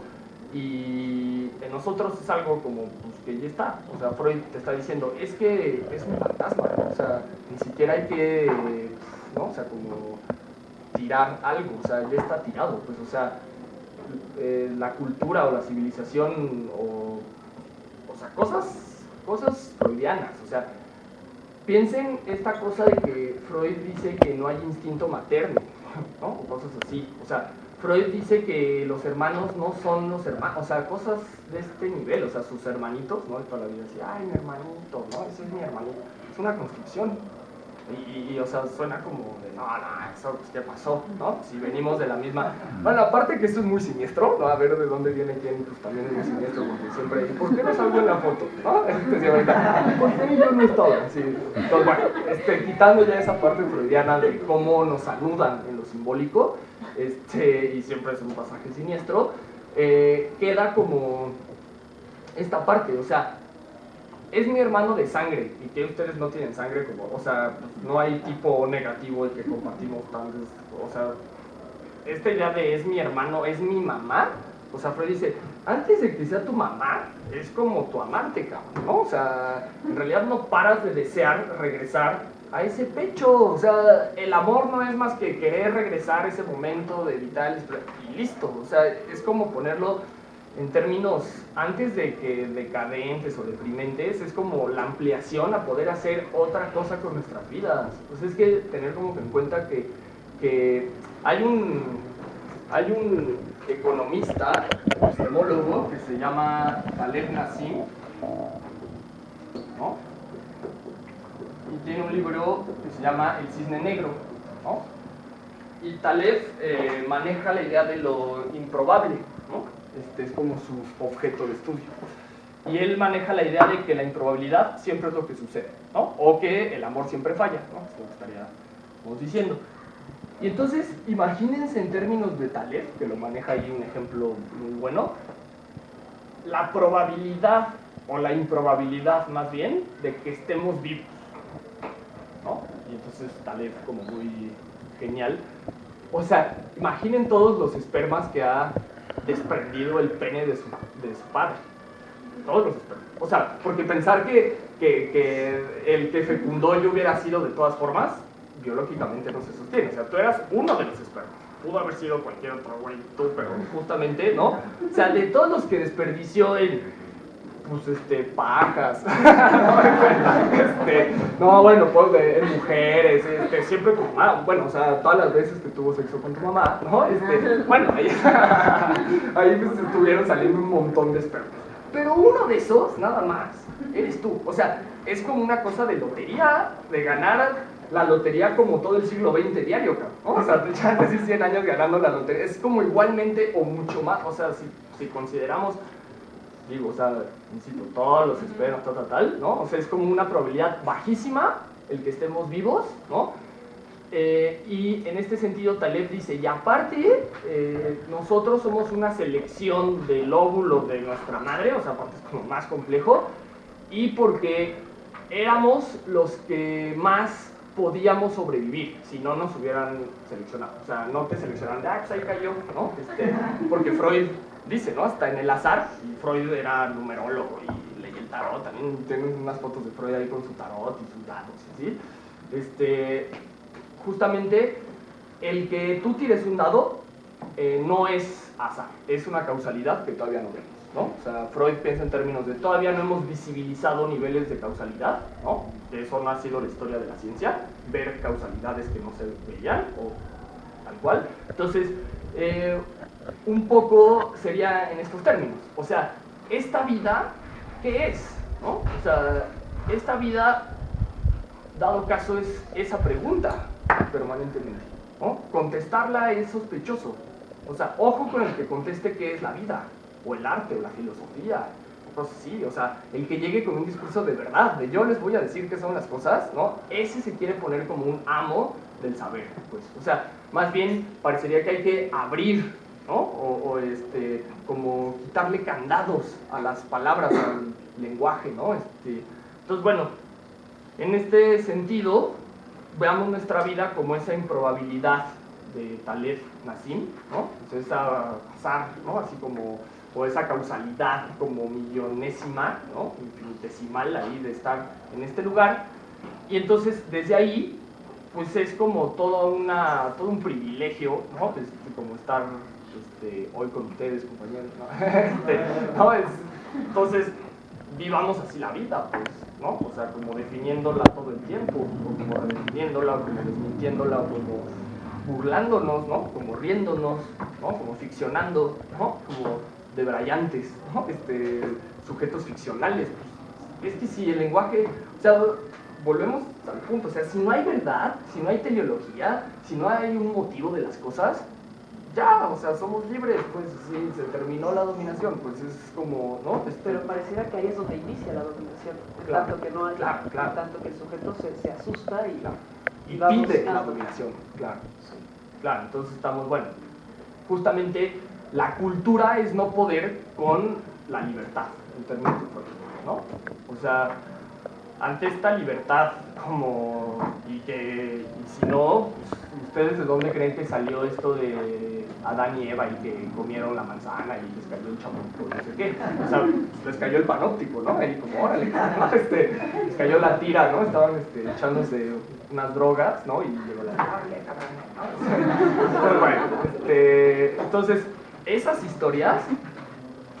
y en nosotros es algo como, pues, que ya está. O sea, Freud te está diciendo, es que es un fantasma, ¿no? O sea, ni siquiera hay que, ¿no? O sea, como tirar algo, o sea, ya está tirado, pues, o sea, la cultura o la civilización o sea, cosas freudianas, o sea, piensen esta cosa de que Freud dice que no hay instinto materno, ¿no? O cosas así, o sea, Freud dice que los hermanos no son los hermanos, o sea, cosas de este nivel, o sea, sus hermanitos, ¿no? De toda la vida, así, ay, mi hermanito, ¿no? Ese es mi hermanito, es una construcción. Y, o sea, suena como de, no, eso, pues, ¿qué pasó? ¿No? Si venimos de la misma... Bueno, aparte que esto es muy siniestro, ¿no? A ver de dónde viene quién, pues también es muy siniestro, porque siempre, ¿y por qué no salgo en la foto? ¿No? ¿Por qué yo no estoy? Sí. Entonces, bueno, quitando ya esa parte freudiana de cómo nos saludan en lo simbólico, y siempre es un pasaje siniestro, queda como esta parte, o sea, es mi hermano de sangre, y que ustedes no tienen sangre, como, o sea, no hay tipo negativo el que compartimos tantos, o sea, esta idea de es mi hermano, es mi mamá, o sea, Freud dice, antes de que sea tu mamá, es como tu amante, cabrón, ¿no? O sea, en realidad no paras de desear regresar a ese pecho, o sea, el amor no es más que querer regresar a ese momento de vital, y listo, o sea, es como ponerlo en términos, antes de que decadentes o deprimentes, es como la ampliación a poder hacer otra cosa con nuestras vidas. Pues es que tener como que en cuenta que hay un economista, epistemólogo, que se llama Taleb Nassim, ¿no? Y tiene un libro que se llama El Cisne Negro, ¿no? Y Taleb maneja la idea de lo improbable, ¿no? Es como su objeto de estudio. Y él maneja la idea de que la improbabilidad siempre es lo que sucede, ¿no? O que el amor siempre falla, ¿no? Es lo que estaríamos diciendo. Y entonces, imagínense en términos de Taleb, que lo maneja ahí un ejemplo muy bueno, la probabilidad, o la improbabilidad más bien, de que estemos vivos, ¿no? Y entonces Taleb, como muy genial, o sea, imaginen todos los espermas que ha desprendido el pene de su padre, todos los espermas, o sea, porque pensar que el que fecundó yo hubiera sido de todas formas, biológicamente no se sostiene, o sea, tú eras uno de los espermas, pudo haber sido cualquier otro güey, tú, pero justamente, ¿no? O sea, de todos los que desperdició en, pues, pajas, no, bueno, pues, en mujeres, siempre con mamá, bueno, o sea, todas las veces que tuvo sexo con tu mamá, ¿no? Bueno, ahí pues, estuvieron saliendo un montón de espermas. Pero uno de esos, nada más, eres tú. O sea, es como una cosa de lotería, de ganar la lotería como todo el siglo XX diario, cabrón, ¿no? O sea, ya casi 100 años ganando la lotería. Es como igualmente o mucho más, o sea, si consideramos... Digo, o sea, insisto, todos los espermas, tal, ¿no? O sea, es como una probabilidad bajísima el que estemos vivos, ¿no? Y en este sentido Taleb dice, y aparte, nosotros somos una selección del óvulo de nuestra madre, o sea, aparte es como más complejo, y porque éramos los que más podíamos sobrevivir si no nos hubieran seleccionado. O sea, no te seleccionaron de, pues ahí cayó, ¿no? Porque Freud dice, ¿no? Hasta en el azar, y Freud era numerólogo y leía el tarot, también tienen unas fotos de Freud ahí con su tarot y sus dados, ¿sí? Justamente, el que tú tires un dado no es azar, es una causalidad que todavía no vemos, ¿no? O sea, Freud piensa en términos de todavía no hemos visibilizado niveles de causalidad, ¿no? Que eso no ha sido la historia de la ciencia, ver causalidades que no se veían, o tal cual. Entonces, un poco sería en estos términos. O sea, ¿esta vida qué es? ¿No? O sea, esta vida, dado caso, es esa pregunta permanentemente, ¿no? Contestarla es sospechoso. O sea, ojo con el que conteste qué es la vida, o el arte, o la filosofía, o cosas así. O sea, el que llegue con un discurso de verdad, de yo les voy a decir qué son las cosas, ¿no? Ese se quiere poner como un amo del saber, pues. O sea, más bien parecería que hay que abrir, ¿no? Como quitarle candados a las palabras, al lenguaje, ¿no? Entonces, bueno, en este sentido, veamos nuestra vida como esa improbabilidad de Taleb Nassim, ¿no? Pues esa azar, ¿no? Así como, o esa causalidad como millonésima, ¿no? Infinitesimal ahí de estar en este lugar. Y entonces, desde ahí, pues es como todo un privilegio, ¿no? Como estar hoy con ustedes, compañeros, ¿no? ¿No? Entonces, vivamos así la vida, pues, ¿no? O sea, como definiéndola todo el tiempo, o como redefiniéndola, o como desmintiéndola, o como burlándonos, ¿no? Como riéndonos, ¿no? Como ficcionando, ¿no? Como debrayantes, ¿no? Sujetos ficcionales. Pues, es que si el lenguaje, o sea, volvemos al punto, o sea, si no hay verdad, si no hay teleología, si no hay un motivo de las cosas, ya, o sea, somos libres, pues sí, se terminó la dominación, pues es como, ¿no? Pero pareciera que ahí es donde inicia la dominación, en Claro, tanto que no hay, claro. en tanto que el sujeto se asusta y va pide buscando. la dominación, claro. Sí. Claro, entonces estamos, bueno, justamente la cultura es no poder con la libertad, en términos de Freud, ¿no? O sea, ante esta libertad como, y si no, pues, ¿ustedes de dónde creen que salió esto de Adán y Eva y que comieron la manzana y les cayó el chamuco, no sé qué? O sea, les cayó el panóptico, ¿no? Ahí como, órale, ¿no? Les cayó la tira, ¿no? Estaban echándose unas drogas, ¿no? Y llegó la ¿no? Bueno, entonces, esas historias,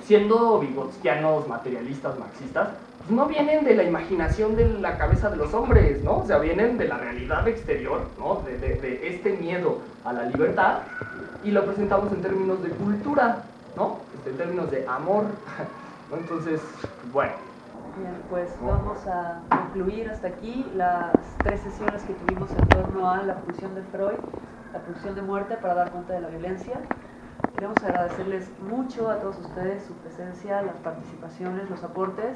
siendo vigotskianos, materialistas, marxistas, pues no vienen de la imaginación de la cabeza de los hombres, ¿no? O sea, vienen de la realidad exterior, ¿no? De este miedo a la libertad, y lo presentamos en términos de cultura, ¿no? En términos de amor, ¿no? Entonces, bueno. Bien, pues vamos a concluir hasta aquí las 3 sesiones que tuvimos en torno a la pulsión de Freud, la pulsión de muerte para dar cuenta de la violencia. Queremos agradecerles mucho a todos ustedes su presencia, las participaciones, los aportes.